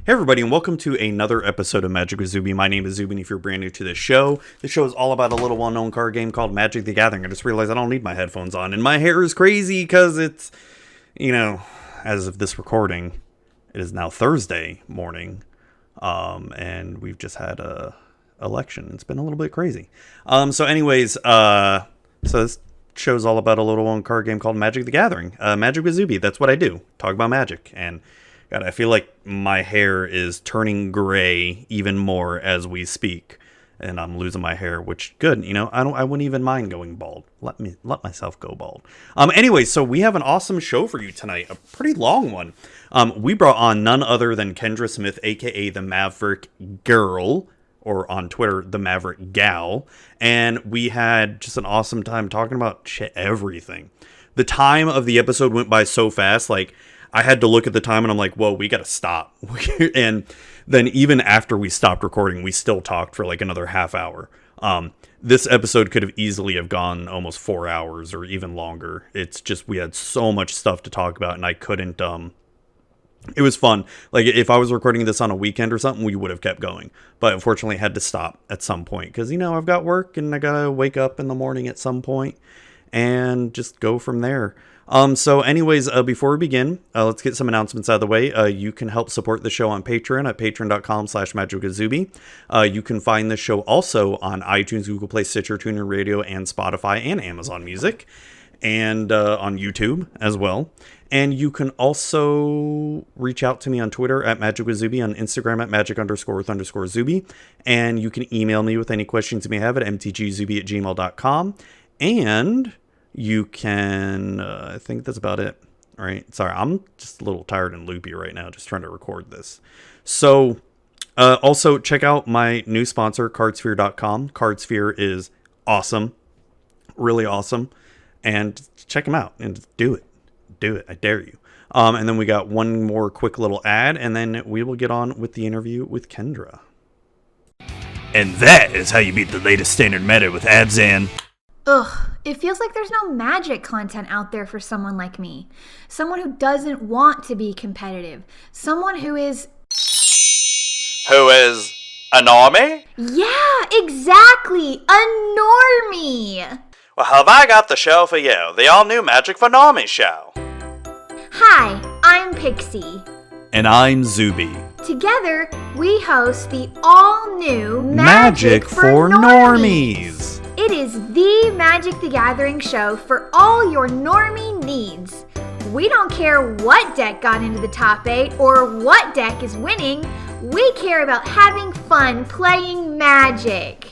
Hey everybody, and welcome to another episode of Magic with Zuby. My name is Zuby, and if you're brand new to this show is all about a little well-known card game called Magic the Gathering. I just realized I don't need my headphones on, and my hair is crazy because it's, as of this recording, it is now Thursday morning, and we've just had a election. It's been a little bit crazy. So this show's all about a little well-known card game called Magic the Gathering. Magic with Zuby, that's what I do. Talk about magic, and God, I feel like my hair is turning gray even more as we speak, and I'm losing my hair, which good, I wouldn't even mind going bald. Let myself go bald. Anyway, so we have an awesome show for you tonight, a pretty long one. We brought on none other than Kendra Smith, aka TheMaverickGirl, or on Twitter, TheMaverickGal, and we had just an awesome time talking about everything. The time of the episode went by so fast, I had to look at the time and I'm like, whoa, we got to stop. And then even after we stopped recording, we still talked for another half hour. This episode could have easily have gone almost 4 hours or even longer. It's just, we had so much stuff to talk about and I couldn't, it was fun. If I was recording this on a weekend or something, we would have kept going. But unfortunately, I had to stop at some point because, I've got work and I got to wake up in the morning at some point and just go from there. So anyways, before we begin, let's get some announcements out of the way. You can help support the show on Patreon at patreon.com/magicwithzuby. You can find the show also on iTunes, Google Play, Stitcher, TuneIn Radio, and Spotify, and Amazon Music, and on YouTube as well. And you can also reach out to me on Twitter at magicwithzuby, on Instagram at magic_with_Zuby, and you can email me with any questions you may have at mtgzuby@gmail.com. And you can, I think that's about it. All right. Sorry, I'm just a little tired and loopy right now, just trying to record this. So, also check out my new sponsor, cardsphere.com. Cardsphere is awesome. Really awesome. And check them out and do it. Do it. I dare you. And then we got one more quick little ad, and then we will get on with the interview with Kendra. And that is how you beat the latest standard meta with Abzan. Ugh, it feels like there's no magic content out there for someone like me. Someone who doesn't want to be competitive. Someone who is... Who is a normie? Yeah, exactly! A normie! Well, have I got the show for you, the all-new Magic for Normies show. Hi, I'm Pixie. And I'm Zuby. Together, we host the all-new Magic for Normies. It is the Magic the Gathering show for all your normie needs. We don't care what deck got into the top 8 or what deck is winning. We care about having fun playing Magic.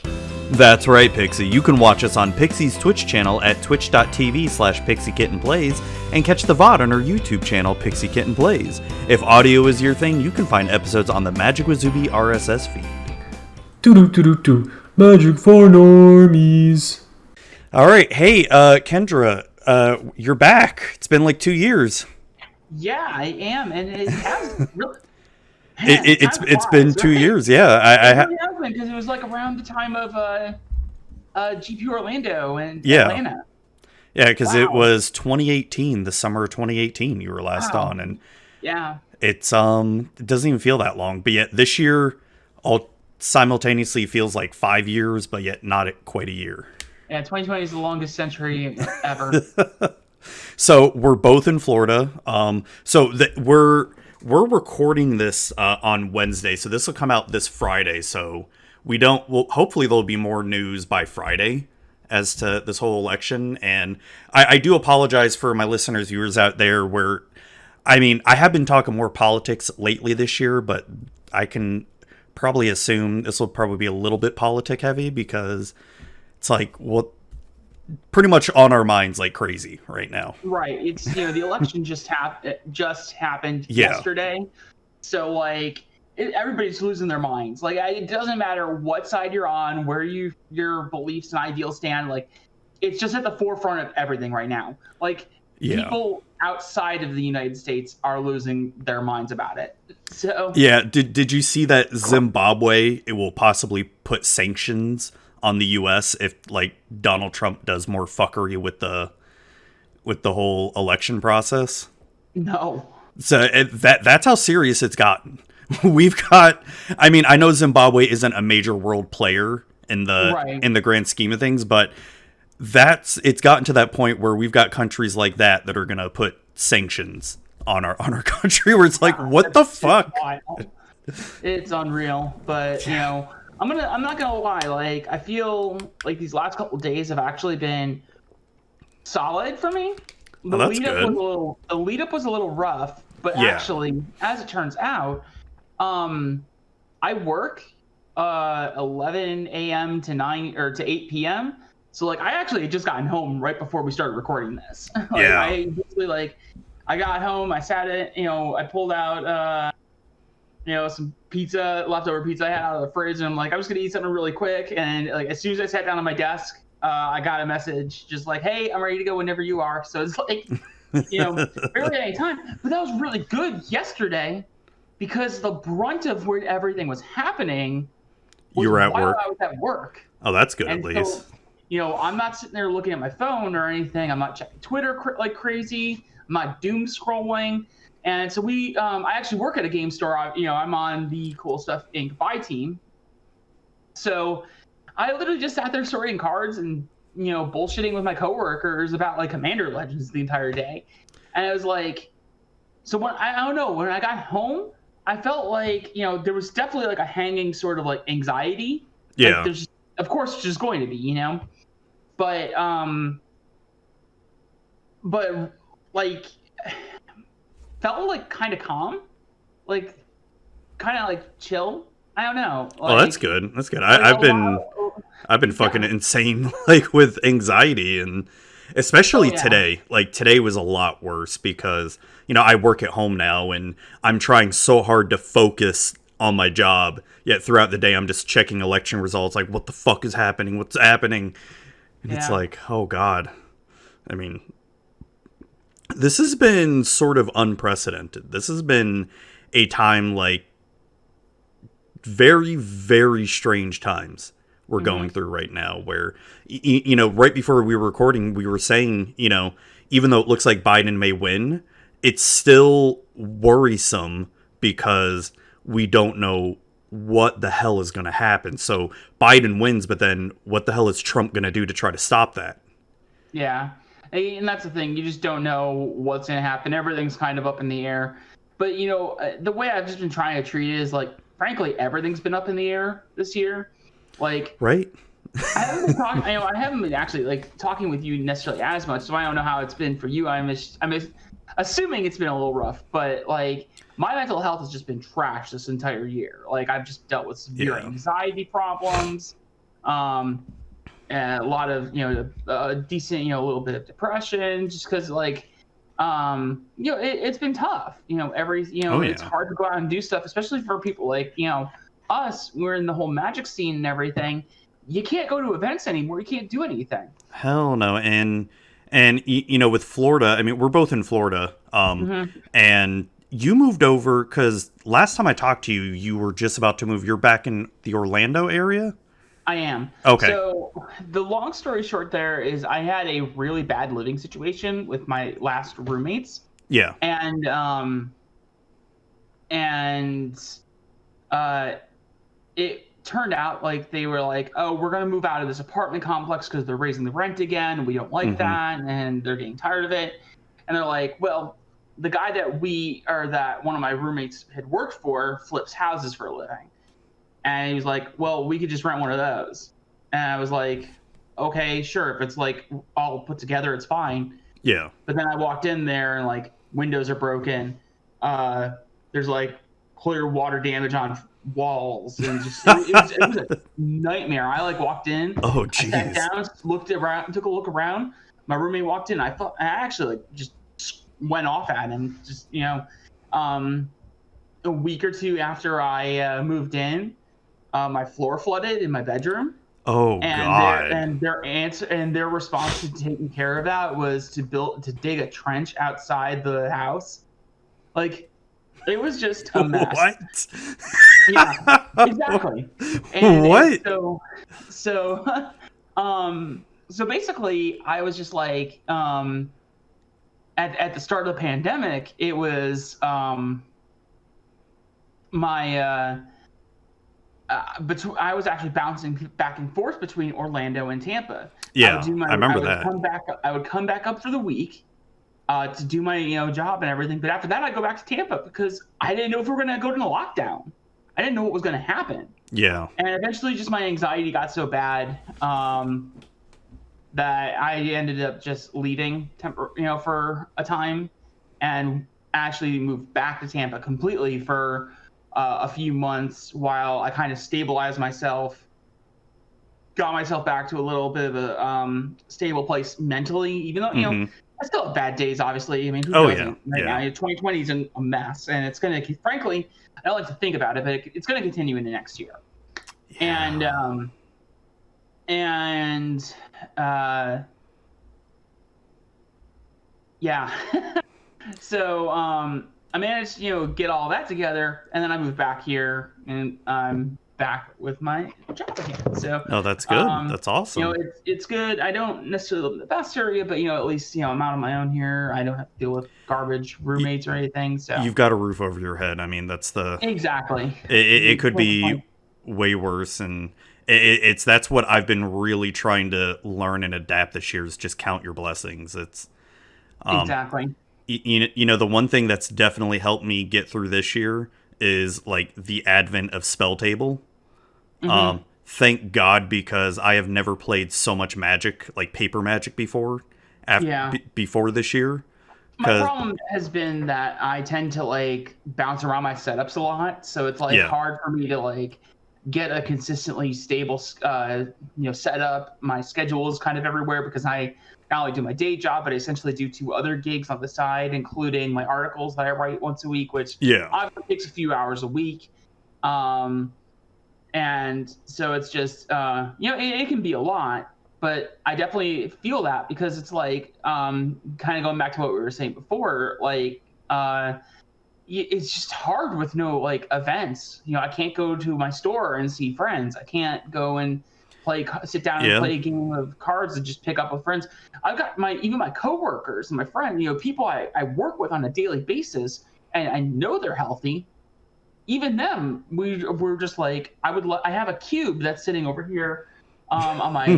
That's right, Pixie. You can watch us on Pixie's Twitch channel at twitch.tv/PixieKittenPlays and catch the VOD on our YouTube channel, Pixie Kitten Plays. If audio is your thing, you can find episodes on the Magic with Zuby RSS feed. Magic for Normies. All right. Hey, Kendra, you're back. It's been 2 years. Yeah, I am. And it has really... It's been 2 years, yeah. It really has been, because it was around the time of GP Orlando and Atlanta. Yeah, because It was 2018, the summer of 2018 you were last on, and yeah, it's it doesn't even feel that long, but yet this year all simultaneously feels like 5 years, but yet not quite a year. Yeah, 2020 is the longest century ever. So we're both in Florida. We're recording this on Wednesday, so this will come out this Friday. So hopefully there'll be more news by Friday as to this whole election. And I do apologize for my listeners, viewers out there I have been talking more politics lately this year, but I can probably assume this will probably be a little bit politic heavy because it's pretty much on our minds like crazy right now. Right. It's, the election just happened yesterday. So everybody's losing their minds. It doesn't matter what side you're on, where your beliefs and ideals stand. It's just at the forefront of everything right now. People outside of the United States are losing their minds about it. So yeah, did you see that Zimbabwe, it will possibly put sanctions on the U.S. if Donald Trump does more fuckery with the whole election process? No. So that's how serious it's gotten. we've got. I mean, I know Zimbabwe isn't a major world player in Right. the grand scheme of things, but it's gotten to that point where we've got countries like that are gonna put sanctions on our country, where it's like, what the fuck? It's unreal, but you know, I'm not gonna lie. Like, I feel like these last couple days have actually been solid for me. Oh, that's good. The lead up was a little rough, but Yeah. actually, as it turns out, I work 11 a.m. to 9 or to 8 p.m. So like, I actually had just gotten home right before we started recording this. Like, Yeah. I basically I got home, I sat it, I pulled out some leftover pizza I had out of the fridge, and I'm like, I'm just gonna eat something really quick. And like, as soon as I sat down on my desk, I got a message just like, hey, I'm ready to go whenever you are. So it's like, barely any time. But that was really good yesterday, because the brunt of where everything was happening was You were at while work. I was at work. Oh, that's good, And at least. so, I'm not sitting there looking at my phone or anything. I'm not checking Twitter like crazy. I'm not doom scrolling. And so I actually work at a game store. I'm on the Coolstuff Inc. buy team. So I literally just sat there sorting cards and, bullshitting with my coworkers about like Commander Legends the entire day. And it was like, so when I don't know, when I got home, I felt like, there was definitely like a hanging sort of like anxiety. Yeah. Like, there's, of course, just going to be, but like, felt like kind of calm, like kind of like chill. I don't know. Oh, that's good. That's good. I've been fucking insane, like, with anxiety, and especially today. Like, today was a lot worse because, I work at home now, and I'm trying so hard to focus on my job, yet throughout the day I'm just checking election results, like, what the fuck is happening? What's happening? And it's like, oh god. I mean, this has been sort of unprecedented. This has been a time, like, very, very strange times we're going through right now, where, right before we were recording, we were saying, even though it looks like Biden may win, it's still worrisome because we don't know what the hell is going to happen. So Biden wins, but then what the hell is Trump going to do to try to stop that? Yeah. And that's the thing. You just don't know what's going to happen. Everything's kind of up in the air. But, the way I've just been trying to treat it is, like, frankly, everything's been up in the air this year. Like, right? I haven't been actually, like, talking with you necessarily as much, so I don't know how it's been for you. I'm assuming it's been a little rough, but, like, my mental health has just been trashed this entire year. Like, I've just dealt with severe anxiety problems, and a lot of, decent, a little bit of depression, just because, like, it's been tough. It's hard to go out and do stuff, especially for people like, us. We're in the whole Magic scene and everything. You can't go to events anymore. You can't do anything. Hell no. And with Florida, I mean, we're both in Florida, and you moved over because last time I talked to you, you were just about to move. You're back in the Orlando area? I am. Okay. So the long story short there is I had a really bad living situation with my last roommates. Yeah. And it turned out like they were like, oh, we're going to move out of this apartment complex because they're raising the rent again. We don't like that. And they're getting tired of it. And they're like, well, the guy that one of my roommates had worked for flips houses for a living. And he was like, well, we could just rent one of those. And I was like, okay, sure. If it's like all put together, it's fine. Yeah. But then I walked in there and like windows are broken. There's like clear water damage on walls, and just it was a nightmare. I like walked in. Oh, jeez. I sat down, looked around, took a look around. My roommate walked in. I actually like just went off at him. Just a week or two after I moved in, my floor flooded in my bedroom. Oh, God. Their response to taking care of that was to dig a trench outside the house. Like, it was just a mess. What? Yeah, exactly. And what? So basically, I was just like, at the start of the pandemic, it was my I was actually bouncing back and forth between Orlando and Tampa. Yeah, I remember that. I would come back up for the week to do my job and everything, but after that I'd go back to Tampa because I didn't know if we were going to go to the lockdown. I didn't know what was going to happen. Yeah. And eventually just my anxiety got so bad that I ended up just leaving for a time and actually moved back to Tampa completely for a few months while I kind of stabilized myself, got myself back to a little bit of a stable place mentally, even though, I still have bad days, obviously. I mean, who doesn't? Right now, 2020 is a mess, and it's going to, frankly, I don't like to think about it, but it's going to continue into next year. Yeah. Yeah. So, I managed to, get all that together, and then I moved back here, and I'm back with my job again. So, that's good. That's awesome. It's good. I don't necessarily live in the best area, but at least I'm out on my own here. I don't have to deal with garbage roommates or anything. So you've got a roof over your head. I mean, that's exactly. It could be way worse, and that's what I've been really trying to learn and adapt this year is just count your blessings. It's exactly. The one thing that's definitely helped me get through this year is like the advent of Spell Table. Thank God, because I have never played so much Magic, like paper Magic before this year. My problem has been that I tend to bounce around my setups a lot, so it's hard for me to get a consistently stable setup. My schedule is kind of everywhere because I not only do my day job, but I essentially do 2 other gigs on the side, including my articles that I write once a week, which obviously takes a few hours a week. And so it's just, it can be a lot, but I definitely feel that because it's kind of going back to what we were saying before, it's just hard with no events. I can't go to my store and see friends. I can't go and sit down and play a game of cards and just pick up with friends. I've got even my coworkers and my friends, people I work with on a daily basis, and I know they're healthy. Even them, we're just I have a cube that's sitting over here on my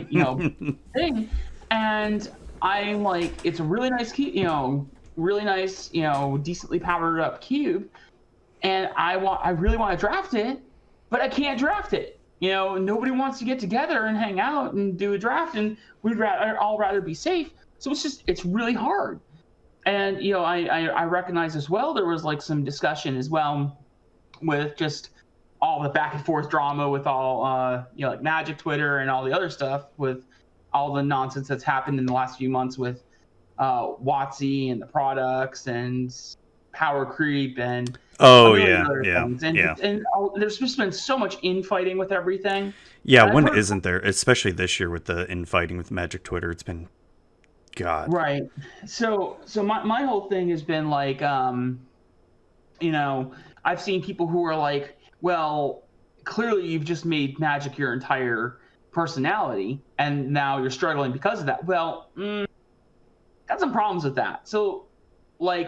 thing, and I'm it's a really nice cube, really nice, decently powered up cube, and I really want to draft it, but I can't draft it. Nobody wants to get together and hang out and do a draft, and we'd all rather be safe. So it's really hard. And I recognize as well there was some discussion as well with just all the back and forth drama with all Magic Twitter and all the other stuff with all the nonsense that's happened in the last few months with WotC and the products and power creep and things. And there's just been so much infighting with everything. When isn't there, especially this year with the infighting with Magic Twitter? It's been God. Right. So my whole thing has been I've seen people who are well, clearly you've just made Magic your entire personality and now you're struggling because of that. Well, got some problems with that. So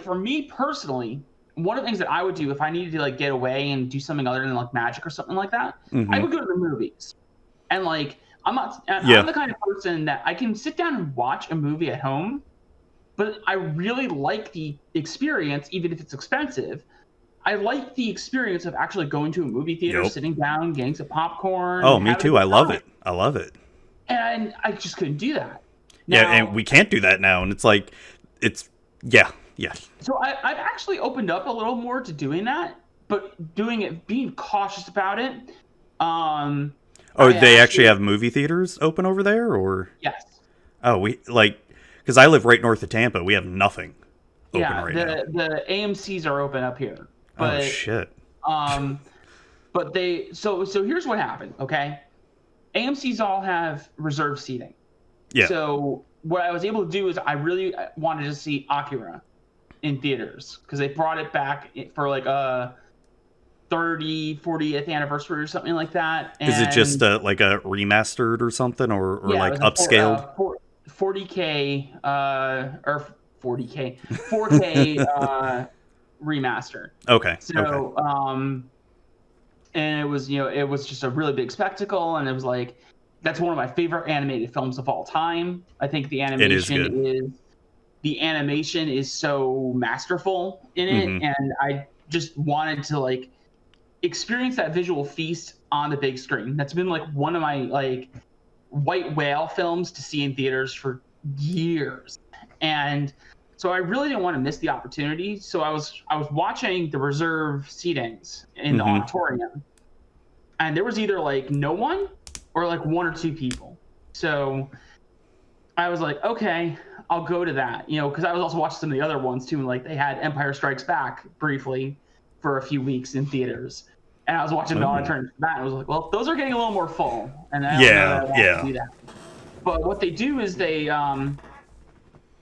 for me personally, one of the things that I would do if I needed to get away and do something other than Magic or something like that, I would go to the movies. And I'm the kind of person that I can sit down and watch a movie at home, but I really like the experience, even if it's expensive. I like the experience of actually going to a movie theater, sitting down, getting some popcorn. Oh, me too. I love it. I love it. And I just couldn't do that. Now, and we can't do that now. And it's So I've actually opened up a little more to doing that, but being cautious about it. They actually have movie theaters open over there, or? Yes. Oh, because I live right north of Tampa. We have nothing open right now. The AMCs are open up here. But, oh shit. But so here's what happened. Okay, AMC's all have reserved seating. Yeah. So what I was able to do is I really wanted to see Akira in theaters because they brought it back for a 40th anniversary or something like that. And is it just a remastered or something, or upscaled? 40K or 40K 4K remaster. Okay. So and it was just a really big spectacle, and it was like, that's one of my favorite animated films of all time. I think the animation is so masterful in it, and I just wanted to like experience that visual feast on the big screen. That's been like one of my like white whale films to see in theaters for years, and so I really didn't want to miss the opportunity. So I was watching the reserve seatings in the auditorium, and there was either like no one or like one or two people. So I was like, okay, I'll go to that, because I was also watching some of the other ones too. Like they had Empire Strikes Back briefly for a few weeks in theaters, and I was watching the auditorium for that, and I was like, well, those are getting a little more full, and I don't know that I want to do that. But what they do is they,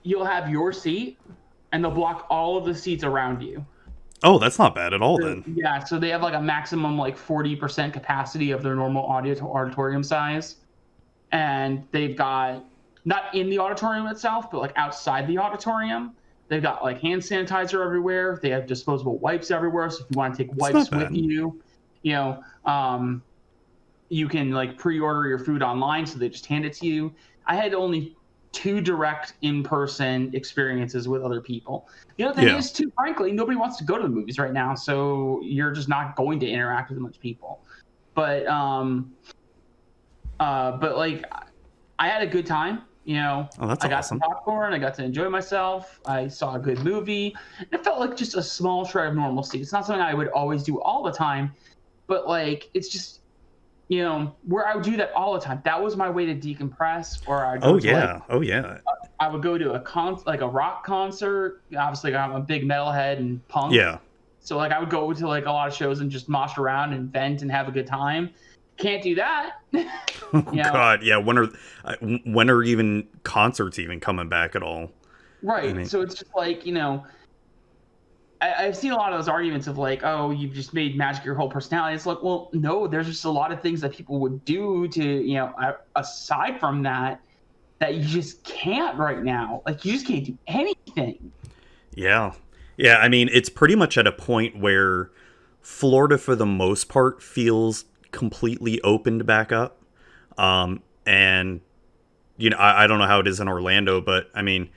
you'll have your seat, and they'll block all of the seats around you. Oh, that's not bad at all then. Yeah, so they have like a maximum like 40% capacity of their normal auditorium size. And they've got, not in the auditorium itself, but like outside the auditorium, they've got like hand sanitizer everywhere. They have disposable wipes everywhere. So if you want to take wipes with you, you can like pre-order your food online, so they just hand it to you. I had only 2 direct in-person experiences with other people. The other thing is, too, frankly, nobody wants to go to the movies right now, so you're just not going to interact with much people. But like, I had a good time. Oh, that's I got awesome. some popcorn. I got to enjoy myself. I saw a good movie. It felt like just a small shred of normalcy. It's not something I would always do all the time, but like, it's just, where I would do that all the time. That was my way to decompress. Or I'd go I would go to a rock concert. Obviously, I'm a big metalhead and punk. Yeah. So like, I would go to like a lot of shows and just mosh around and vent and have a good time. Can't do that. Oh, God, yeah. When are even concerts even coming back at all? Right. I mean, so it's just like, I've seen a lot of those arguments of like, oh, you've just made magic your whole personality. It's like, well, no, there's just a lot of things that people would do to, aside from that you just can't right now. Like, you just can't do anything. Yeah. Yeah, I mean, it's pretty much at a point where Florida, for the most part, feels completely opened back up. And, I don't know how it is in Orlando, but, I mean,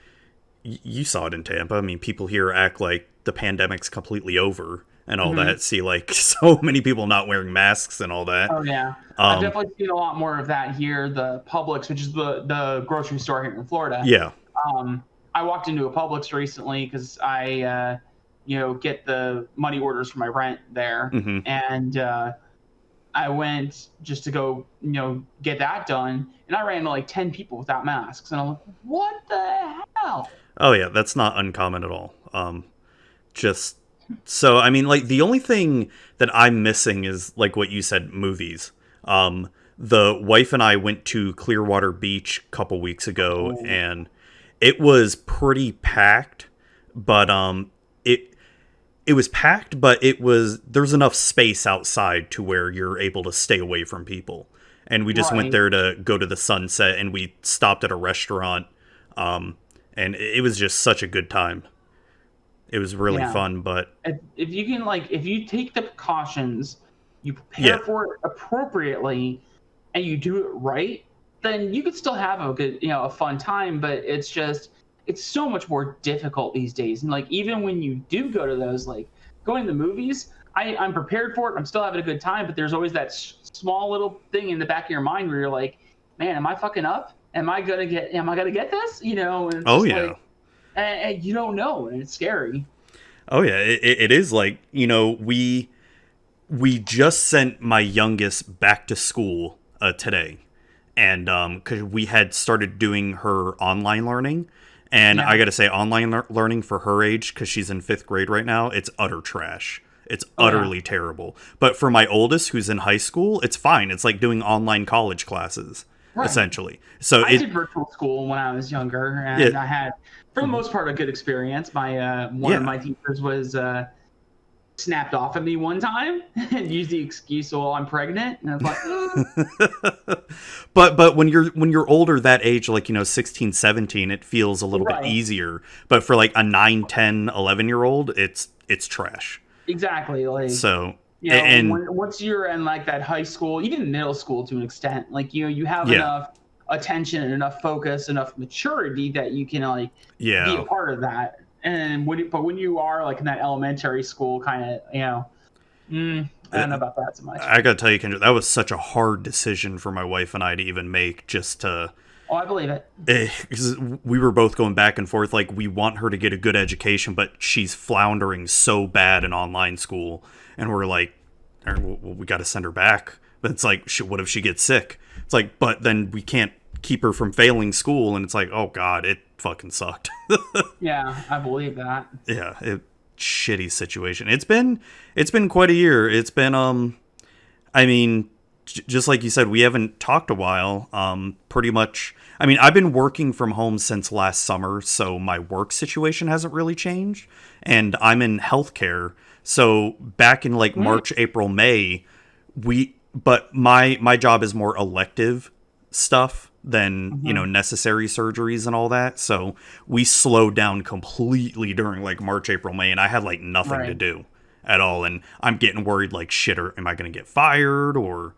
you saw it in Tampa. I mean, people here act like the pandemic's completely over and all that. See, like, so many people not wearing masks and all that. Oh, yeah. I've definitely seen a lot more of that here. The Publix, which is the grocery store here in Florida. Yeah. I walked into a Publix recently because I, get the money orders for my rent there. And I went just to go, get that done. And I ran into like 10 people without masks. And I'm like, what the hell? Oh, yeah. That's not uncommon at all. So, I mean, like, the only thing that I'm missing is, like what you said, movies. The wife and I went to Clearwater Beach a couple weeks ago, and it was pretty packed, but it was packed, but there's enough space outside to where you're able to stay away from people. And we just went there to go to the sunset, and we stopped at a restaurant, and it was just such a good time. It was really fun, but if you can, like, if you take the precautions, you prepare for it appropriately, and you do it right, then you could still have a good, a fun time. But it's so much more difficult these days. And like, even when you do go to those, like going to the movies, I'm prepared for it. I'm still having a good time, but there's always that small little thing in the back of your mind where you're like, man, am I fucking up? Am I gonna get this? And like, and you don't know, and it's scary. Oh yeah, it is. Like, we just sent my youngest back to school today, and because we had started doing her online learning, and I gotta say, online learning for her age, because she's in 5th grade right now, it's utter trash. It's utterly terrible. But for my oldest, who's in high school, it's fine. It's like doing online college classes. Essentially. So I did virtual school when I was younger, and I had, for the most part, a good experience. My one of my teachers was snapped off at me one time and used the excuse, "Well, I'm pregnant," and I was like, But when you're older, that age, like 16, 17, it feels a little bit easier. But for like a 9, 10, 11-year-old, it's trash. Exactly. Like, so You know, And once you're in like that high school, even middle school to an extent, like you have yeah, enough attention and enough focus, enough maturity that you can like be a yeah. part of that. And when you are like in that elementary school kind of, I don't know about that so much. I gotta tell you, Kendra, that was such a hard decision for my wife and I to even make. Just to, Oh, I believe it. because we were both going back and forth. Like, we want her to get a good education, but she's floundering so bad in online school, and we're like, all right, well, we got to send her back. But it's like, what if she gets sick? It's like, but then we can't keep her from failing school, and it's like, oh god, it fucking sucked. Yeah, I believe that. Yeah, shitty situation. It's been quite a year. It's been I mean, just like you said, we haven't talked a while. Pretty much. I mean, I've been working from home since last summer, so my work situation hasn't really changed, and I'm in healthcare. So back in like March, April, May, but my job is more elective stuff than necessary surgeries and all that. So we slowed down completely during like March, April, May, and I had like nothing to do at all. And I'm getting worried like, shit, or am I going to get fired or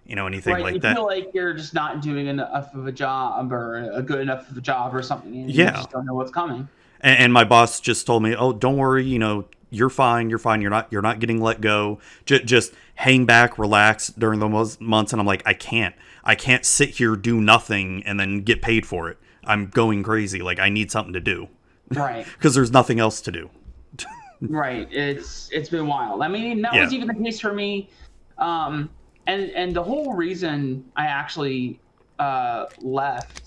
anything like that? You feel like you're just not doing enough of a job or a good enough of a job or something. And Yeah. You just don't know what's coming. And my boss just told me, oh, don't worry, you're fine. You're fine. You're not getting let go. Just hang back, relax during those months. And I'm like, I can't sit here, do nothing, and then get paid for it. I'm going crazy. Like, I need something to do. Right. Because there's nothing else to do. Right. It's been wild. I mean, that was even the case for me. And the whole reason I actually left,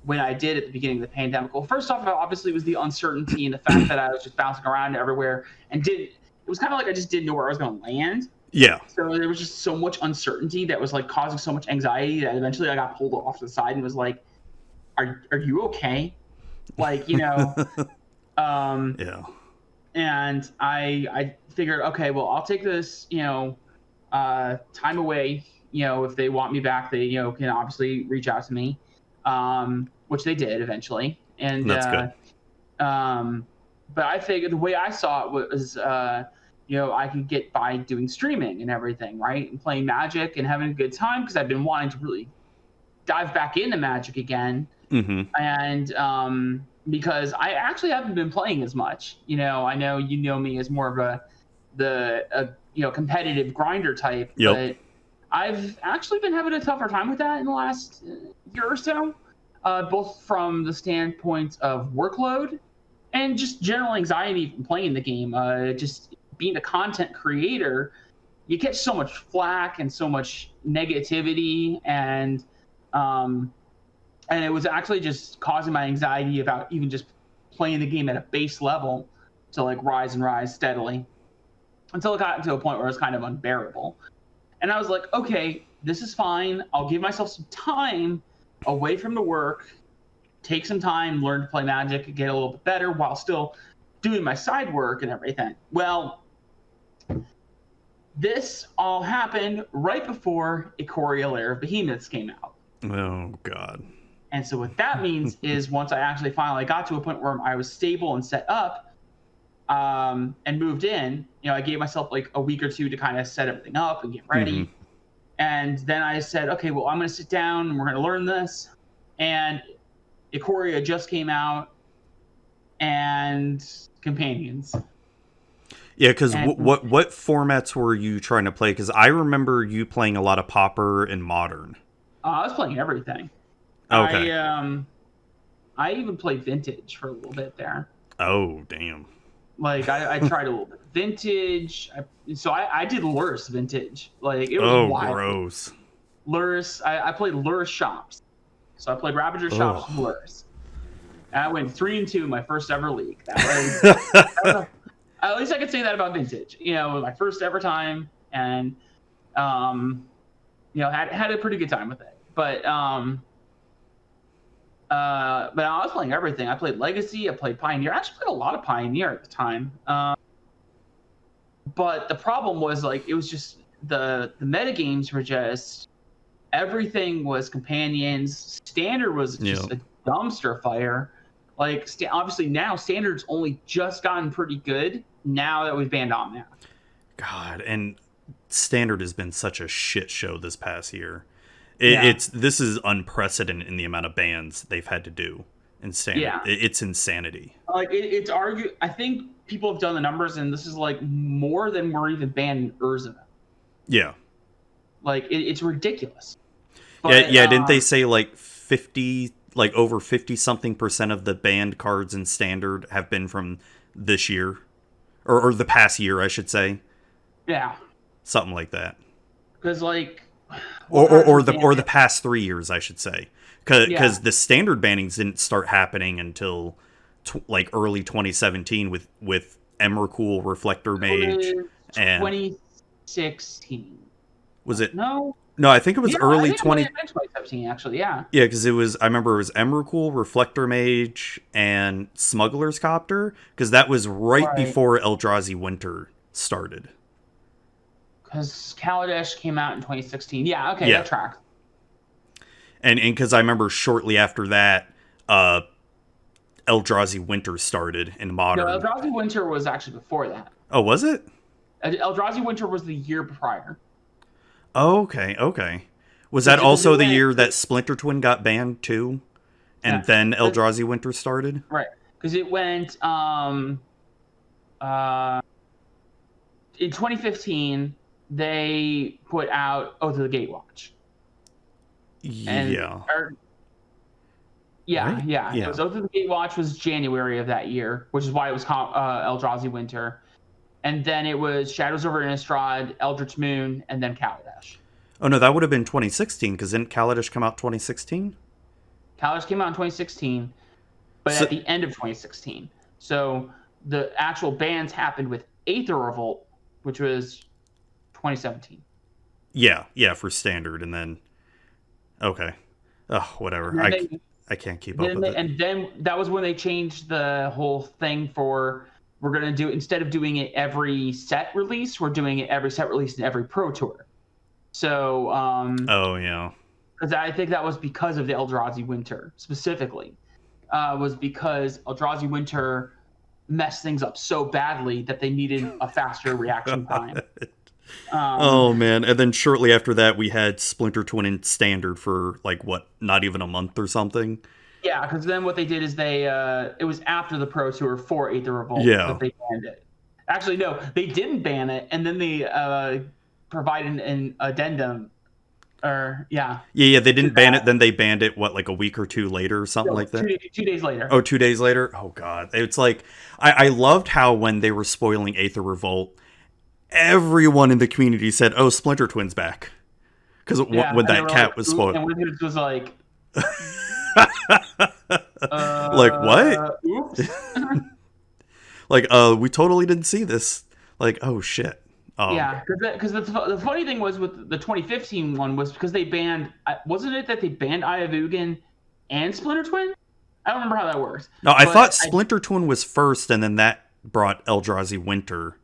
when I did at the beginning of the pandemic. Well, first off, obviously, it was the uncertainty and the fact that I was just bouncing around everywhere and it was kind of like I just didn't know where I was going to land. Yeah. So there was just so much uncertainty that was like causing so much anxiety that eventually I got pulled off to the side and was like, are you okay? Like, Yeah. And I figured, okay, well, I'll take this, time away. If they want me back, they, can obviously reach out to me. Which they did eventually. And that's good. But I figured the way I saw it was, I could get by doing streaming and everything, right? And playing Magic and having a good time because I've been wanting to really dive back into Magic again. Mm-hmm. And because I actually haven't been playing as much. I know you know me as more of the competitive grinder type, but I've actually been having a tougher time with that in the last year or so, both from the standpoint of workload and just general anxiety from playing the game. Just being a content creator, you get so much flack and so much negativity, and it was actually just causing my anxiety about even just playing the game at a base level to like rise and rise steadily until it got to a point where it was kind of unbearable. And I was like, okay, this is fine. I'll give myself some time away from the work, take some time, learn to play Magic, get a little bit better while still doing my side work and everything. Well, this all happened right before Ikoria Lair of Behemoths came out. Oh, God. And so what that means is once I actually finally got to a point where I was stable and set up, and moved in, I gave myself like a week or two to kind of set everything up and get ready. Mm-hmm. And then I said, okay, well, I'm going to sit down and we're going to learn this. And Ikoria just came out and Companions. Yeah, because what formats were you trying to play? Because I remember you playing a lot of Pauper and Modern. I was playing everything. Okay. I even played Vintage for a little bit there. Oh, damn. Like, I tried a little bit of Vintage. I did Lurrus Vintage. Like, it was wild. Gross. Lurrus. I played Lurrus Shops. So I played Ravager Shops with Lurrus. And I went 3-2 in my first ever league. That was at least I could say that about Vintage. It was my first ever time. And, had a pretty good time with it. But I was playing everything. I played Legacy. I played Pioneer. I actually played a lot of Pioneer at the time. But the problem was, like, it was just the metagames were just everything was Companions. Standard was just a dumpster fire. Like, obviously now Standard's only just gotten pretty good now that we've banned Omnath. God, and Standard has been such a shit show this past year. Yeah. This is unprecedented in the amount of bands they've had to do in Standard. Yeah. It's insanity. Like it's argued. I think people have done the numbers, and this is like more than we're even banned in Urza. Yeah. Like it's ridiculous. But, yeah. Didn't they say like 50, like over 50 something % of the banned cards in Standard have been from this year, or the past year, I should say. Yeah. Something like that. Because like, or the past 3 years, I should say, because Yeah. the Standard bannings didn't start happening until like early 2017 with Emrakul, Reflector Mage, and 2016. was it? No, I think it was early I think 20. it might have been 2017 actually. Yeah. Yeah, because I remember it was Emrakul, Reflector Mage, and Smuggler's Copter, because that was right before Eldrazi Winter started. Because Kaladesh came out in 2016. Yeah, okay, that tracks. And because I remember shortly after that, Eldrazi Winter started in Modern. No, Eldrazi Winter was actually before that. Oh, was it? Eldrazi Winter was the year prior. Oh, okay. Was that also the year that Splinter Twin got banned too? And then Eldrazi Winter started? Right. Because it went in 2015 they put out Oath of the Gatewatch. Yeah. Yeah. It was Oath of the Gatewatch was January of that year, which is why it was Eldrazi Winter. And then it was Shadows over Innistrad, Eldritch Moon, and then Kaladesh. Oh, no, that would have been 2016, because didn't Kaladesh come out 2016? Kaladesh came out in 2016, but at the end of 2016. So the actual bans happened with Aether Revolt, which was 2017. Yeah, for Standard, and then... Okay. Oh, whatever. I can't keep up with it. And then that was when they changed the whole thing for... We're going to do, instead of doing it every set release, we're doing it every set release in every Pro Tour. So, oh, yeah. Because I think that was because of the Eldrazi Winter, specifically. Was because Eldrazi Winter messed things up so badly that they needed a faster reaction time. Oh, man. And then shortly after that, we had Splinter Twin in Standard for, like, what, not even a month or something? Yeah, because then what they did is it was after the Pro Tour for Aether Revolt that they banned it. Actually, no, they didn't ban it, and then they provided an addendum. Yeah, they didn't ban it, then they banned it, what, like a week or two later or something like that? 2 days later. Oh, 2 days later? Oh, God. It's like, I loved how when they were spoiling Aether Revolt, everyone in the community said, oh, Splinter Twin's back. Because when that cat was spoiled. And Wizards was like... like, what? Oops. Like, we totally didn't see this. Like, oh, shit. Yeah, because the funny thing was with the 2015 one was because they banned... Wasn't it that they banned Eye of Ugin and Splinter Twin? I don't remember how that works. No, I thought Splinter Twin was first, and then that brought Eldrazi Winter.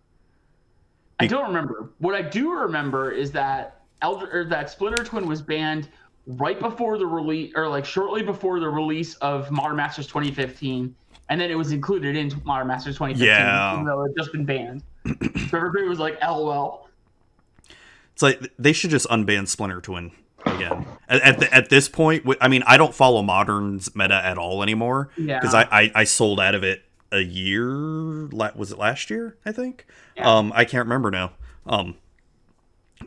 I don't remember. What I do remember is that that Splinter Twin was banned right before the release, or like shortly before the release of Modern Masters 2015, and then it was included in Modern Masters 2015, even though it had just been banned. So everybody was like, LOL. It's like, they should just unban Splinter Twin again. At this point, I mean, I don't follow Modern's meta at all anymore, because I sold out of it a year, was it last year, I think? Yeah. I can't remember now.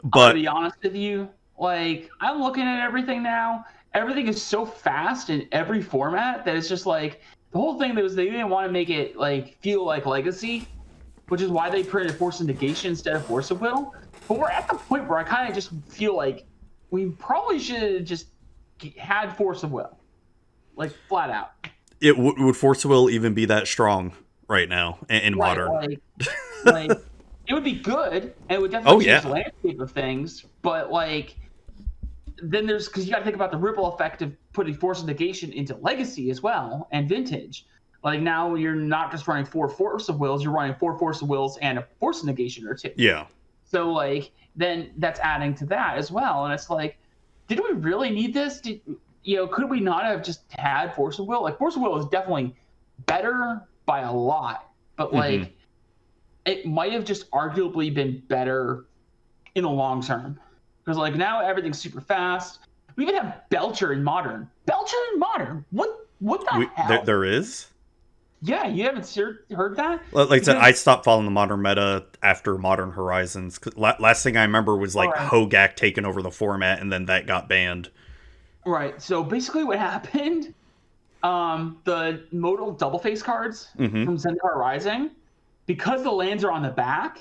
But to be honest with you, like, I'm looking at everything now. Everything is so fast in every format that it's just like, the whole thing was they didn't want to make it like feel like Legacy, which is why they printed Force of Negation instead of Force of Will. But we're at the point where I kind of just feel like we probably should have just had Force of Will, like flat out. It would Force of Will even be that strong right now in Modern? Like it would be good, and it would definitely change the landscape of things. But like, then because you got to think about the ripple effect of putting Force of Negation into Legacy as well and Vintage. Like now you're not just running 4 Force of Wills, you're running 4 Force of Wills and a Force of Negation or 2. Yeah. So like then that's adding to that as well, and it's like, did we really need this? Could we not have just had Force of Will? Like Force of Will is definitely better by a lot, but like it might have just arguably been better in the long term. Because like now everything's super fast. We even have Belcher in Modern. Belcher in Modern? What the hell? There is? Yeah, you haven't heard that? Like I said, I stopped following the Modern meta after Modern Horizons. Last thing I remember was like Hogak taking over the format, and then that got banned. Right. So basically what happened, the modal double face cards from Zendikar Rising, because the lands are on the back,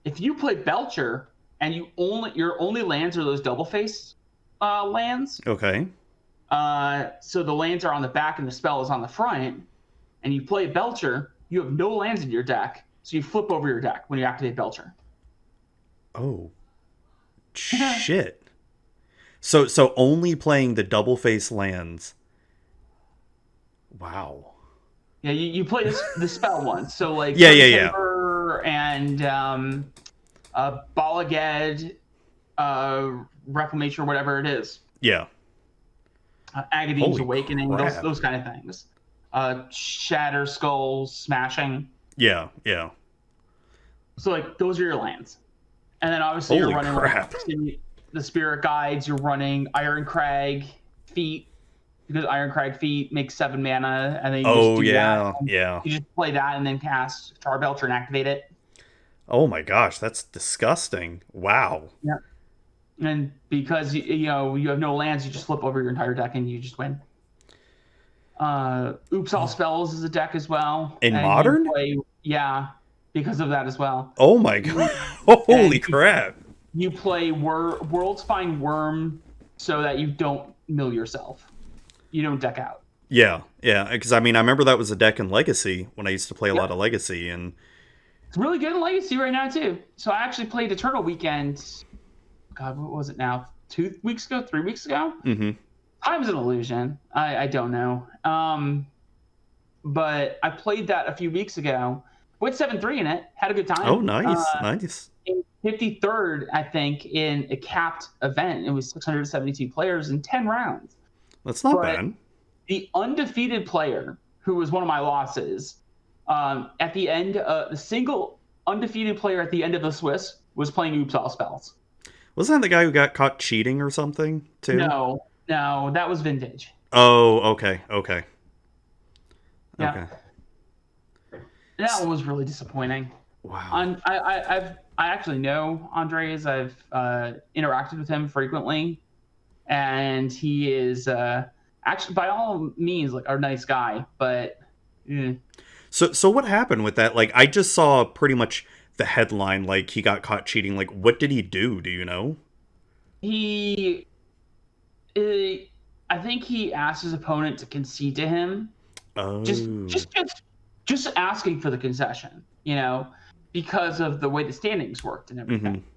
if you play Belcher and your only lands are those double face lands. Okay. So the lands are on the back and the spell is on the front, and you play Belcher, you have no lands in your deck, so you flip over your deck when you activate Belcher. Oh. Shit. So only playing the double face lands. Wow. Yeah, you play the spell once. So like yeah. And Balaged, Reclamation, or whatever it is. Yeah. Agadine's Awakening, those kind of things. Shatter Skull, Smashing. Yeah. So like those are your lands. And then obviously you're running like the Spirit Guides, you're running Iron Crag Feet, because Iron Crag Feet makes 7 mana, and then you just do that. Yeah. You just play that and then cast Charbelcher and activate it. Oh my gosh, that's disgusting. Wow. Yeah. And because you have no lands, you just flip over your entire deck and you just win. Oops All Spells is a deck as well. In Modern? Because of that as well. Oh my god. Holy crap. You play World's Find Worm so that you don't mill yourself. You don't deck out. Yeah. Because I remember that was a deck in Legacy when I used to play a lot of Legacy, and it's really good in Legacy right now too. So I actually played Eternal Weekend. God, what was it now? 2 weeks ago? 3 weeks ago? Mm-hmm. Time's an illusion. I don't know. But I played that a few weeks ago. Went 7-3 in it. Had a good time. Oh, nice. In 53rd, I think, in a capped event. It was 672 players in 10 rounds. That's not bad. The undefeated player, who was one of my losses, at the end, the single undefeated player at the end of the Swiss was playing Oops All Spells. Wasn't that the guy who got caught cheating or something, too? No, that was Vintage. Oh, okay. Yeah. Okay. That one was really disappointing. Wow. I actually know Andres. I've interacted with him frequently, and he is actually by all means like a nice guy. But so what happened with that? Like, I just saw pretty much the headline, like he got caught cheating. Like, what did he do? Do you know? I think he asked his opponent to concede to him. Oh. Just asking for the concession, because of the way the standings worked and everything. Mm-hmm.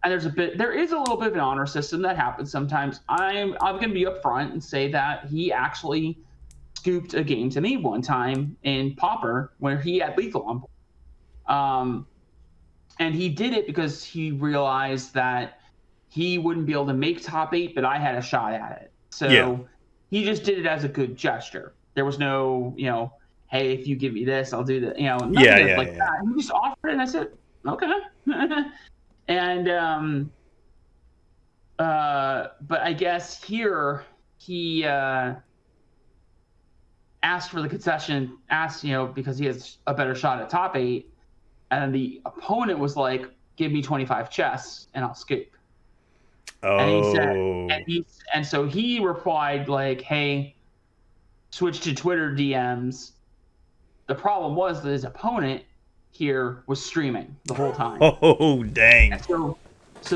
And there is a little bit of an honor system that happens sometimes. I'm going to be upfront and say that he actually scooped a game to me one time in Pauper where he had lethal on board. And he did it because he realized that he wouldn't be able to make top 8, but I had a shot at it. So he just did it as a good gesture. There was no, hey, if you give me this, I'll do that. Nothing like that. He just offered it, and I said, okay. And but I guess here he asked for the concession, because he has a better shot at top 8, and the opponent was like, give me 25 chests and I'll scoop. Oh. And he said, and so he replied like, hey, switch to Twitter DMs. The problem was that his opponent here was streaming the whole time. Oh, dang. And so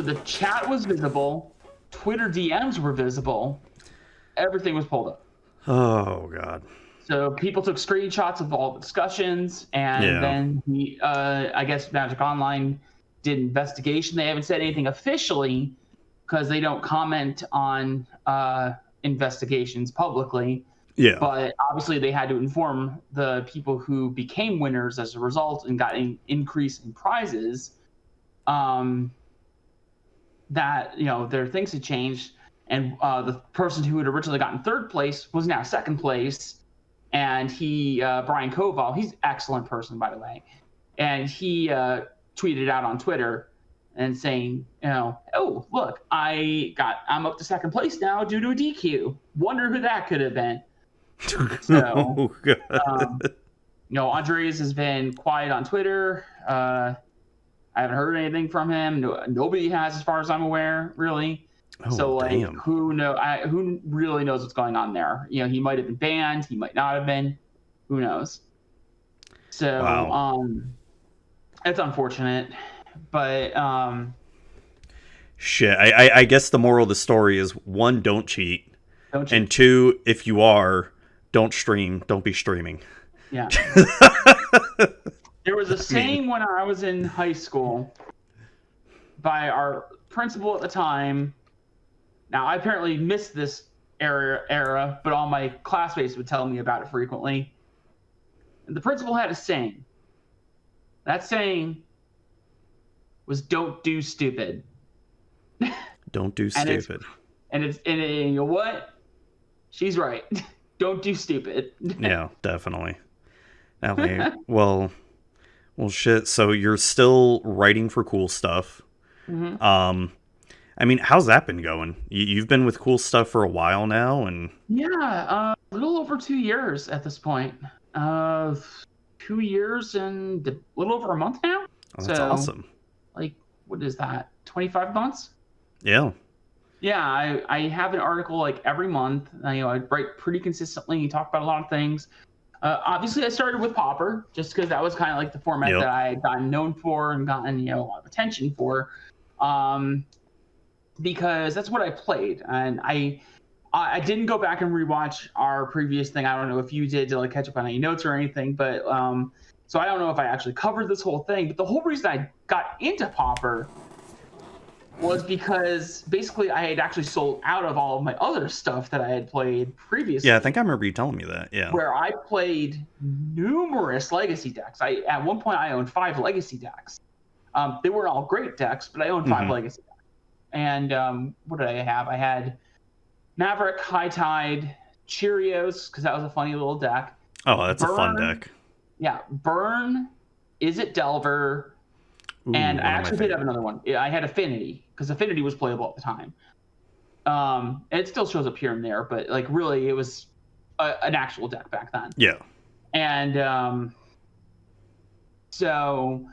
the chat was visible, Twitter DMs were visible, everything was pulled up. Oh, God. So people took screenshots of all the discussions, and then I guess Magic Online did investigation. They haven't said anything officially because they don't comment on investigations publicly. Yeah. But obviously they had to inform the people who became winners as a result and got an increase in prizes, that, their things had changed. And the person who had originally gotten 3rd place was now 2nd place. And he, Brian Koval, he's an excellent person, by the way. and he tweeted out on Twitter and saying, oh look, I'm up to second place now due to a DQ. Wonder who that could have been. So, Andres has been quiet on Twitter. I haven't heard anything from him. Nobody has, as far as I'm aware, really. Oh, so, damn. who really knows what's going on there? He might have been banned. He might not have been. Who knows? So, wow. It's unfortunate, but shit. I guess the moral of the story is, 1, don't cheat. And 2, if you are, don't stream. Don't be streaming. Yeah. There was a saying when I was in high school by our principal at the time. Now, I apparently missed this era, but all my classmates would tell me about it frequently. And the principal had a saying. That saying was, don't do stupid. Don't do stupid. And you know what? She's right. Don't do stupid. Yeah, definitely. Okay. Well, shit. So you're still writing for Cool Stuff. Mm-hmm. I mean, how's that been going? You've been with Cool Stuff for a while now, and yeah, a little over 2 years at this point. 2 years and a little over a month now. Oh, that's awesome. Like, what is that? 25 months? Yeah. Yeah, I have an article like every month. I write pretty consistently, talk about a lot of things. Obviously, I started with Pauper just because that was kind of like the format that I had gotten known for and gotten a lot of attention for, because that's what I played. And I didn't go back and rewatch our previous thing. I don't know if you did to catch up on any notes or anything, but so I don't know if I actually covered this whole thing. But the whole reason I got into Pauper was because basically I had actually sold out of all of my other stuff that I had played previously. Yeah, I think I remember you telling me that. Yeah. Where I played numerous legacy decks. At one point I owned 5 legacy decks. They weren't all great decks, but I owned 5 legacy decks. And what did I have? I had Maverick, High Tide, Cheerios, because that was a funny little deck. Oh, that's a fun deck. Yeah, Burn, Is It Delver, and I actually did have another one. I had Affinity, because Affinity was playable at the time. And it still shows up here and there, but really it was an actual deck back then. Yeah. And so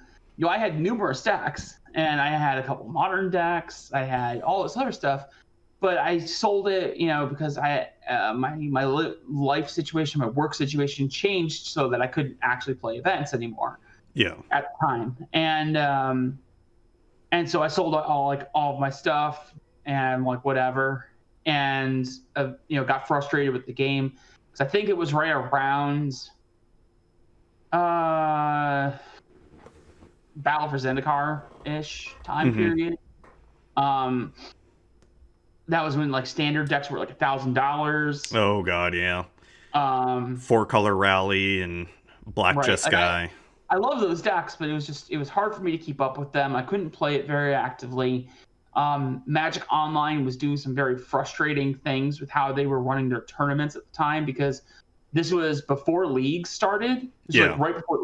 I had numerous decks, and I had a couple modern decks. I had all this other stuff, but I sold it, because my life situation, my work situation changed so that I couldn't actually play events anymore. Yeah. At the time, and so I sold all of my stuff and whatever, and got frustrated with the game because I think it was right around Battle for Zendikar-ish time period. That was when standard decks were $1,000. Oh god, yeah. 4-color Rally and Black Jeskai. I love those decks, but it was hard for me to keep up with them. I couldn't play it very actively. Magic Online was doing some very frustrating things with how they were running their tournaments at the time, because this was before leagues started. Yeah. Right before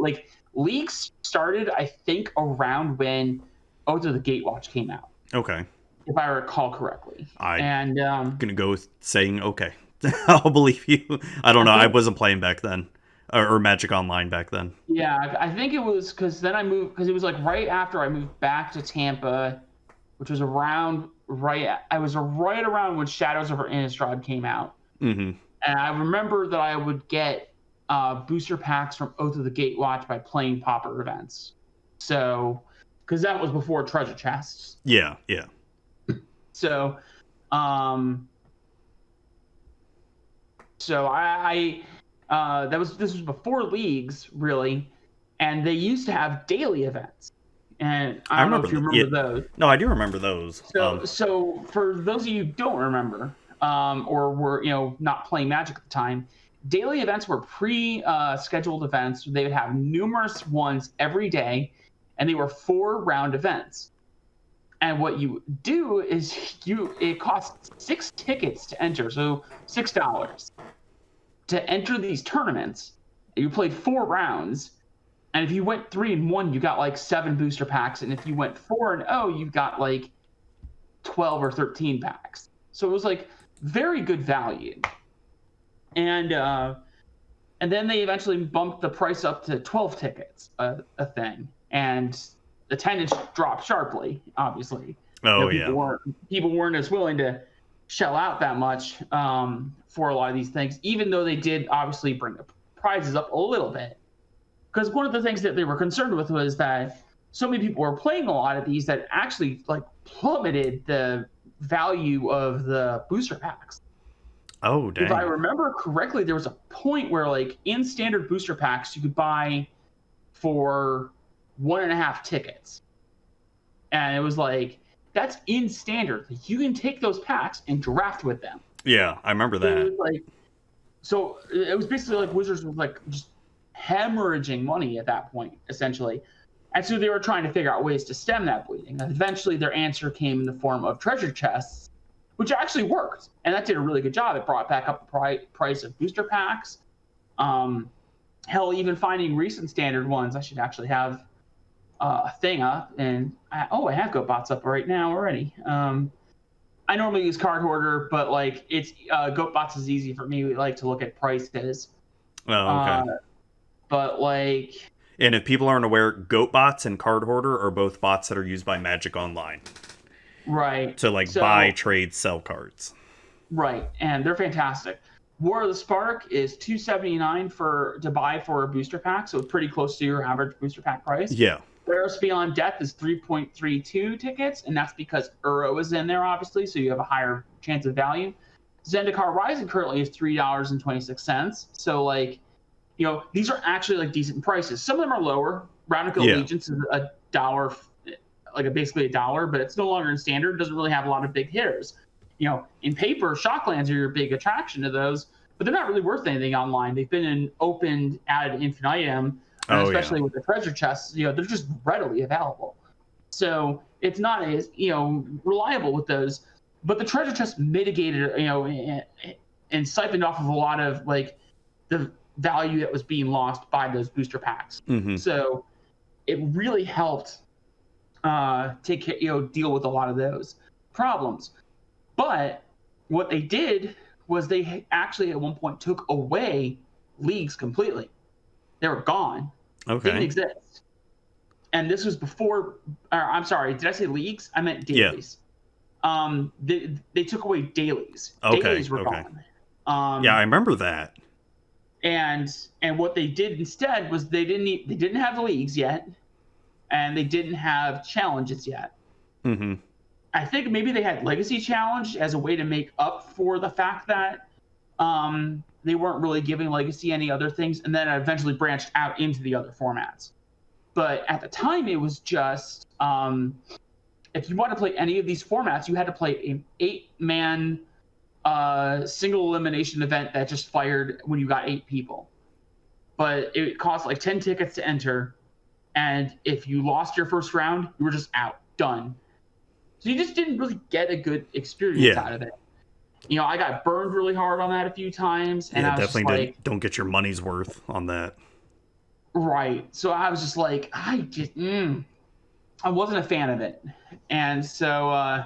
leagues started, I think around when Oath of the Gatewatch came out. Okay. If I recall correctly. I'm gonna go with saying okay. I'll believe you. I don't know. I wasn't playing back then. Or Magic Online back then. Yeah, I think it was because then I moved, because it was right after I moved back to Tampa, which was right around when Shadows over Innistrad came out. Mm-hmm. And I remember that I would get booster packs from Oath of the Gatewatch by playing Pauper events. So, because that was before treasure chests. Yeah, yeah. So, this was before leagues, really, and they used to have daily events, and I don't know if you remember those. No, I do remember those. So for those of you who don't remember, or were not playing Magic at the time, daily events were pre-scheduled events. They would have numerous ones every day, and they were 4-round events. And what you do is it costs 6 tickets to enter, so $6 to enter these tournaments. You played 4 rounds, And if you went 3-1, you got like 7 booster packs, and if you went 4-0, you got like 12 or 13 packs. So it was like very good value. And then they eventually bumped the price up to 12 tickets a thing, and attendance dropped sharply. Obviously, people weren't as willing to shell out that much for a lot of these things, even though they did obviously bring the prizes up a little bit. Because one of the things that they were concerned with was that so many people were playing a lot of these that actually like plummeted the value of the booster packs. Oh, dang. If I remember correctly, there was a point where like in standard booster packs, you could buy for 1.5 tickets. And it was like, that's in standard. You can take those packs and draft with them. Yeah, I remember that. So it was basically like Wizards was like just hemorrhaging money at that point, essentially. And so they were trying to figure out ways to stem that bleeding. And eventually their answer came in the form of treasure chests, which actually worked. And that did a really good job. It brought back up the price of booster packs. Hell, even finding recent standard ones, I should actually have a thing up. And I have GoatBots up right now already. I normally use Card Hoarder, but like it's GoatBots is easy for me. We like to look at prices. Oh, okay. But like, and if people aren't aware, GoatBots and Card Hoarder are both bots that are used by Magic Online. Right. To like buy, trade, sell cards. Right, and they're fantastic. War of the Spark is $279 to buy for a booster pack, so it's pretty close to your average booster pack price. Yeah. Eros Beyond Death is 3.32 tickets, and that's because Uro is in there, obviously, so you have a higher chance of value. Zendikar Rising currently is $3.26, so like, you know, these are actually like decent prices. Some of them are lower. Ravnica Allegiance is $1, like basically $1, but it's no longer in standard. It doesn't really have a lot of big hitters. You know, in paper, Shocklands are your big attraction to those, but they're not really worth anything online. They've been in opened ad infinitum, especially with the treasure chests. You know, they're just readily available. So it's not as, you know, reliable with those. But the treasure chest mitigated, you know, and siphoned off of a lot of like the value that was being lost by those booster packs. Mm-hmm. So it really helped take care, you know, deal with a lot of those problems. But what they did was they actually at one point took away leagues completely. They were gone. Okay. Didn't exist. And this was before, I'm sorry, did I say leagues? I meant dailies. Yeah. They took away dailies. Okay. Dailies were gone. Yeah, I remember that. And what they did instead was they didn't have the leagues yet, and they didn't have challenges yet. Mm-hmm. I think maybe they had Legacy Challenge as a way to make up for the fact that they weren't really giving Legacy any other things, and then it eventually branched out into the other formats. But at the time, it was just if you want to play any of these formats, you had to play an 8-man single elimination event that just fired when you got 8 people. But it cost like 10 tickets to enter, and if you lost your first round, you were just out, done. So you just didn't really get a good experience out of it. You know, I got burned really hard on that a few times, and I was definitely just like, don't get your money's worth on that. Right. So I was just like, I wasn't a fan of it, and so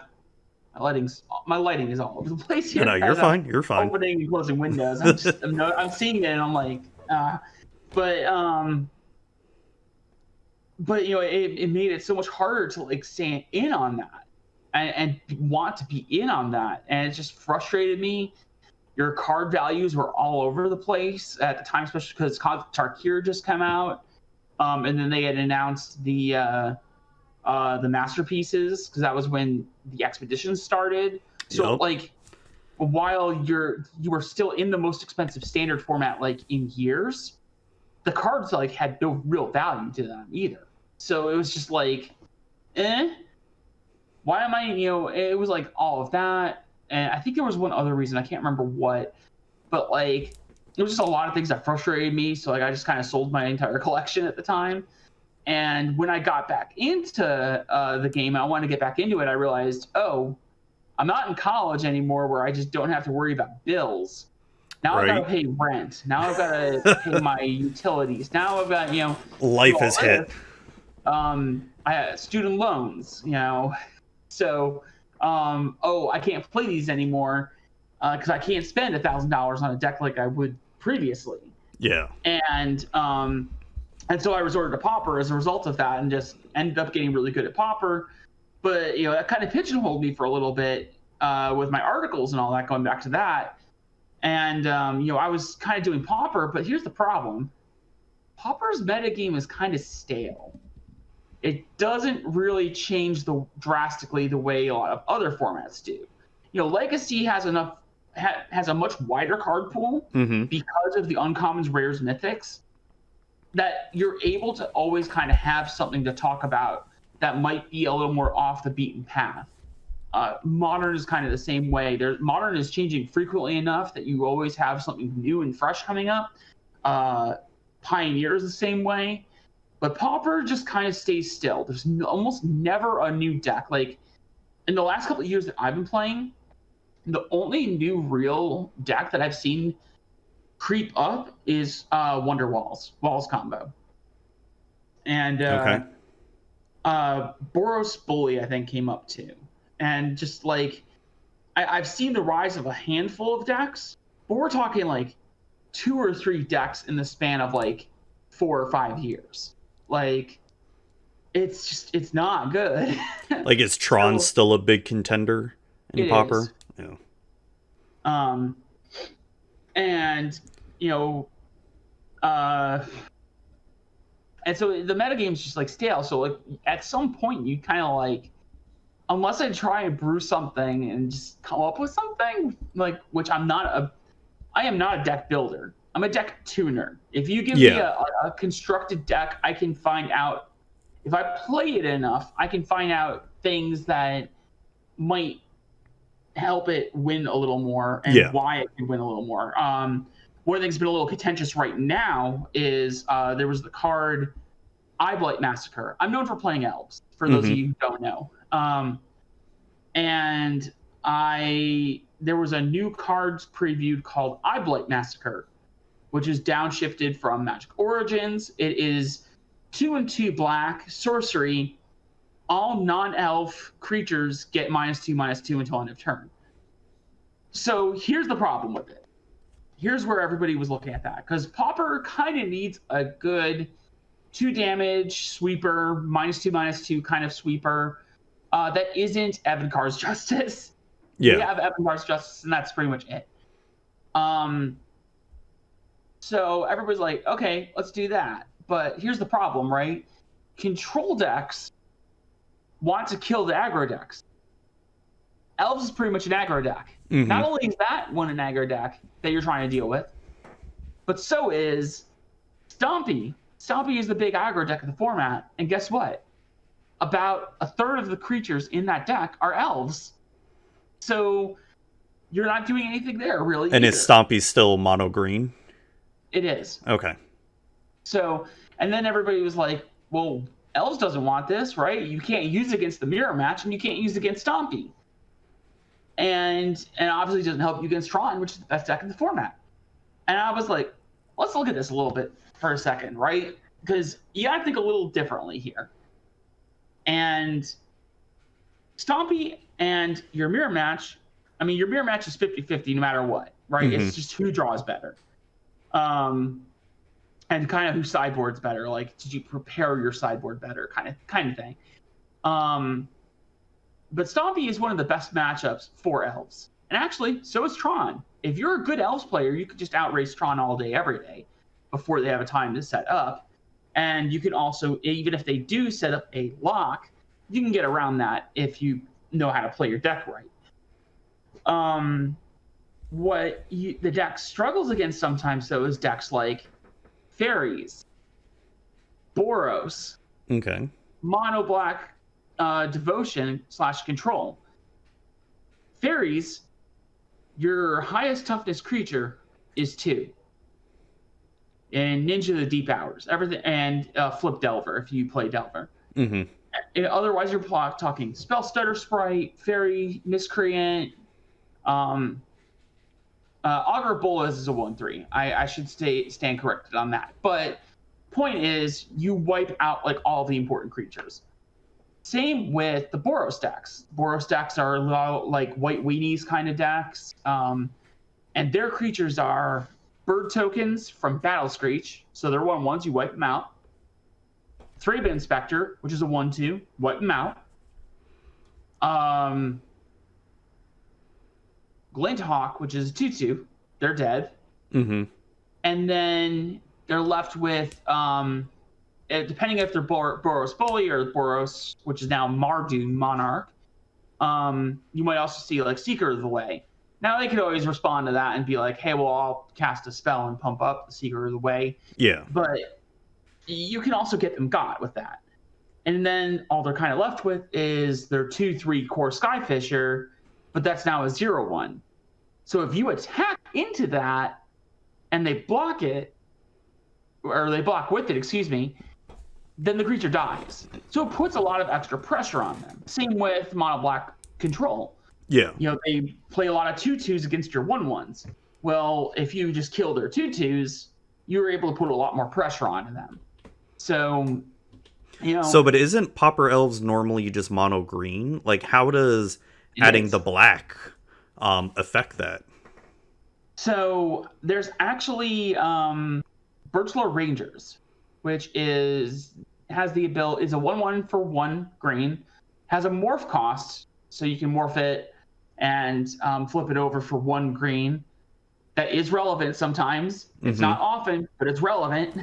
my lighting is all over the place here. No, you're fine. You're fine. Opening and closing windows. I'm seeing it, and I'm like, but you know, it made it so much harder to like stay in on that and want to be in on that, and it just frustrated me. Your card values were all over the place at the time, especially because Tarkir just came out, and then they had announced the masterpieces, because that was when the expeditions started. So like, while you were still in the most expensive standard format like in years, the cards like had no real value to them either. So it was just like, why am I, you know, it was like all of that. And I think there was one other reason, I can't remember what, but like, it was just a lot of things that frustrated me. So like, I just kind of sold my entire collection at the time. And when I got back into the game, I wanted to get back into it, I realized, I'm not in college anymore where I just don't have to worry about bills. Now I've got to Right. pay rent. Now I've got to pay my utilities. Now I've got, do Life all has hit. this. I had student loans, So, I can't play these anymore because I can't spend $1,000 on a deck like I would previously. Yeah. And so I resorted to Pauper as a result of that, and just ended up getting really good at Pauper. But that kind of pigeonholed me for a little bit with my articles and all that, going back to that. And I was kind of doing Pauper, but here's the problem: Pauper's metagame is kind of stale. It doesn't really change drastically the way a lot of other formats do. Legacy has a much wider card pool because of the uncommons, rares, mythics, that you're able to always kind of have something to talk about that might be a little more off the beaten path. Modern is kind of the same way. Modern is changing frequently enough that you always have something new and fresh coming up. Pioneer is the same way. But Pauper just kind of stays still. There's almost never a new deck. Like, in the last couple of years that I've been playing, the only new real deck that I've seen creep up is Wonder Walls combo. And Boros Bully, I think, came up too. And just like, I've seen the rise of a handful of decks, but we're talking like 2 or 3 decks in the span of like 4 or 5 years. Like, it's not good. Like, is Tron still a big contender in Pauper? Is. Yeah. And and so the metagame's just like stale. So like at some point you kind of like, unless I try and brew something and just come up with something, like, which I am not a deck builder. I'm a deck tuner. If you give me a constructed deck, I can find out, if I play it enough, I can find out things that might help it win a little more and why it can win a little more. One of the things that's been a little contentious right now is there was the card Eyeblight Massacre. I'm known for playing elves, for those of you who don't know. And there was a new cards previewed called Eyeblight Massacre, which is downshifted from Magic Origins. It is 2/2 black, sorcery. All non-elf creatures get -2/-2 until end of turn. So here's the problem with it. Here's where everybody was looking at that, because Pauper kind of needs a good 2 damage sweeper, -2/-2 kind of sweeper that isn't Evankar's Justice. Yeah. We have Evankar's Justice, and that's pretty much it. So everybody's like, okay, let's do that. But here's the problem, right? Control decks want to kill the aggro decks. Elves is pretty much an aggro deck. Not only is that one an aggro deck that you're trying to deal with, but so is Stompy. Stompy is the big aggro deck of the format, and guess what? About a third of the creatures in that deck are elves. So you're not doing anything there, really. And either. is Stompy still mono green? It is. Okay. So, and then everybody was like, well, elves doesn't want this, right? You can't use it against the mirror match, and you can't use it against Stompy. And obviously it doesn't help you against Tron, which is the best deck in the format. And I was like, let's look at this a little bit for a second, right? Because you got to think a little differently here. And Stompy and your mirror match, I mean, your mirror match is 50-50 no matter what, right? It's just who draws better. And kind of who sideboards better. Like, did you prepare your sideboard better kind of thing. But Stompy is one of the best matchups for elves. And actually, so is Tron. If you're a good elves player, you could just outrace Tron all day, every day, before they have a time to set up. And you can also, even if they do set up a lock, you can get around that if you know how to play your deck right. The deck struggles against sometimes, though, is decks like Fairies, Boros, Mono Black Devotion/Control. Fairies, your highest toughness creature is 2. And Ninja the Deep Hours, everything, and Flip Delver if you play Delver. Otherwise, you're talking Spell Stutter Sprite, Fairy, Miscreant, Augur Bolas is a 1/3. I should stand corrected on that. But point is, you wipe out like all the important creatures. Same with the Boros decks. Boros decks are like white weenies kind of decks. And their creatures are bird tokens from Battle Screech. So they're 1/1s, you wipe them out. Thraben Inspector, which is a 1/2, wipe them out. Glinthawk, which is a 2/2, they're dead. Mm-hmm. And then they're left with, depending if they're Boros Bully or Boros, which is now Mardu Monarch, you might also see like Seeker of the Way. Now they could always respond to that and be like, hey, well, I'll cast a spell and pump up the Seeker of the Way. Yeah. But you can also get them got with that. And then all they're kind of left with is their 2/3 core Skyfisher, but that's now a 0/1. So if you attack into that and they block it, or they block with it, excuse me, then the creature dies. So it puts a lot of extra pressure on them. Same with Mono Black Control. Yeah. You know, they play a lot of 2/2s against your 1/1s. Well, if you just kill their 2/2s, you're able to put a lot more pressure onto them. So, you know. So, but isn't Pauper Elves normally just mono green? Like, how does adding the black affect that? So, there's actually Birchlore Rangers, which has the ability, is a 1/1 for 1 green, has a morph cost, so you can morph it and flip it over for 1 green. That is relevant sometimes. It's not often, but it's relevant.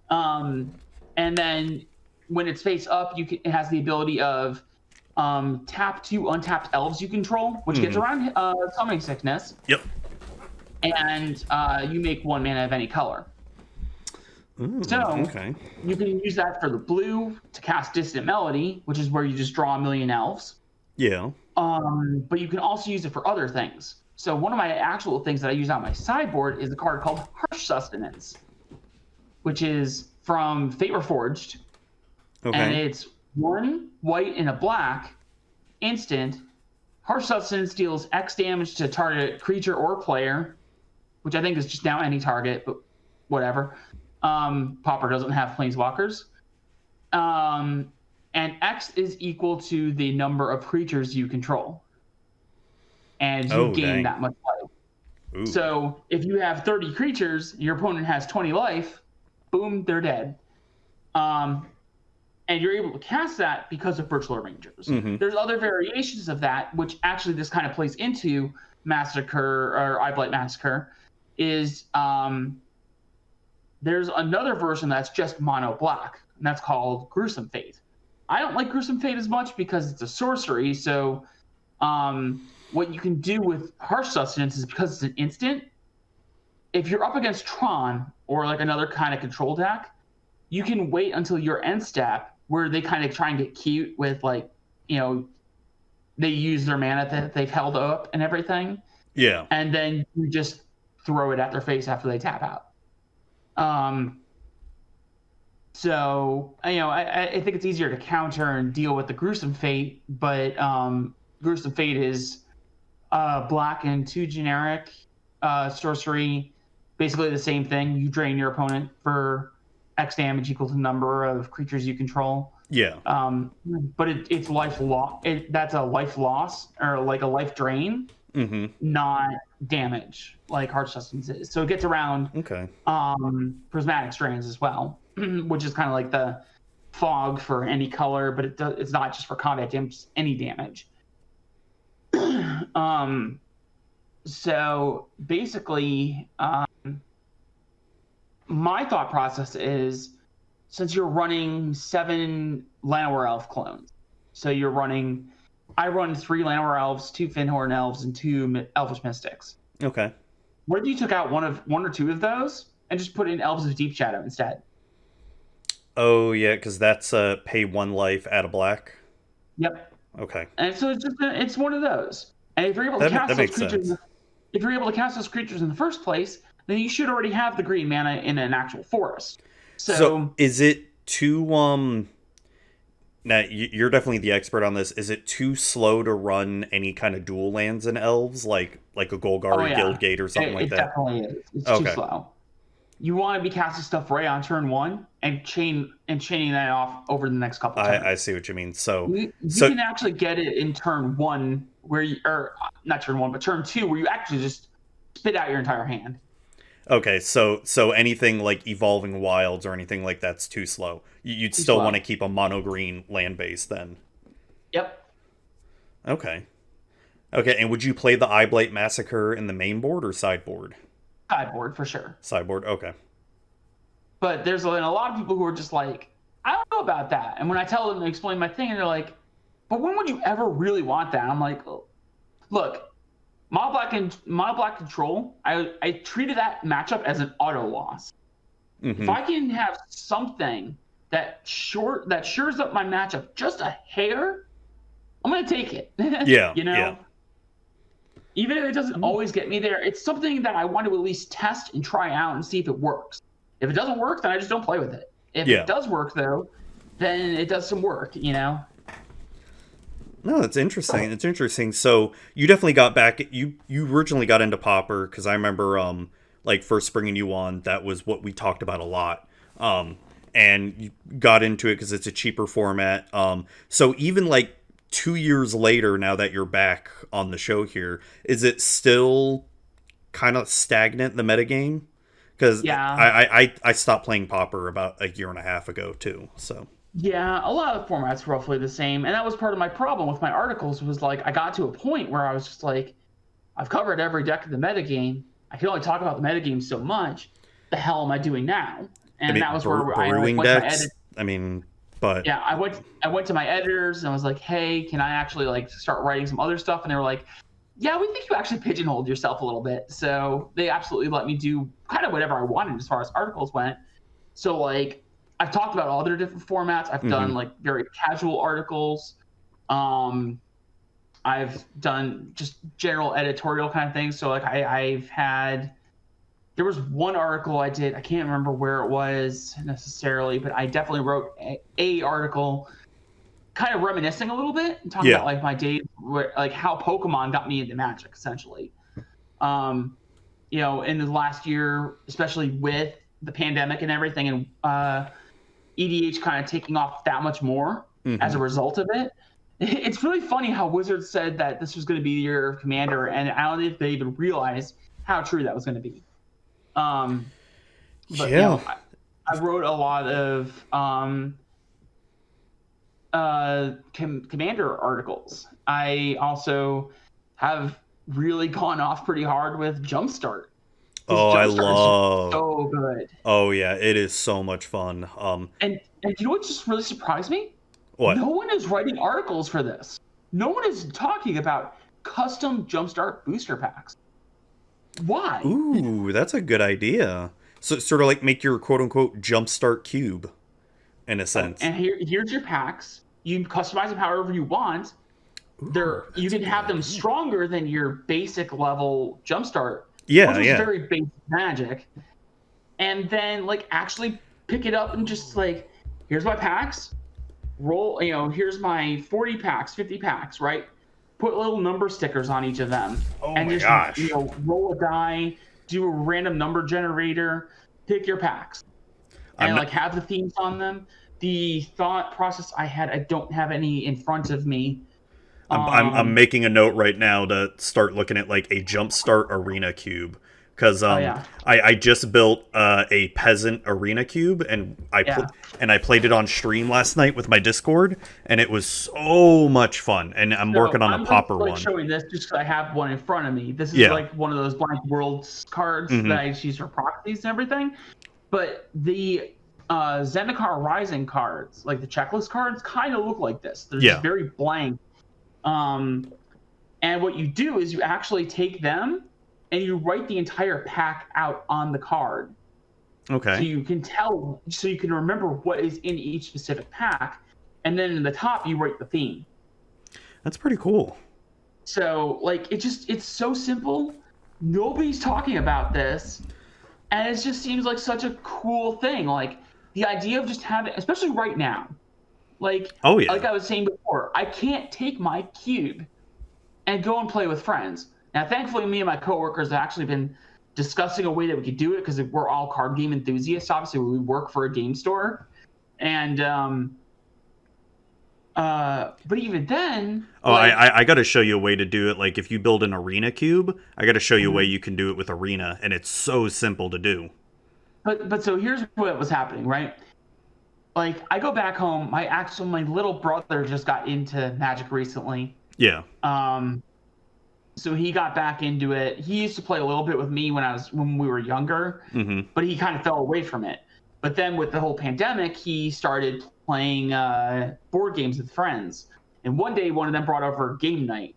And then when it's face up, it has the ability of tap 2 untapped elves you control, which gets around Summoning Sickness. Yep. And you make 1 mana of any color. Ooh, so okay. You can use that for the blue to cast Distant Melody, which is where you just draw 1,000,000 elves. Yeah. But you can also use it for other things. So one of my actual things that I use on my sideboard is a card called Harsh Sustenance, which is from Fate Reforged. Okay. And it's 1 white and a black, instant. Harsh Sustenance deals X damage to target creature or player, which I think is just now any target, but whatever. Pauper doesn't have planeswalkers. And X is equal to the number of creatures you control. And you gain that much life. Ooh. So if you have 30 creatures, your opponent has 20 life, boom, they're dead. And you're able to cast that because of Birchlore Rangers. There's other variations of that, which actually this kind of plays into Massacre or Eyeblight Massacre, is there's another version that's just mono black, and that's called Gruesome Fate. I don't like Gruesome Fate as much because it's a sorcery, so what you can do with Harsh Sustenance is because it's an instant, if you're up against Tron or like another kind of control deck, you can wait until your end step where they kind of try and get cute with, like, you know, they use their mana that they've held up and everything. Yeah. And then you just throw it at their face after they tap out. So, you know, I think it's easier to counter and deal with the Gruesome Fate, but Gruesome Fate is black and 2 generic sorcery, basically the same thing. You drain your opponent for X damage equal to the number of creatures you control. Yeah. But it's life loss. That's a life loss or like a life drain, not damage like Harsh Sustenance is. So it gets around prismatic strands as well, which is kind of like the fog for any color, but it's not just for combat damage, any damage. So basically, my thought process is, since you're running 7 Llanowar Elf clones, so I run 3 Llanowar Elves, 2 Finhorn Elves, and 2 Elvish Mystics. Okay. What if you took out one or two of those and just put in Elves of Deep Shadow instead? Oh yeah, because that's pay 1 life, add a black. Yep. Okay. And so it's one of those. And if you're able to cast those creatures, if you're able to cast those creatures in the first place, then you should already have the green mana in an actual forest. So is it too Now, you're definitely the expert on this. Is it too slow to run any kind of dual lands in elves, like a Golgari Guildgate or something like that? It definitely is. It's too slow. You want to be casting stuff right on turn 1 and chaining that off over the next couple turns. I see what you mean. So you can actually get it in turn 1 or not turn 1, but turn 2 where you actually just spit out your entire hand. Okay, so anything like Evolving Wilds or anything like that's too slow. You'd still want to keep a mono green land base then. Yep. Okay, and would you play the Eyeblight Massacre in the main board or sideboard? Sideboard for sure. Sideboard, okay. But there's a lot of people who are just like, I don't know about that. And when I tell them to explain my thing, and they're like, but when would you ever really want that? I'm like, look. Mono Black Control, I treated that matchup as an auto loss. Mm-hmm. If I can have something that shores up my matchup just a hair, I'm gonna take it. Yeah. You know? Yeah. Even if it doesn't always get me there, it's something that I want to at least test and try out and see if it works. If it doesn't work, then I just don't play with it. If it does work though, then it does some work, you know? No, that's interesting. It's interesting. So you definitely got back. You originally got into Pauper because I remember, like first bringing you on. That was what we talked about a lot. And you got into it because it's a cheaper format. So even like 2 years later, now that you're back on the show here, is it still kind of stagnant, the metagame? Because I stopped playing Pauper about a year and a half ago too. So. Yeah, a lot of the formats are roughly the same, and that was part of my problem with my articles. Was like I got to a point where I was just like, I've covered every deck of the metagame. I can only talk about the metagame so much. The hell am I doing now? And that was where I went to my edit. I went to my editors and I was like, hey, can I actually like start writing some other stuff? And they were like, yeah, we think you actually pigeonholed yourself a little bit. So they absolutely let me do kind of whatever I wanted as far as articles went. So like. I've talked about all their different formats. I've done like very casual articles. I've done just general editorial kind of things. So like there was one article I did. I can't remember where it was necessarily, but I definitely wrote a article kind of reminiscing a little bit and talking about like my days, like how Pokemon got me into Magic essentially. In the last year, especially with the pandemic and everything and, EDH kind of taking off that much more as a result of it. It's really funny how Wizards said that this was going to be the year of Commander, and I don't know if they even realized how true that was going to be. I wrote a lot of Commander articles. I also have really gone off pretty hard with Jumpstart. I love so good. Oh yeah, it is so much fun. And you know what just really surprised me? What? No one is writing articles for this. No one is talking about custom Jumpstart booster packs. Why? Ooh, that's a good idea. So sort of like make your quote unquote Jumpstart cube, in a sense. And here's your packs. You can customize them however you want. You can have them stronger than your basic level Jumpstart. Yeah, which is very basic Magic. And then like actually pick it up and just like, here's my packs. Roll, here's my 40 packs, 50 packs, right? Put little number stickers on each of them. Oh and my gosh. Roll a die, do a random number generator, pick your packs. And have the themes on them. The thought process I had, I don't have any in front of me. I'm making a note right now to start looking at like a Jumpstart Arena cube because I just built a Peasant Arena cube and I played it on stream last night with my Discord and it was so much fun. And I'm working on a Pauper one. I'm showing this just because I have one in front of me. This is like one of those Blank Worlds cards that I use for proxies and everything. But the Zendikar Rising cards, like the checklist cards, kind of look like this. They're just very blank. And what you do is you actually take them and you write the entire pack out on the card. Okay. So you can remember what is in each specific pack. And then in the top, you write the theme. That's pretty cool. So like, it's so simple. Nobody's talking about this. And it just seems like such a cool thing. Like the idea of just having, especially right now, Like, Oh, yeah. like I was saying before, I can't take my cube and go and play with friends. Now, thankfully, me and my coworkers have actually been discussing a way that we could do it because we're all card game enthusiasts. Obviously, we work for a game store, and but even then, Oh, I got to show you a way to do it. Like, if you build an arena cube, I got to show you a way you can do it with arena, and it's so simple to do. But so here's what was happening, right? Like, I go back home. My little brother just got into Magic recently. Yeah. So he got back into it. He used to play a little bit with me when we were younger, but he kind of fell away from it. But then with the whole pandemic, he started playing board games with friends. And one day, one of them brought over game night,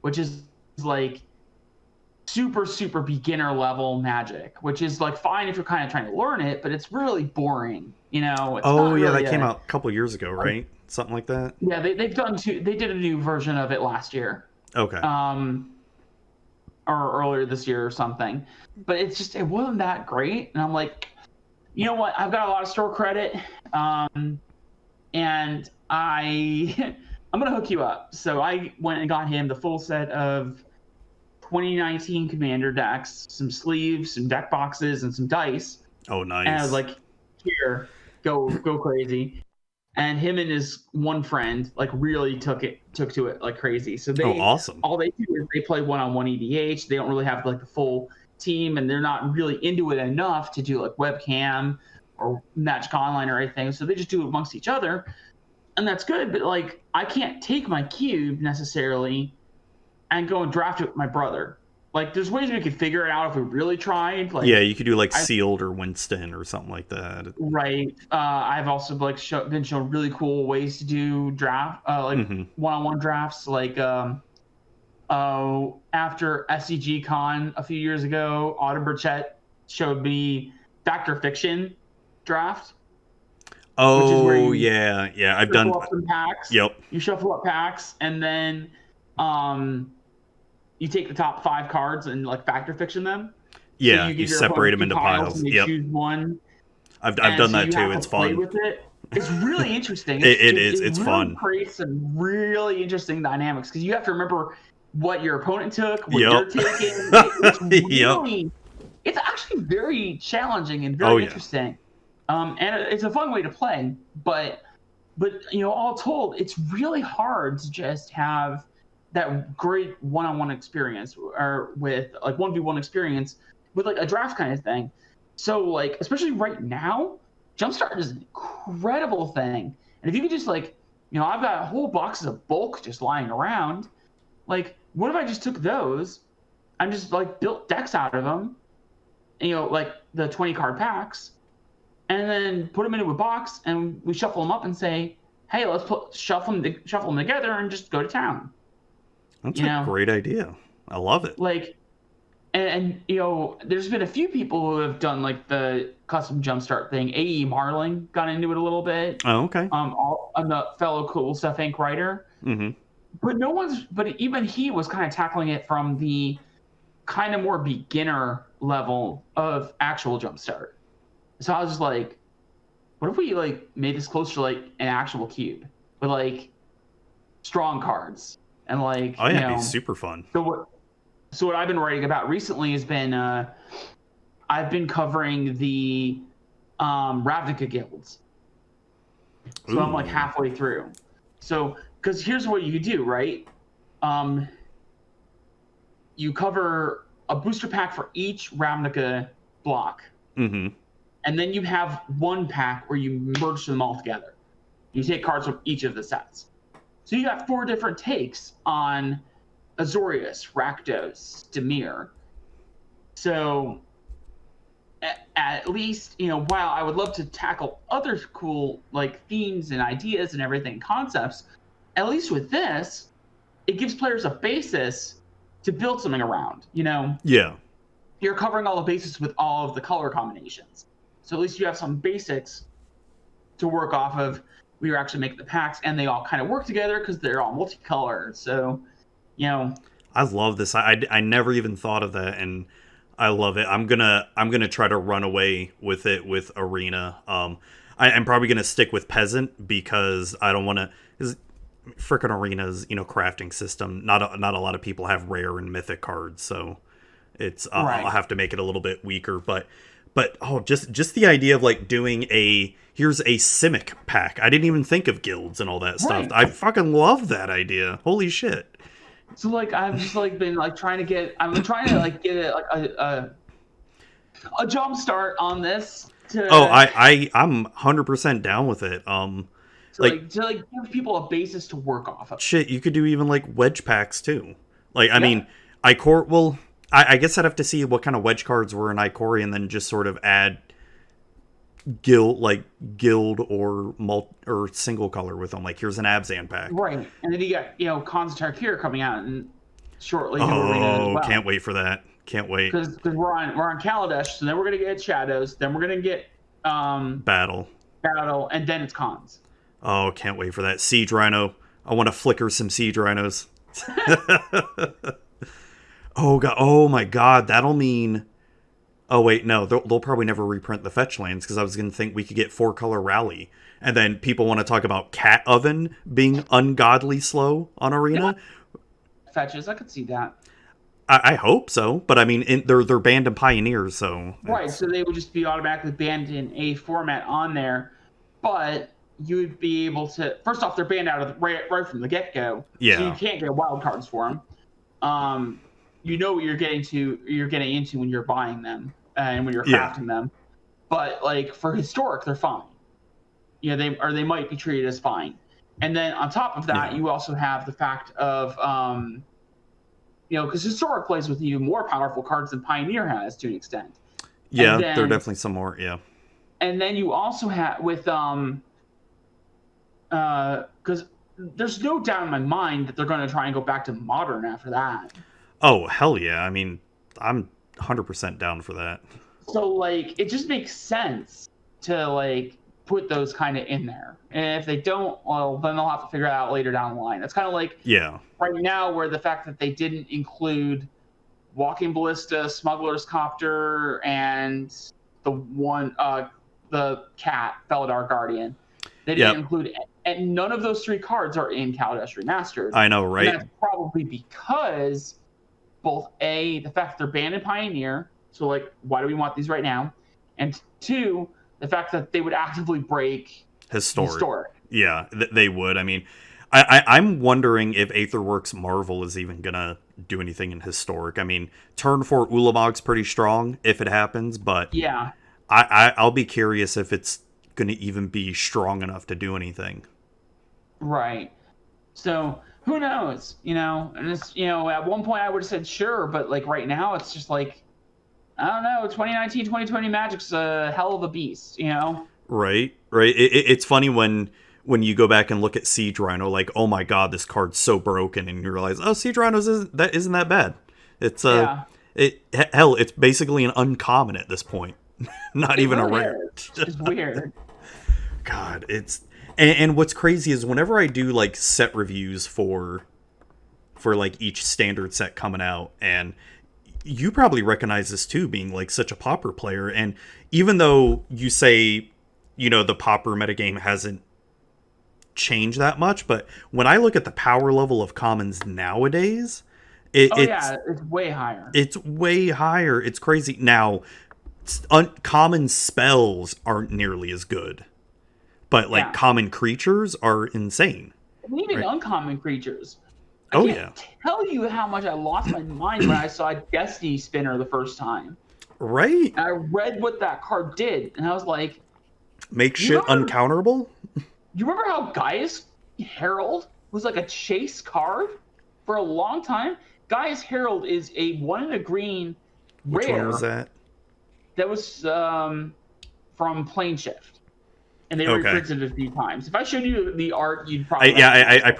which is like super, super beginner level Magic, which is like fine if you're kind of trying to learn it, but it's really boring. You know? It's Oh, not yeah, really that came out a couple years ago, right? Something like that? Yeah, they did a new version of it last year. Okay. Or earlier this year or something. But it wasn't that great. And I'm like, you know what? I've got a lot of store credit. And I'm gonna hook you up. So I went and got him the full set of 2019 Commander decks, some sleeves, some deck boxes, and some dice. Oh, nice. And I was like, here, go crazy. And him and his one friend like really took to it like crazy. So awesome. All they do is they play one-on-one EDH. They don't really have like the full team, and they're not really into it enough to do like webcam or Magic Online or anything. So they just do it amongst each other, and that's good. But like, I can't take my cube necessarily and go and draft it with my brother. Like, there's ways we could figure it out if we really tried. Like, yeah, you could do like Sealed or Winston or something like that. Right. I've also like been shown really cool ways to do draft, one-on-one drafts. Like, after SCG Con a few years ago, Autumn Burchett showed me Fact or Fiction draft. Oh, which is where you yeah. I've done some packs. Yep. You shuffle up packs, and then you take the top 5 cards and like Fact or Fiction them. Yeah, so you separate them into piles. And yep. Choose one. I've done that too. It's fun. With it. It's really interesting. It is. It's really fun. Creates some really interesting dynamics because you have to remember what your opponent took, what you're taking. It's really, it's actually very challenging and very interesting. And it's a fun way to play. But you know, all told, it's really hard to just have that great one-on-one experience or with like 1v1 experience with like a draft kind of thing. So like, especially right now, Jumpstart is an incredible thing. And if you could just like, you know, I've got whole boxes of bulk just lying around. Like, what if I just took those and just like built decks out of them, you know, like the 20 card packs, and then put them into a box and we shuffle them up and say, hey, let's shuffle them together and just go to town. That's a great idea. I love it. Like, and you know, there's been a few people who have done like the custom Jumpstart thing. A.E. Marling got into it a little bit. Oh, okay. I'm the fellow Coolstuff Inc. writer. Mm-hmm. But even he was kind of tackling it from the kind of more beginner level of actual Jumpstart. So I was just like, what if we like made this closer to like an actual cube with like strong cards and like, oh yeah, it'd be super fun. So what I've been writing about recently has been I've been covering the Ravnica guilds. So I'm like halfway through. So because here's what you could do, right? You cover a booster pack for each Ravnica block. Mm-hmm. And then you have one pack where you merge them all together. You take cards from each of the sets. So you got 4 different takes on Azorius, Rakdos, Dimir. So at least, you know, while I would love to tackle other cool like themes and ideas and everything, concepts, at least with this, it gives players a basis to build something around, you know? Yeah. You're covering all the bases with all of the color combinations. So at least you have some basics to work off of. We were actually making the packs, and they all kind of work together because they're all multicolored. So, you know, I love this. I never even thought of that, and I love it. I'm gonna try to run away with it with Arena. I'm probably gonna stick with peasant because I don't want to. Frickin' Arena's crafting system. Not a lot of people have rare and mythic cards, so it's Right. I'll have to make it a little bit weaker. But just the idea of like doing here's a Simic pack. I didn't even think of guilds and all that stuff. Right. I fucking love that idea. Holy shit. So like I've just like been like trying to get it like a jump start on this. I'm 100% down with it. To give people a basis to work off of. Shit, you could do even like wedge packs too. Like, I mean, Icor. Well, I guess I'd have to see what kind of wedge cards were in Icori, and then just sort of add guild or single color with them. Like, here's an Abzan pack. Right, and then you got Khans of Tarkir coming out and shortly. Oh, can't wait for that. Can't wait. Because we're on Kaladesh, so then we're gonna get Shadows, then we're gonna get Battle, and then it's Khans. Oh, can't wait for that. Siege Rhino. I want to flicker some Siege Rhinos. Oh god! Oh my god! That'll mean. Oh wait, no. They'll probably never reprint the fetch lands because I was gonna think we could get 4-color Rally, and then people want to talk about Cat Oven being ungodly slow on Arena. Yeah. Fetches, I could see that. I hope so, but I mean, they're banned in Pioneers, so right. So they would just be automatically banned in a format on there, but you would be able to. First off, they're banned out of right from the get go. Yeah. So you can't get wild cards for them. You know what you're getting into when you're buying them and when you're crafting them. But like for historic, they're fine. They might be treated as fine. And then on top of that, you also have the fact of because historic plays with even more powerful cards than Pioneer has to an extent. Yeah, there are definitely some more. Yeah. And then you also have with because there's no doubt in my mind that they're going to try and go back to modern after that. Oh, hell yeah. I mean, I'm 100% down for that. So, like, it just makes sense to, like, put those kind of in there. And if they don't, well, then they'll have to figure it out later down the line. It's kind of like right now where the fact that they didn't include Walking Ballista, Smuggler's Copter, and the cat, Felidar Guardian. They didn't include, and none of those 3 cards are in Kaladesh Remastered. I know, right? And that's probably because both the fact that they're banned in Pioneer, so like, why do we want these right now? And 2, the fact that they would actively break Historic. Yeah, they would. I mean, I'm wondering if Aetherworks Marvel is even gonna do anything in Historic. I mean, turn 4 Ulamog's pretty strong if it happens, but yeah, I'll be curious if it's gonna even be strong enough to do anything. Right. So who knows? And it's at one point I would have said sure, but like right now it's just like I don't know. 2019, 2020 Magic's a hell of a beast. Right. It's funny when you go back and look at Siege Rhino, like, oh my god, this card's so broken, and you realize, oh, Siege Rhinos isn't that bad. It's it's basically an uncommon at this point. Not even really a rare. It's weird. God, and what's crazy is whenever I do like set reviews for like each standard set coming out, and you probably recognize this too, being like such a Pauper player, and even though you say the Pauper metagame hasn't changed that much, but when I look at the power level of commons nowadays, it's way higher. It's way higher. It's crazy. Now, uncommon spells aren't nearly as good, but like common creatures are insane. And even uncommon creatures. I can't tell you how much I lost my mind when I saw Destiny Spinner the first time. Right. And I read what that card did, and I was like, make shit uncounterable? You remember how Gaia's Herald was like a chase card for a long time? Gaia's Herald is a 1 in a green rare. Which one was that? That was from Planeshift. And they reprinted it a few times. If I showed you the art, you'd probably I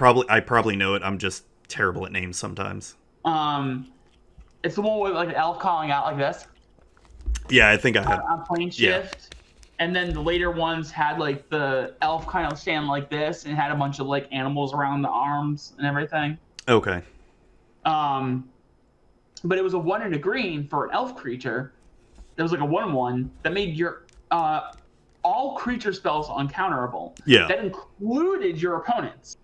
probably know it. I'm just terrible at names sometimes. It's the one with like an elf calling out like this. Yeah, I think I had on Planeshift. Yeah. And then the later ones had like the elf kind of stand like this and had a bunch of like animals around the arms and everything. Okay. But it was a 1 in a green for an elf creature. There was like a 1/1 that made your all creature spells uncounterable. Yeah. That included your opponents.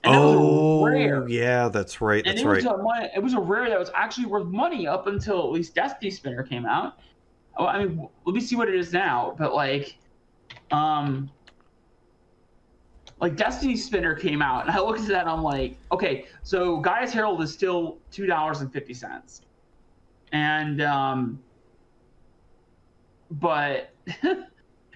And that was rare. Yeah, that's right. That's right. It was a rare that was actually worth money up until at least Destiny Spinner came out. Oh, I mean, let me see what it is now. But like Destiny Spinner came out, and I looked at that, and I'm like, okay, so Gaia's Herald is still $2.50, and but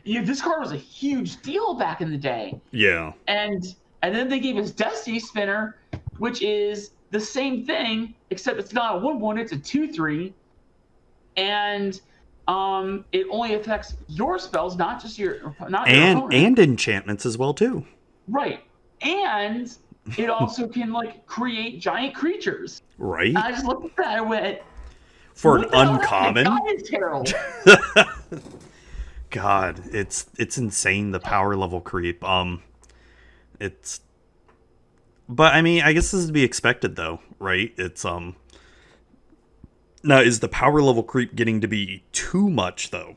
this card was a huge deal back in the day. Yeah. And then they gave us Destiny Spinner, which is the same thing, except it's not a 1/1, it's a 2/3, and it only affects your spells, not just your and enchantments as well too. Right, and it also can like create giant creatures. Right. And I just looked at that and went, for an uncommon. Gaia's Herald. God, it's insane, the power level creep. But I mean, I guess this is to be expected though, right? It's now, is the power level creep getting to be too much though?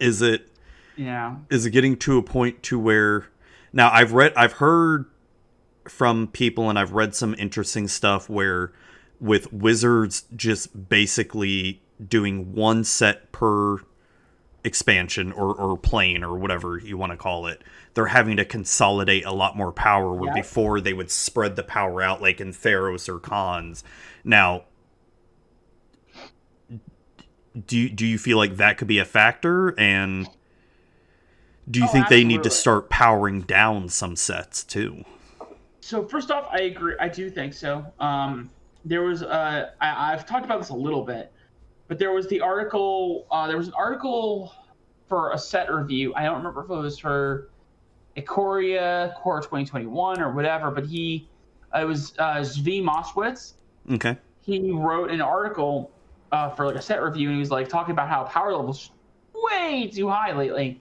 Is it getting to a point to where, now I've heard from people, and I've read some interesting stuff where with Wizards just basically doing one set per expansion or plane or whatever you want to call it, they're having to consolidate a lot more power, where before they would spread the power out like in Theros or Khans. Now, do you feel like that could be a factor, and do you think they need to start powering down some sets too? So first off, I agree. I do think so. There was I've talked about this a little bit, but there was the article. There was an article for a set review. I don't remember if it was for Ikoria Core 2021 or whatever, but it was Zvi Moskowitz. Okay. He wrote an article for like a set review, and he was like talking about how power level's way too high lately,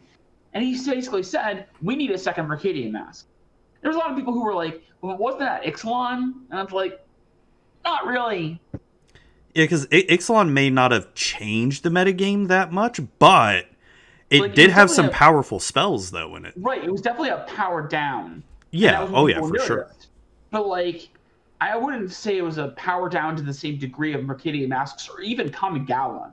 and he basically said we need a second Mercadian Mask. There's a lot of people who were like, well, wasn't that Ixalan? And I was like, not really. Yeah, because Ixalan may not have changed the metagame that much, but it did have some powerful spells, though, in it. Right, it was definitely a power down. Yeah, for sure. But, like, I wouldn't say it was a power down to the same degree of Mercadian Masks or even Kamigawa.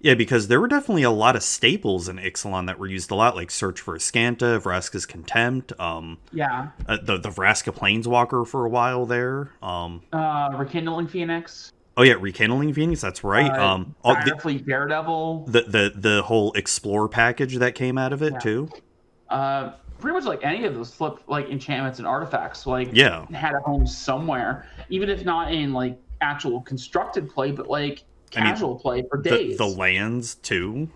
Yeah, because there were definitely a lot of staples in Ixalan that were used a lot, like Search for Askanta, Vraska's Contempt, the Vraska Planeswalker for a while there. Rekindling Phoenix. Oh yeah, Rekindling Phoenix, that's right. Firefleet Daredevil. The whole Explore package that came out of it too. Pretty much like any of those flip like enchantments and artifacts, had a home somewhere, even if not in like actual constructed play, but like casual play for days. The lands too,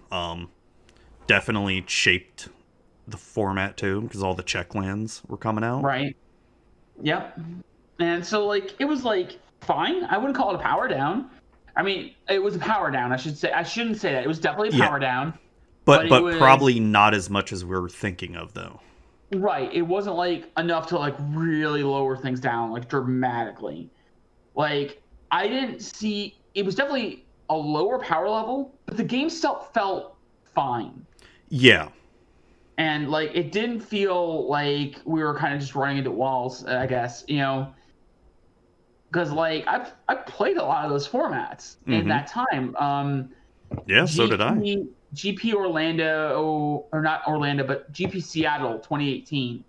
definitely shaped the format too, because all the check lands were coming out. Right. Yep. And so like it was like fine. I wouldn't call it a power down. I mean, it was a power down. I shouldn't say that. It was definitely a power down. But probably not as much as we're thinking of though. Right. It wasn't like enough to like really lower things down like dramatically. Like I didn't see. It was definitely a lower power level, but the game still felt fine. Yeah. And like it didn't feel like we were kind of just running into walls, I guess, because like I played a lot of those formats in that time. So did I. GP Orlando, or not Orlando, but GP Seattle 2018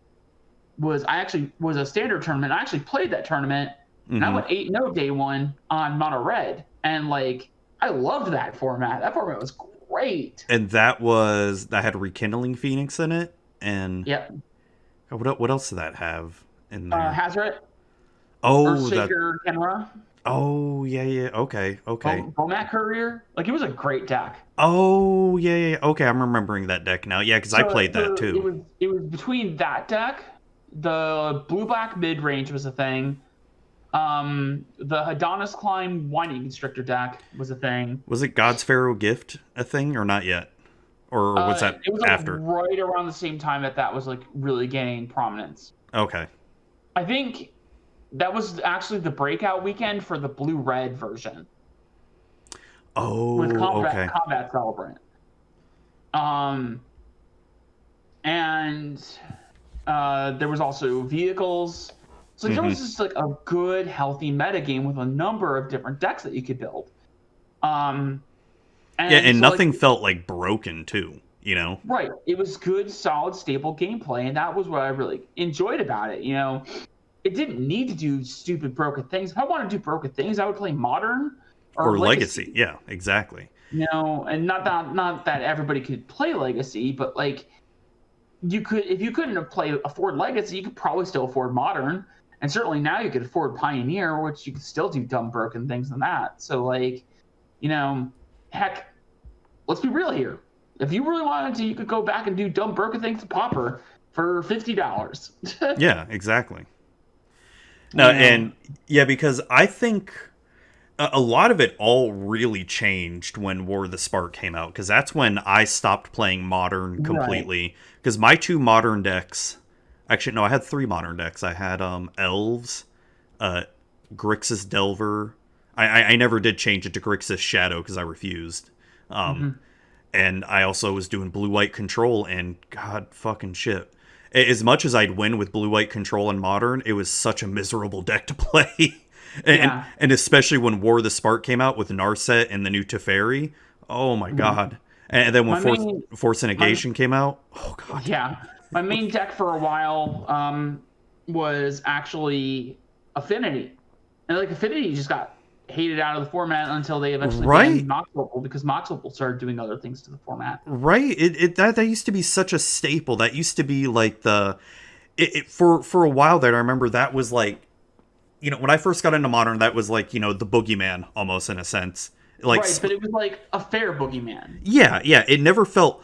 was a standard tournament. I actually played that tournament, and I went 8-0 day one on Mono Red, and like I loved that format. That format was great. And that had Rekindling Phoenix in it, and what else did that have in there? Hazoret. Earthshaker Kenra. Oh yeah. Okay. Bomat Courier. Like it was a great deck. Oh yeah. Okay, I'm remembering that deck now. Yeah, because I played that too. It was between that deck, the blue-black mid-range was a thing. The Adonis Climb Winding Constrictor deck was a thing. Was it God's Pharaoh Gift a thing or not yet? Or was that it was after? Like right around the same time that was like really gaining prominence. Okay. I think that was actually the breakout weekend for the blue-red version. Oh, with Combat Celebrant. And there was also vehicles. So there was just like a good, healthy meta game with a number of different decks that you could build. And and so, nothing felt like broken too, you know? Right. It was good, solid, stable gameplay, and that was what I really enjoyed about it. You know, it didn't need to do stupid broken things. If I wanted to do broken things, I would play Modern or Legacy. Yeah, exactly. You know, and not that everybody could play Legacy, but like you could, if you couldn't afford Legacy, you could probably still afford Modern. And certainly now you could afford Pioneer, which you could still do dumb broken things than that. So like, you know, heck, let's be real here. If you really wanted to, you could go back and do dumb broken things to Pauper for $50. Yeah, exactly. No, and yeah, because I think a lot of it all really changed when War of the Spark came out, because that's when I stopped playing Modern completely. Because my 2 Modern decks, actually, no, I had 3 Modern decks. I had Elves, Grixis Delver. I never did change it to Grixis Shadow because I refused. And I also was doing Blue-White Control, and god fucking shit. As much as I'd win with Blue-White Control and Modern, it was such a miserable deck to play. And especially when War of the Spark came out with Narset and the new Teferi. Oh my god. And then when Force Negation came out. Oh god. Yeah. My main deck for a while was actually Affinity. And like Affinity just got hated out of the format until they eventually banned Mox Opal, because Mox Opal started doing other things to the format. Right. That used to be such a staple. That used to be like for a while there, I remember that was like, you know, when I first got into Modern, that was like, you know, the boogeyman almost, in a sense. Like, right, but it was like a fair boogeyman. Yeah. It never felt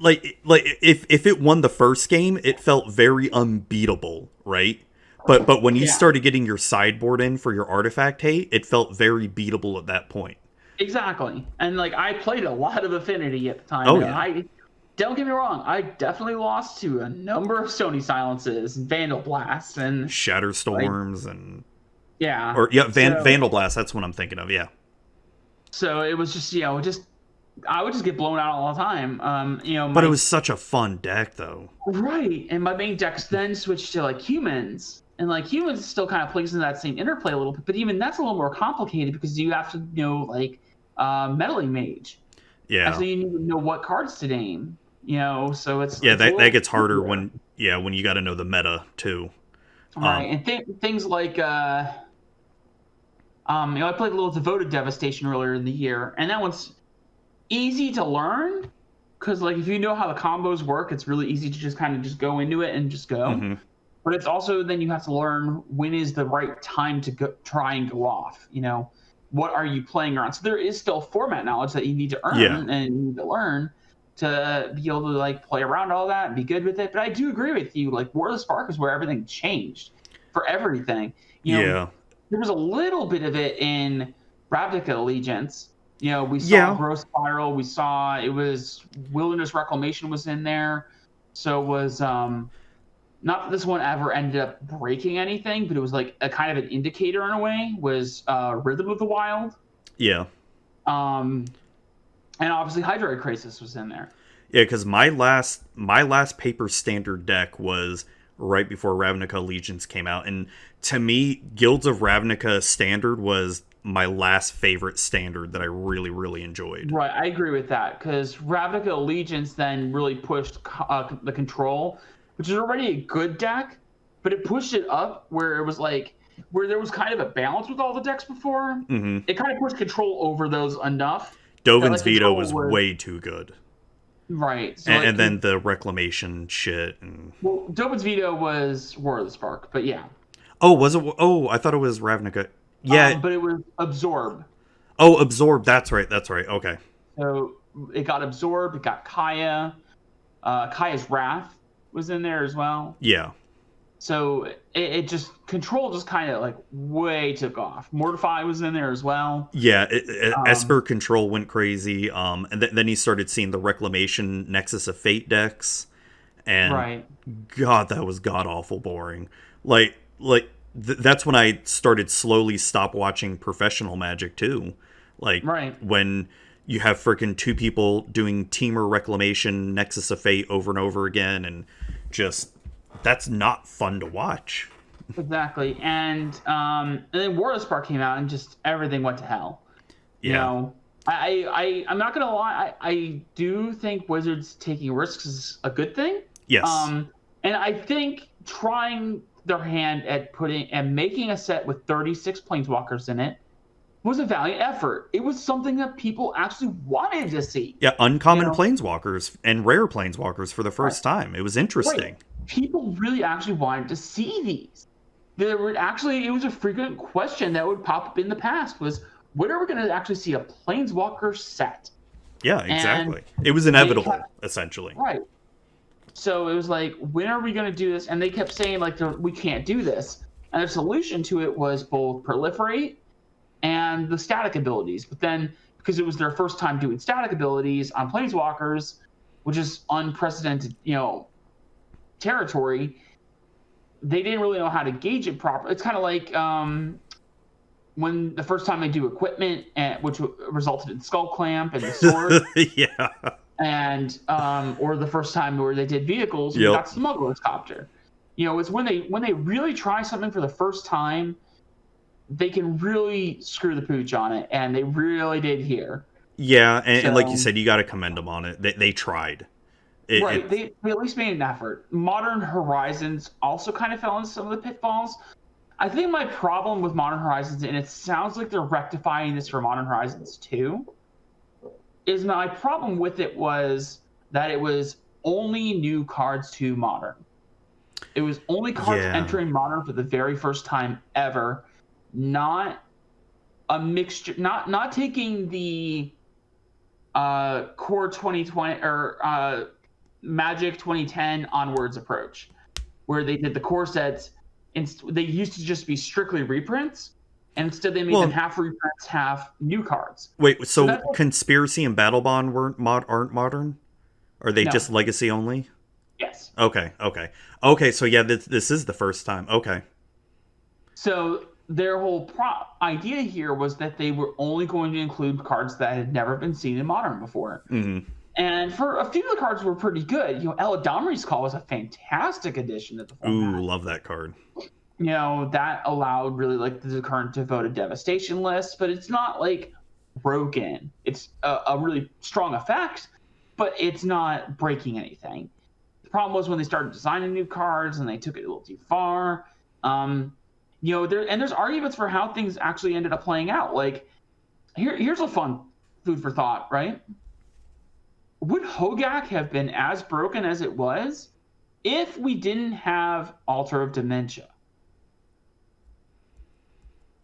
like if it won the first game, it felt very unbeatable, right? But when you started getting your sideboard in for your artifact hate, it felt very beatable at that point. Exactly. And like I played a lot of Affinity at the time. Oh, yeah. Don't get me wrong, I definitely lost to a number of Stony Silences and Vandal Blasts and Shatterstorms and so, Vandal Blast, that's what I'm thinking of, yeah. So it was just, you know, I would just get blown out all the time. You know, but it was such a fun deck though. Right. And my main decks then switched to like Humans. And like Humans still kind of plays into that same interplay a little bit, but even that's a little more complicated because you have to know like Meddling Mage. Yeah. And so you need to know what cards to name. You know, so it's that gets harder when you got to know the meta too. Right, and things like you know, I played a little Devoted Devastation earlier in the year, and that one's easy to learn because like if you know how the combos work, it's really easy to just kind of just go into it and just go. But it's also then you have to learn when is the right time to try and go off. You know, what are you playing around? So there is still format knowledge that you need to earn and you need to learn to be able to like play around all that and be good with it. But I do agree with you. Like War of the Spark is where everything changed for everything. You know, there was a little bit of it in Ravnica Allegiance. You know, we saw Growth Spiral. We saw it was Wilderness Reclamation was in there. So it was not that this one ever ended up breaking anything, but it was like a kind of an indicator in a way. Was Rhythm of the Wild. Yeah. And obviously Hydroid Crisis was in there. Yeah, because my last paper standard deck was right before Ravnica Allegiance came out, and to me, Guilds of Ravnica standard was my last favorite standard that I really, really enjoyed. Right, I agree with that, because Ravnica Allegiance then really pushed the Control, which is already a good deck, but it pushed it up where it was like, where there was kind of a balance with all the decks before. It kind of pushed Control over those enough. Dovin's Veto was way too good. Right. So and then the Reclamation shit. Well, Dovin's Veto was War of the Spark, but yeah. Oh, was it? Oh, I thought it was Ravnica. Yeah. But it was Absorb. Oh, Absorb. That's right. Okay. So it got Absorb. It got Kaya. Kaya's Wrath was in there as well. Yeah. So it just Control just kind of like way took off. Mortify was in there as well. Yeah, Esper Control went crazy. And then he started seeing the Reclamation Nexus of Fate decks, and God, that was god awful boring. That's when I started slowly stop watching professional Magic too. When you have freaking two people doing Teamer Reclamation, Nexus of Fate over and over again, and just that's not fun to watch. Exactly, and then War of the Spark came out, and just everything went to hell. You know, I'm not gonna lie, I do think Wizards taking risks is a good thing. Yes. And I think trying their hand at putting and making a set with 36 planeswalkers in it was a valiant effort. It was something that people actually wanted to see. Yeah, uncommon planeswalkers and rare planeswalkers for the first time. It was interesting. Right. People really actually wanted to see these. It was a frequent question that would pop up in the past was, when are we going to actually see a planeswalker set? Yeah, exactly. It was inevitable, essentially. Right. So it was like, when are we going to do this? And they kept saying, like, we can't do this. And the solution to it was both proliferate and the static abilities. But then, because it was their first time doing static abilities on planeswalkers, which is unprecedented, territory, they didn't really know how to gauge it properly. It's kind of like when the first time they do equipment, which resulted in Skull Clamp and the sword. Yeah. And or the first time where they did vehicles, we got Smuggler's Copter. It's when they really try something for the first time, they can really screw the pooch on it, and they really did here. Yeah, and like you said, you got to commend them on it. They tried. They at least made an effort. Modern Horizons also kind of fell into some of the pitfalls. I think my problem with Modern Horizons, and it sounds like they're rectifying this for Modern Horizons 2, is my problem with it was that it was only new cards to Modern. It was only cards entering Modern for the very first time ever, not a mixture, not taking the Core 2020 or Magic 2010 onwards approach, where they did the core sets. They used to just be strictly reprints, and instead they made them half reprints, half new cards. Wait, so Conspiracy and Battle Bond aren't modern? Are they just Legacy only? Yes. Okay. So yeah, this is the first time. Okay. So their whole idea here was that they were only going to include cards that had never been seen in Modern before. Mm-hmm. And for a few of the cards were pretty good. Eladamri's Call was a fantastic addition to the format. Ooh, love that card. That allowed really like the current Devoted Devastation list, but it's not like broken. It's a really strong effect, but it's not breaking anything. The problem was when they started designing new cards and they took it a little too far. There's arguments for how things actually ended up playing out. Like, here's a fun food for thought, right? Would Hogak have been as broken as it was if we didn't have Altar of Dementia?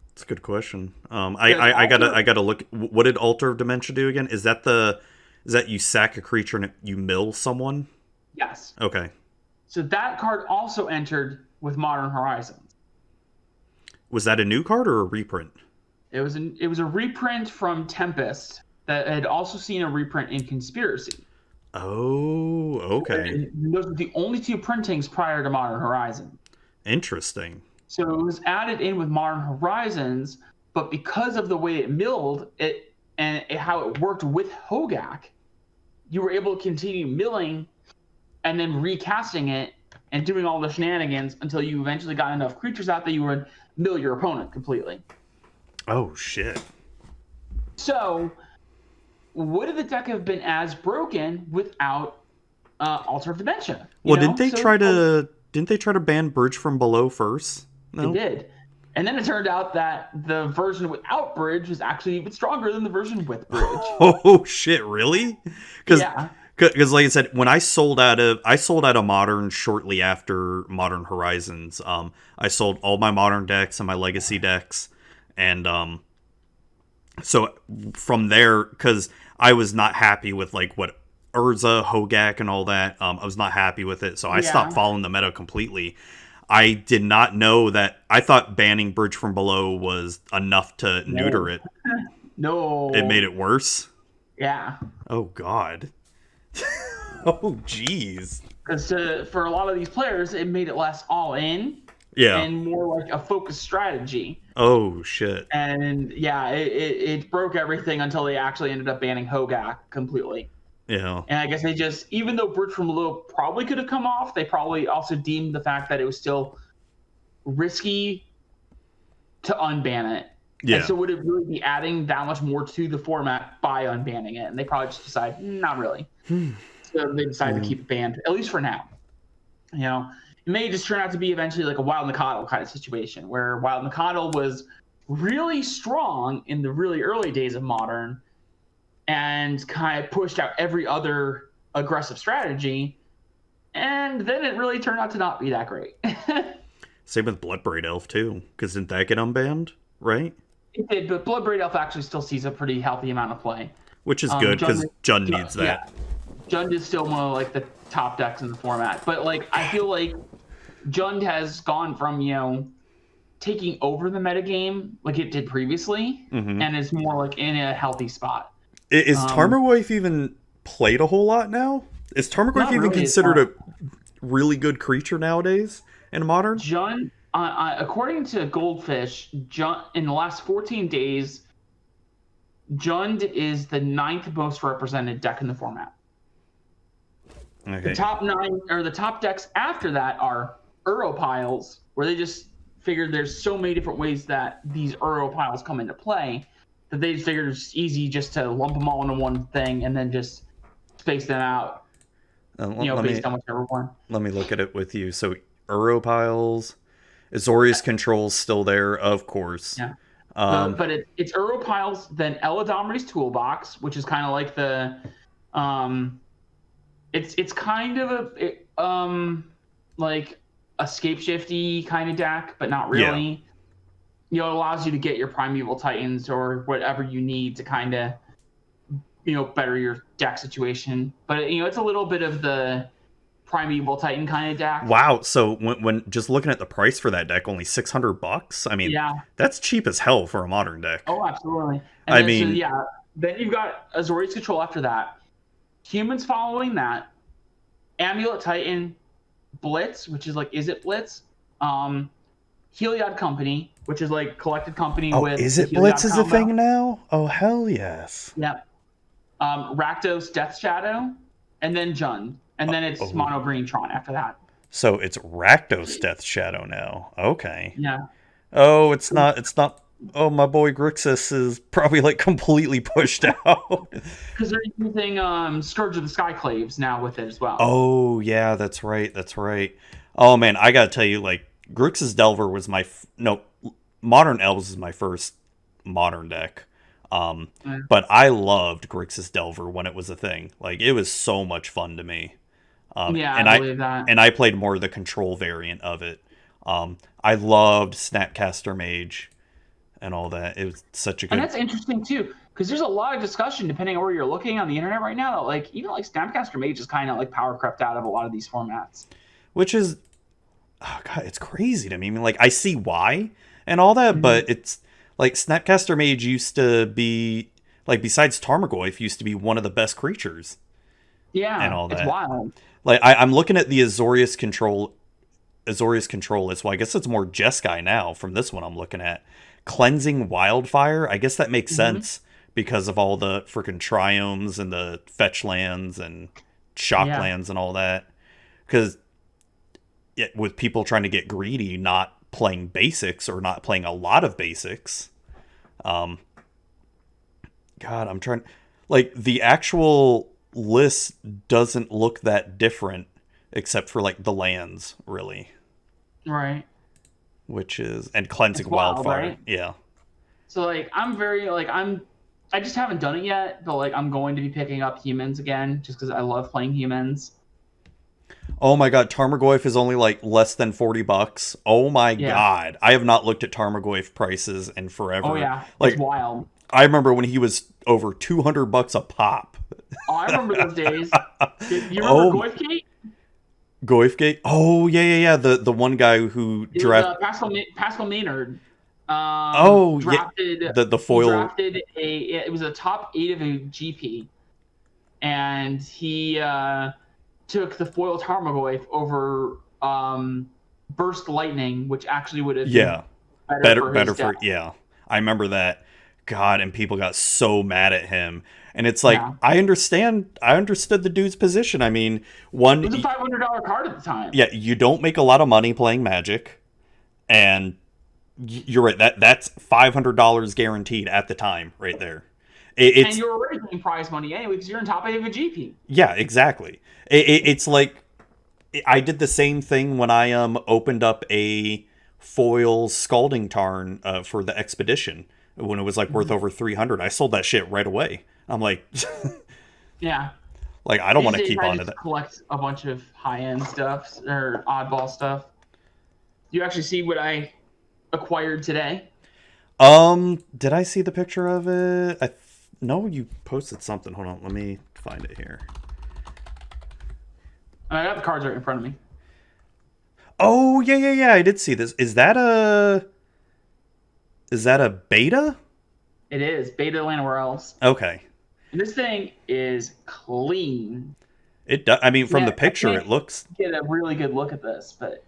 That's a good question. I gotta look. What did Altar of Dementia do again? Is that you sack a creature and you mill someone? Yes. Okay. So that card also entered with Modern Horizons. Was that a new card or a reprint? It was a reprint from Tempest that had also seen a reprint in Conspiracy. Oh, okay. And those were the only two printings prior to Modern Horizons. Interesting. So it was added in with Modern Horizons, but because of the way it milled it and how it worked with Hogak, you were able to continue milling and then recasting it and doing all the shenanigans until you eventually got enough creatures out that you would mill your opponent completely. Oh, shit. So, would the deck have been as broken without Altar of Dementia? Didn't they try to ban Bridge from Below first? No? They did. And then it turned out that the version without Bridge was actually even stronger than the version with Bridge. Oh shit, really? Because like I said, when I sold out of Modern shortly after Modern Horizons, I sold all my Modern decks and my Legacy decks, and so from there, because I was not happy with like what Urza, Hogak, and all that, I was not happy with it, so I stopped following the meta completely. I did not know that. I thought banning Bridge from Below was enough to neuter it. No. It made it worse? Yeah. Oh, God. Oh, jeez. Because for a lot of these players, it made it less all in. and more like a focused strategy. Oh shit! And yeah, it broke everything until they actually ended up banning Hogak completely. Yeah. And I guess they just, even though Bridge from Below probably could have come off, they probably also deemed the fact that it was still risky to unban it. Yeah. And so would it really be adding that much more to the format by unbanning it? And they probably just decided, not really. So they decided to keep it banned, at least for now. You know, it may just turn out to be eventually like a Wild Nikadal kind of situation, where Wild Nikadal was really strong in the really early days of Modern and kind of pushed out every other aggressive strategy. And then it really turned out to not be that great. Same with Bloodbraid Elf, too, because didn't that get unbanned, right? It did, but Bloodbraid Elf actually still sees a pretty healthy amount of play. Which is good, because Jund needs that. Yeah. Jund is still one of like the top decks in the format. But like I feel like Jund has gone from, you know, taking over the metagame like it did previously, and is more like in a healthy spot. Is Tarmogoyf even played a whole lot now? Is Tarmogoyf even considered a really good creature nowadays in Modern? Jund, according to Goldfish, Jund, in the last 14 days, Jund is the 9th most represented deck in the format. Okay. The top 9 or the top decks after that are Uro piles, where they just figured there's so many different ways that these Uro piles come into play that they figured it's easy just to lump them all into one thing and then just space them out. Based on whichever one. Let me look at it with you. So Uro piles, Azorius Control's still there, of course. Yeah. But it's Uro piles, then Eladomri's Toolbox, which is kind of like the it's kind of like a Scapeshifty kind of deck, but not really. Yeah. You know, it allows you to get your Primeval Titans or whatever you need to kind of, you know, better your deck situation. But, you know, it's a little bit of the Primeval Titan kind of deck. Wow. So when just looking at the price for that deck, only $600. I mean, that's cheap as hell for a Modern deck. Oh, absolutely. And then you've got Azorius Control after that. Humans following that. Amulet Titan, Blitz, which is like, is it Blitz? Heliod Company, which is like collected company with. Is it Blitz is a thing now? Oh, hell yes. Yep. Rakdos Death Shadow, and then Jund. And then it's Mono Green Tron after that. So it's Rakdos Death Shadow now. Okay. Yeah. Oh, it's not. Oh, my boy Grixis is probably like completely pushed out. Because they're using Scourge of the Skyclaves now with it as well. Oh, yeah, that's right. Oh, man, I gotta tell you, like, Grixis Delver was Modern Elves is my first Modern deck. But I loved Grixis Delver when it was a thing. Like, it was so much fun to me. I believe that. And I played more of the control variant of it. I loved Snapcaster Mage and all that. It was such a good... And that's interesting, too, because there's a lot of discussion, depending on where you're looking on the internet right now, that, like, even, like, Snapcaster Mage is kind of, like, power crept out of a lot of these formats. Which is... Oh, God, it's crazy to me. I mean, like, I see why and all that, but it's... Like, Snapcaster Mage used to be... Like, besides Tarmogoyf, used to be one of the best creatures. Yeah, and all that. It's wild. Like, I'm looking at the Azorius Control... Well, I guess it's more Jeskai now from this one I'm looking at. Cleansing Wildfire, I guess that makes sense because of all the freaking triomes and the fetch lands and shock lands and all that. Because with people trying to get greedy, not playing basics or not playing a lot of basics. God, I'm trying... Like, the actual list doesn't look that different except for, like, the lands, really. Right. Which is... And Cleansing Wildfire. Right? Yeah. So, like, I just haven't done it yet, but, like, I'm going to be picking up humans again, just because I love playing humans. Oh my god, Tarmogoyf is only, like, less than $40. Oh my god. I have not looked at Tarmogoyf prices in forever. Oh, yeah. Like, it's wild. I remember when he was over $200 a pop. Oh, I remember those days. You remember Goyfgate? Goyfgate? Oh, yeah. The one guy who drafted... Pascal Maynard. Drafted, yeah. The foil... Drafted it was a top 8 of a GP. And he... took the foil Tarmogoyf over burst lightning, which actually would have Yeah. been Better for yeah. I remember that. God, and people got so mad at him. And it's like, Yeah. I understood the dude's position. I mean, It was a $500 card at the time. yeah, you don't make a lot of money playing Magic, and you're right. That's $500 guaranteed at the time, right there. And you're already getting prize money anyway because you're on top of a GP. Yeah, exactly. It's like I did the same thing when I opened up a foil Scalding Tarn for the expedition when it was like worth over 300. I sold that shit right away. I'm like, yeah. Like, I don't want to keep on to that. Collect a bunch of high-end stuff or oddball stuff. Do you actually see what I acquired today? Did I see the picture of it? No, you posted something. Hold on, let me find it here. I got the cards right in front of me. Oh, yeah. I did see this. Is that a beta? It is. Beta Llanowar Elves. Okay. And this thing is clean. It does. I mean, from the picture, it looks... Get a really good look at this, but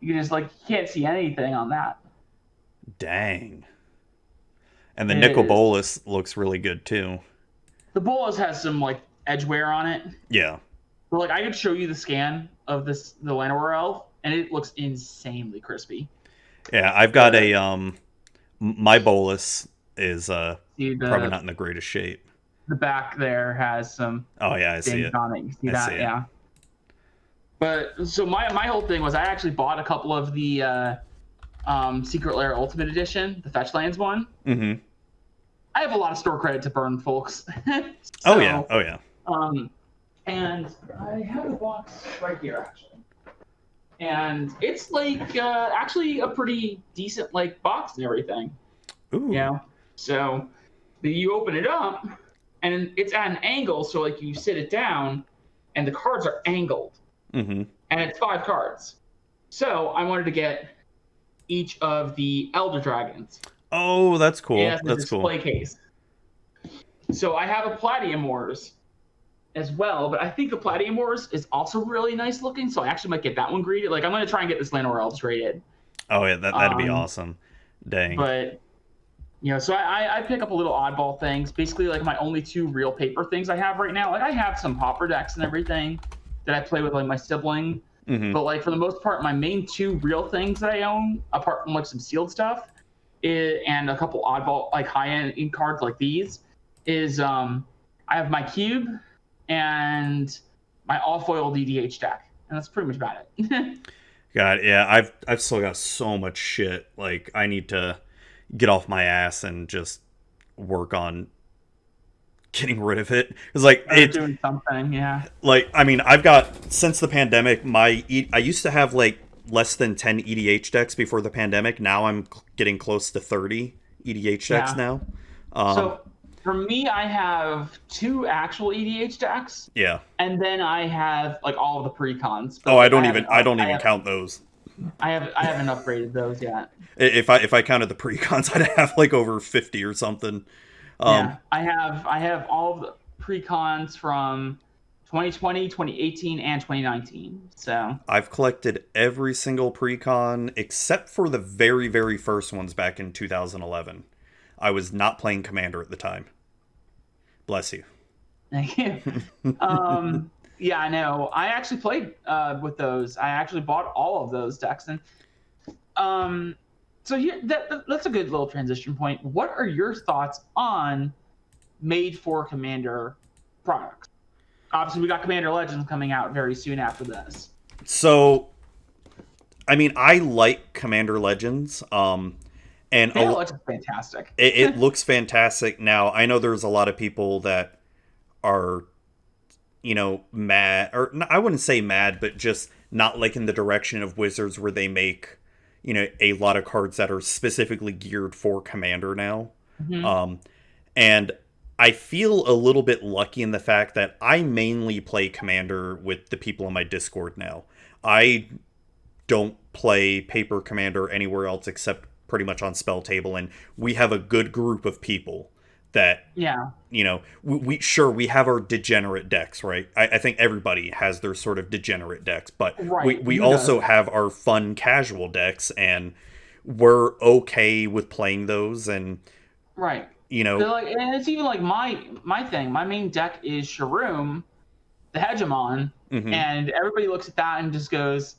you just, you can't see anything on that. Dang. And the Nicol Bolas looks really good, too. The Bolas has some, edge wear on it. Yeah. But, I could show you the scan of the Llanowar Elf, and it looks insanely crispy. Yeah, I've got my Bolas is probably not in the greatest shape. The back there has some... Oh, yeah, I see it. On it. You see that? Yeah. But, so my whole thing was I actually bought a couple of the Secret Lair Ultimate Edition, the Fetchlands one. Mm-hmm. I have a lot of store credit to burn, folks. Oh, yeah. And I have a box right here, actually. And it's actually a pretty decent box and everything. Ooh. Yeah. So you open it up, and it's at an angle, so you sit it down, and the cards are angled. Mm-hmm. And it's 5 cards. So I wanted to get each of the Elder Dragons. Oh, that's cool. Yeah, that's cool. Display case. So I have a Palladium Wars as well, but I think the Palladium Wars is also really nice looking, so I actually might get that one graded. I'm going to try and get this Llanowar Elves graded. Oh, yeah, that'd be awesome. Dang. But, so I pick up a little oddball things. Basically, my only 2 real paper things I have right now. I have some Pauper decks and everything that I play with, my sibling. Mm-hmm. But, for the most part, my main 2 real things that I own, apart from, some sealed stuff, and a couple oddball, high-end ink cards like these, is I have my cube and my all-foil DDH deck. And that's pretty much about it. God, yeah, I've still got so much shit. I need to get off my ass and just work on getting rid of it. It's doing something, yeah. I mean, I've got, since the pandemic, I used to have less than 10 EDH decks before the pandemic. Now I'm getting close to 30 EDH decks now. So for me, I have 2 actual EDH decks. Yeah. And then I have all of the pre-cons. Oh, I don't even count those. I haven't upgraded those yet. If I counted the pre-cons, I'd have over 50 or something. Yeah, I have all of the pre-cons from 2020, 2018, and 2019. So I've collected every single pre-con except for the very, very first ones back in 2011. I was not playing Commander at the time. Bless you. Thank you. Yeah, I know. I actually played with those. I actually bought all of those decks, and so that's a good little transition point. What are your thoughts on made for Commander products? Obviously, we got Commander Legends coming out very soon after this. So, I mean, I like Commander Legends. And Commander Legends is fantastic. It looks fantastic. Now, I know there's a lot of people that are, mad, or I wouldn't say mad, but just not liking the direction of Wizards where they make, a lot of cards that are specifically geared for Commander now. Mm-hmm. And I feel a little bit lucky in the fact that I mainly play Commander with the people in my Discord now. I don't play paper Commander anywhere else except pretty much on Spell Table, and we have a good group of people that, Yeah. we have our degenerate decks, right? I think everybody has their sort of degenerate decks, but Right. we Who also doesn't? have our fun casual decks, and we're okay with playing those, and Right. you know, Like, and it's even like my thing. My main deck is Shroom, the Hegemon, mhm. and everybody looks at that and just goes,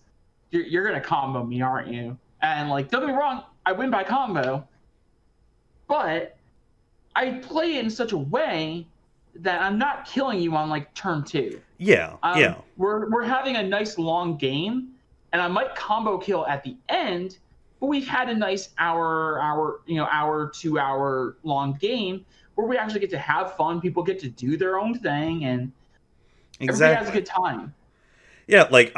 "You're gonna combo me, aren't you?" And like, don't get me wrong, I win by combo, but I play it in such a way that I'm not killing you on like turn 2. Yeah. We're having a nice long game, and I might combo kill at the end, but we've had a nice hour 2 hour long game where we actually get to have fun. People get to do their own thing, and everybody has a Exactly. good time. Yeah, like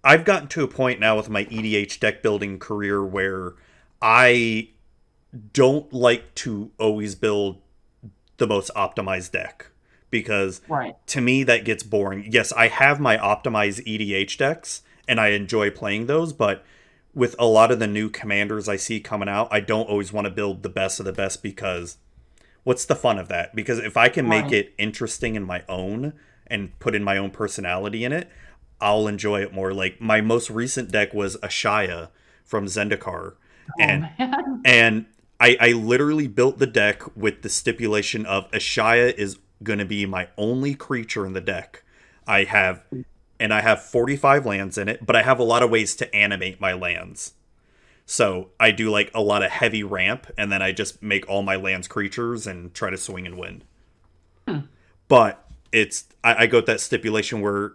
I've gotten to a point now with my EDH deck building career where I don't like to always build the most optimized deck, because Right. to me that gets boring. Yes, I have my optimized EDH decks and I enjoy playing those, but with a lot of the new commanders I see coming out, I don't always want to build the best of the best, because what's the fun of that? Because if I can make Right. it interesting in my own and put in my own personality in it, I'll enjoy it more. Like my most recent deck was Ashaya from Zendikar, Oh and man. and I literally built the deck with the stipulation of Ashaya is going to be my only creature in the deck. I have and I have 45 lands in it, but I have a lot of ways to animate my lands. So I do like a lot of heavy ramp, and then I just make all my lands creatures and try to swing and win. But I go with that stipulation where,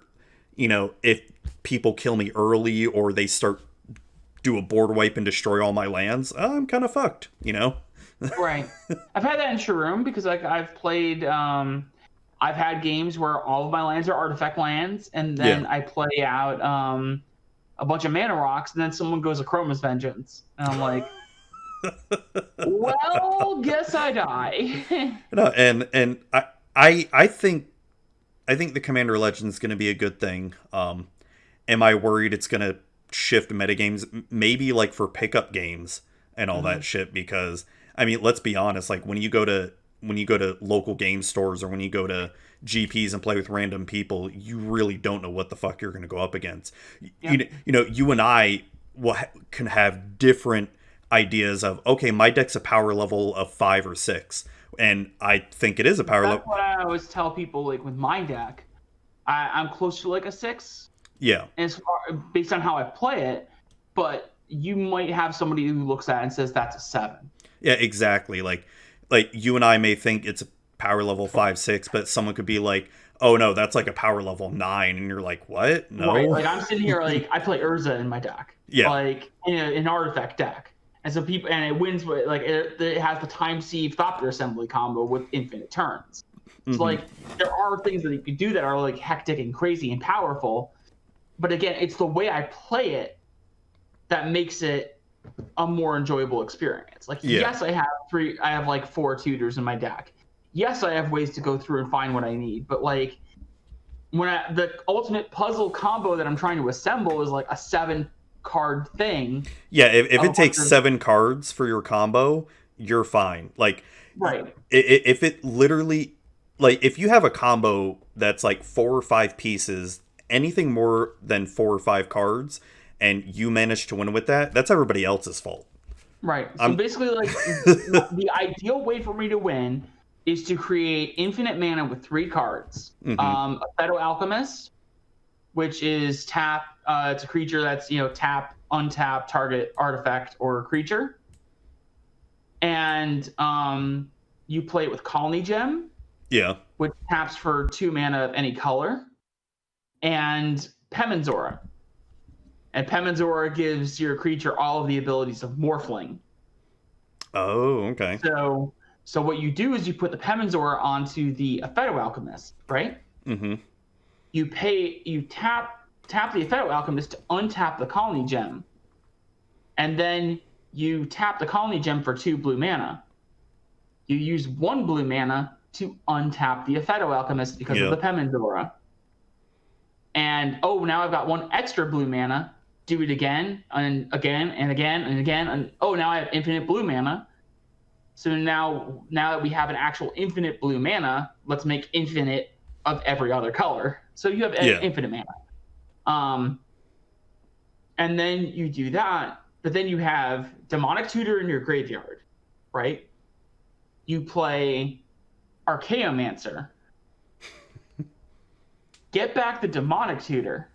if people kill me early or they start do a board wipe and destroy all my lands, I'm kind of fucked. Right. I've had that in Shroom because like I've played I've had games where all of my lands are artifact lands, and Yeah. then I play out a bunch of mana rocks, and then someone goes Chroma's Vengeance. And I'm like, well, guess I die. No, and I think the Commander Legend is going to be a good thing. Am I worried it's going to shift metagames? Maybe like for pickup games and all that shit. Because I mean, let's be honest. Like when you go to local game stores or when you go to GPs and play with random people, you really don't know what the fuck you're going to go up against. Yep. You and I can have different ideas of, okay, my deck's a power level of 5 or 6, and I think it is a power That's level. what I always tell people. Like with my deck, I'm close to like a 6, Yeah. as far based on how I play it. But you might have somebody who looks at it and says that's a 7. Yeah, exactly. Like you and I may think it's a power level 5, 6, but someone could be like, oh no, that's like a power level 9, and you're like, what? No. Right. Like I'm sitting here like I play Urza in my deck. Yeah. Like in an artifact deck. And so people, and it wins with like it has the time sieve Thopter assembly combo with infinite turns. So like there are things that you can do that are like hectic and crazy and powerful, but again, it's the way I play it that makes it a more enjoyable experience. Like yes, I have like 4 tutors in my deck. Yes, I have ways to go through and find what I need, but like the ultimate puzzle combo that I'm trying to assemble is like a 7-card thing. Yeah, if it takes 7 cards for your combo, you're fine. Like, right. If it literally, like, if you have a combo that's like 4 or 5 pieces, anything more than 4 or 5 cards, and you manage to win with that, that's everybody else's fault. Right. So basically, like, the ideal way for me to win is to create infinite mana with 3 cards. A Phaedo Alchemist, which is tap. It's a creature that's tap, untap, target artifact or creature, and you play it with Colony Gem. Yeah. Which taps for 2 mana of any color, and Pemenzora. And Pemenzora gives your creature all of the abilities of Morphling. So what you do is you put the Pemenzora onto the Phaedo Alchemist, right? You tap the Phaedo Alchemist to untap the Colony Gem, and then you tap the Colony Gem for 2 blue mana. You use 1 blue mana to untap the Phaedo Alchemist because of the Pemenzora. And now I've got 1 extra blue mana. Do it again and again and again and again. And now I have infinite blue mana. So now that we have an actual infinite blue mana, let's make infinite of every other color. So you have infinite mana. And then you do that, but then you have Demonic Tutor in your graveyard, right? You play Archaeomancer. Get back the Demonic Tutor.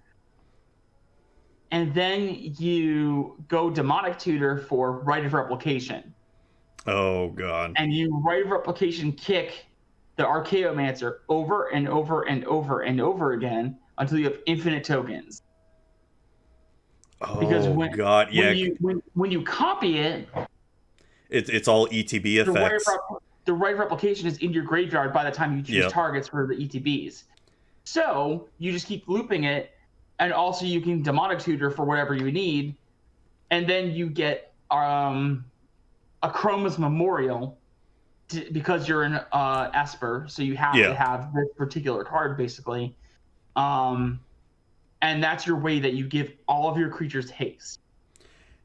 And then you go Demonic Tutor for Rite of Replication. Oh, God. And you Rite of Replication kick the Archaeomancer over and over and over and over again until you have infinite tokens. Oh, because God, yeah. When you copy it, it's all ETB effects. The Rite of Replication is in your graveyard by the time you choose targets for the ETBs. So you just keep looping it, and also you can Demonic Tutor for whatever you need, and then you get a Chroma's Memorial because you're an Esper, so you have to have this particular card basically, and that's your way that you give all of your creatures haste.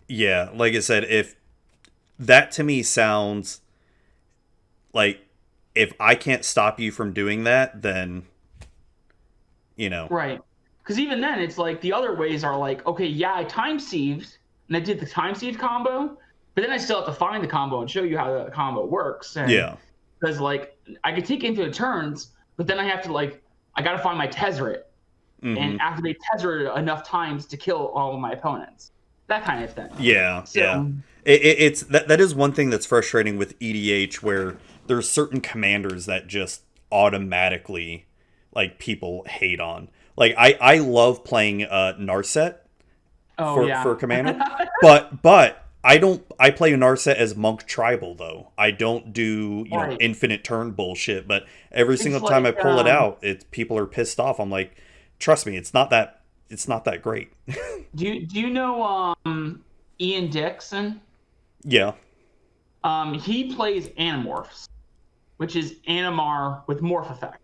Yeah, like I said, if that to me sounds like if I can't stop you from doing that, then right. Because even then, it's like the other ways are like, okay, yeah, I time sieved and I did the time sieve combo, but then I still have to find the combo and show you how the combo works. And because like I could take infinite turns, but then I have to I got to find my Tezzeret and activate Tezzeret enough times to kill all of my opponents. That kind of thing. Yeah, so, It's that is one thing that's frustrating with EDH, where there's certain commanders that just automatically people hate on. Like I love playing Narset for commander, but I play Narset as Monk Tribal though. I don't do know infinite turn bullshit. But every single time I pull it out, people are pissed off. I'm like, trust me, it's not that great. Do you know Ian Dixon? Yeah. He plays Animorphs, which is Animar with Morph effect.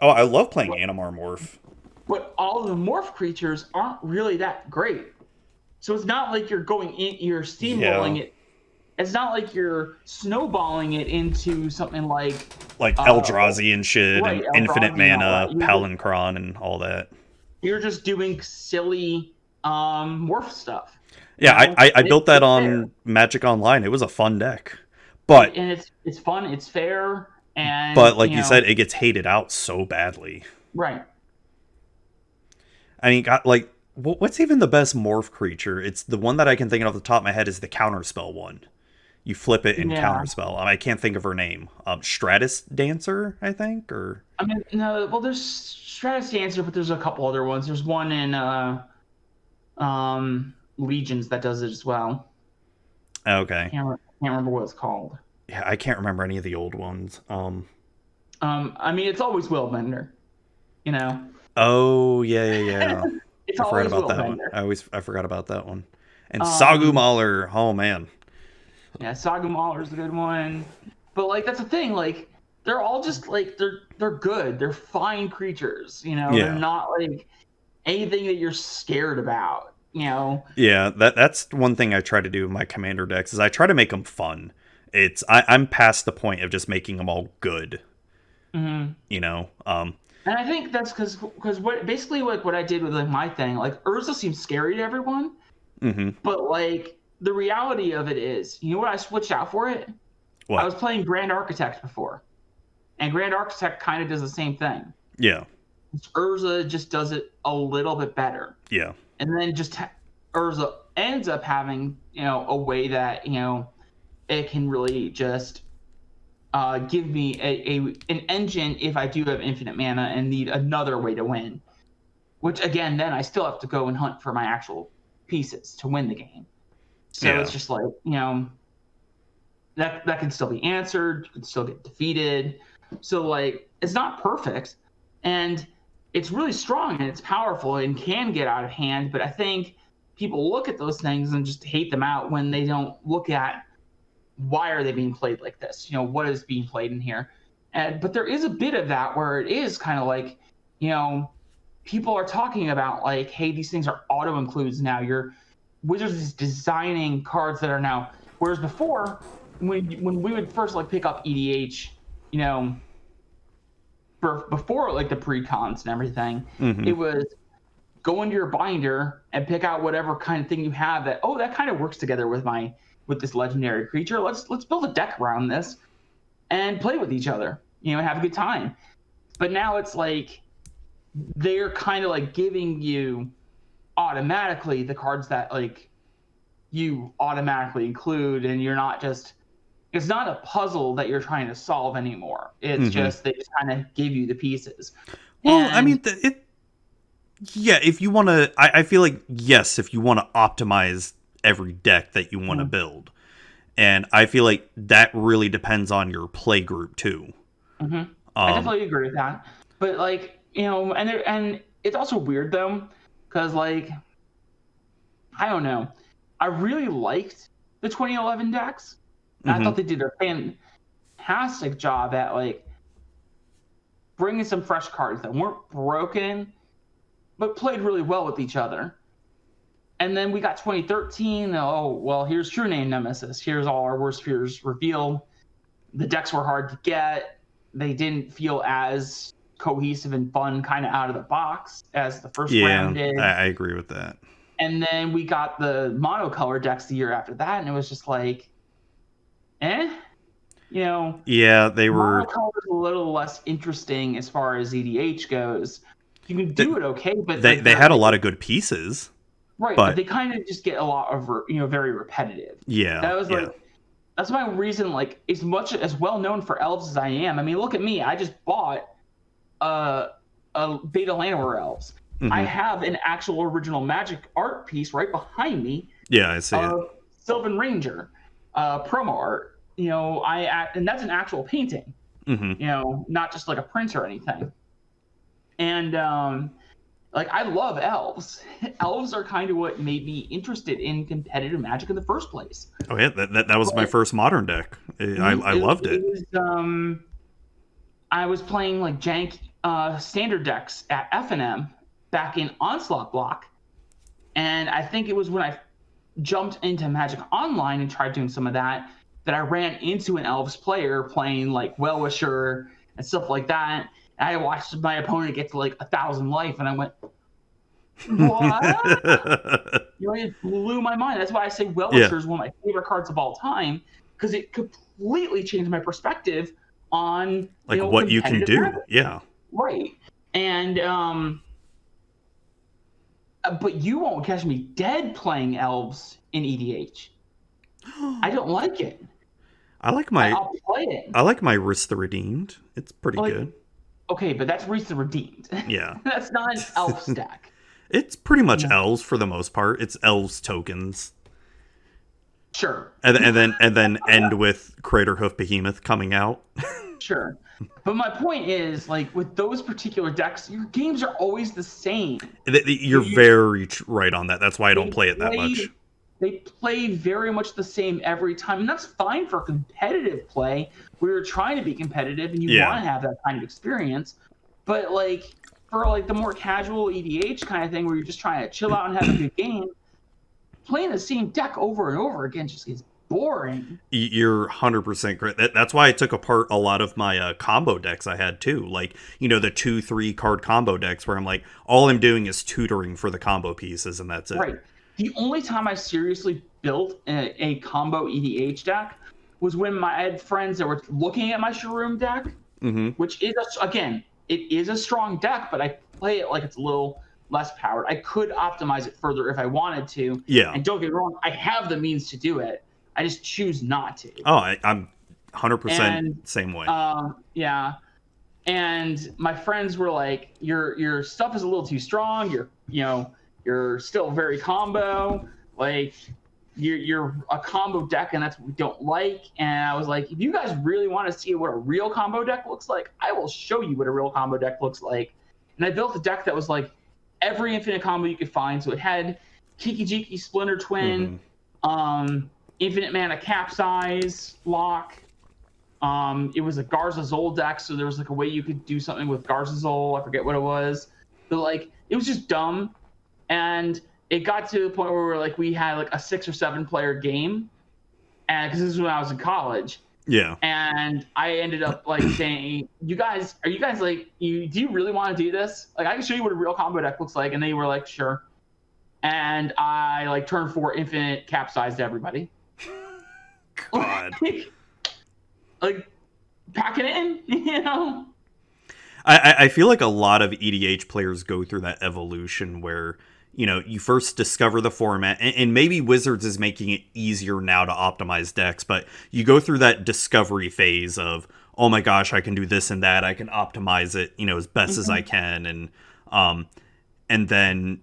Oh, I love playing Animar Morph. But all the Morph creatures aren't really that great. So it's not like you're you're steamrolling it. It's not like you're snowballing it into something like Eldrazi and shit, and Eldrazi infinite mana, Palancron, and all that. You're just doing silly Morph stuff. Yeah, I built that on Magic Online. It was a fun deck. But it's fun, it's fair, and but like you said, it gets hated out so badly. Right. I mean, what's even the best morph creature? It's the one that I can think of off the top of my head is the counterspell one. You flip it and counterspell. I can't think of her name. Stratus Dancer, I think, or I mean, no. Well, there's Stratus Dancer, but there's a couple other ones. There's one in Legions that does it as well. Okay. Can't remember what it's called. Yeah, I can't remember any of the old ones. I mean, it's always Willbender, Oh yeah. I forgot about that one. I forgot about that one. And Sagu Mauler. Oh man. Yeah, Sagu Mauler's a good one. But that's the thing. They're all just they're good. They're fine creatures. They're not anything that you're scared about. Yeah, that's one thing I try to do with my commander decks is I try to make them fun. I'm past the point of just making them all good. Mm-hmm. And I think that's because what I did with my thing, Urza seems scary to everyone. Mm-hmm. But the reality of it is, you know what I switched out for it? What? I was playing Grand Architect before, and Grand Architect kind of does the same thing. Yeah. Urza just does it a little bit better. Yeah. And then Urza ends up having a way that it can really just give me an engine if I do have infinite mana and need another way to win. Which again, then I still have to go and hunt for my actual pieces to win the game. So it's just that can still be answered. You can still get defeated. So it's not perfect, and it's really strong and it's powerful and can get out of hand. But I think people look at those things and just hate them out when they don't look at why are they being played like this? What is being played in here? But there is a bit of that where it is kind of people are talking about hey, these things are auto includes now. Your Wizards is designing cards that are now, whereas before when we would first like pick up EDH, you know, before like the pre-cons and everything, it was go into your binder and pick out whatever kind of thing you have that that kind of works together with this legendary creature. Let's build a deck around this and play with each other, you know, have a good time. But now it's like they're kind of like giving you automatically the cards that like you automatically include, and you're not just, it's not a puzzle that you're trying to solve anymore. It's just they just kind of give you the pieces. Well, I mean, if you want to, I feel like, yes, if you want to optimize every deck that you want to build. And I feel like that really depends on your play group too. I definitely agree with that. But like, you know, and it's also weird though, because like, I don't know. I really liked the 2011 decks. And I thought they did a fantastic job at like bringing some fresh cards that weren't broken, but played really well with each other. And then we got 2013. Oh, well, here's True Name Nemesis. Here's all our worst fears revealed. The decks were hard to get. They didn't feel as cohesive and fun kind of out of the box as the first round did. I agree with that. And then we got the monocolor decks the year after that, and it was just like, you know. Yeah, they were. Monocolor is a little less interesting as far as EDH goes. You can do it okay, but they had a lot of good pieces. Right, but they kind of just get a lot of, you know, very repetitive. Yeah, that was like, that's my reason. Like, as much as well known for elves as I am, I mean, look at me. I just bought a Beta Llanowar elves. I have an actual original Magic art piece right behind me. Yeah, I see it. Sylvan Ranger promo art. You know, and that's an actual painting. You know, not just like a print or anything. And like, I love elves. Elves are kind of what made me interested in competitive Magic in the first place. Oh yeah, that was my first modern deck. I loved it. I was playing like jank standard decks at F&M back in Onslaught Block, and I think it was when I jumped into Magic Online and tried doing some of that I ran into an Elves player playing like Well-Wisher and stuff like that. And I watched my opponent get to like 1,000 life, and I went, what? You know, it blew my mind. That's why I say Well-Wisher is one of my favorite cards of all time, because it completely changed my perspective on like what you can do. Magic. Yeah. Right. And but you won't catch me dead playing Elves in EDH. I don't like it. I'll play it. I like my Risk the Redeemed. It's pretty good. Okay, but that's Risk the Redeemed. Yeah. That's not an elf stack. It's pretty much elves for the most part. It's elves tokens. Sure. And then end with Craterhoof Behemoth coming out. Sure. But my point is, like, with those particular decks, your games are always the same. You're very right on that. That's why I don't play it that much. They play very much the same every time, and that's fine for competitive play, where you're trying to be competitive and you want to have that kind of experience. But like for like the more casual EDH kind of thing, where you're just trying to chill out and have a good game, playing the same deck over and over again just gets boring. You're 100% correct. That's why I took apart a lot of my combo decks I had too. Like, you know, the 2-3 card combo decks where I'm like, all I'm doing is tutoring for the combo pieces, and that's it. Right. The only time I seriously built a combo EDH deck was when I had friends that were looking at my Shroom deck, which is, again, it is a strong deck, but I play it like it's a little less powered. I could optimize it further if I wanted to. Yeah. And don't get me wrong, I have the means to do it. I just choose not to. Oh, I'm 100% same way. Yeah. And my friends were like, your stuff is a little too strong. You're still very combo. Like, you're a combo deck, and that's what we don't like. And I was like, if you guys really want to see what a real combo deck looks like, I will show you what a real combo deck looks like. And I built a deck that was like every infinite combo you could find. So it had Kiki Jiki Splinter Twin, Infinite Mana Capsize lock. It was a Garza Zol deck, so there was like a way you could do something with Garza Zol. I forget what it was. But like, it was just dumb. And it got to the point where we had like a 6 or 7 player game, and because this is when I was in college. Yeah. And I ended up like saying, are you guys like, do you really want to do this? Like, I can show you what a real combo deck looks like. And they were like, sure. And I like turn 4 infinite capsized everybody. God. Like packing it in, you know? I feel like a lot of EDH players go through that evolution where, you know, you first discover the format, and maybe Wizards is making it easier now to optimize decks, but you go through that discovery phase of, oh my gosh, I can do this and that, I can optimize it, you know, as best as I can, and then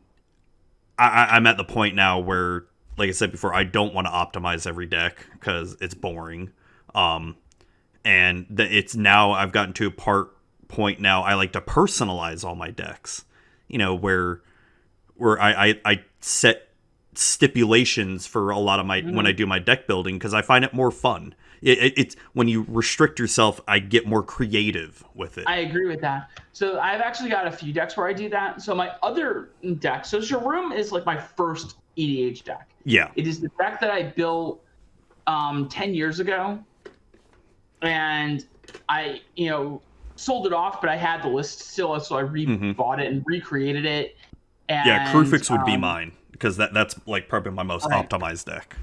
I'm at the point now where, like I said before, I don't want to optimize every deck because it's boring, and it's now I've gotten to a point now I like to personalize all my decks, you know, where I set stipulations for a lot of my when I do my deck building because I find it more fun. It's when you restrict yourself, I get more creative with it. I agree with that. So I've actually got a few decks where I do that. So my other deck, so Sharoom is like my first EDH deck. Yeah. It is the deck that I built 10 years ago. And I, you know, sold it off, but I had the list still, so I bought it and recreated it. And, yeah, Crufix would be mine because that's like probably my most optimized deck.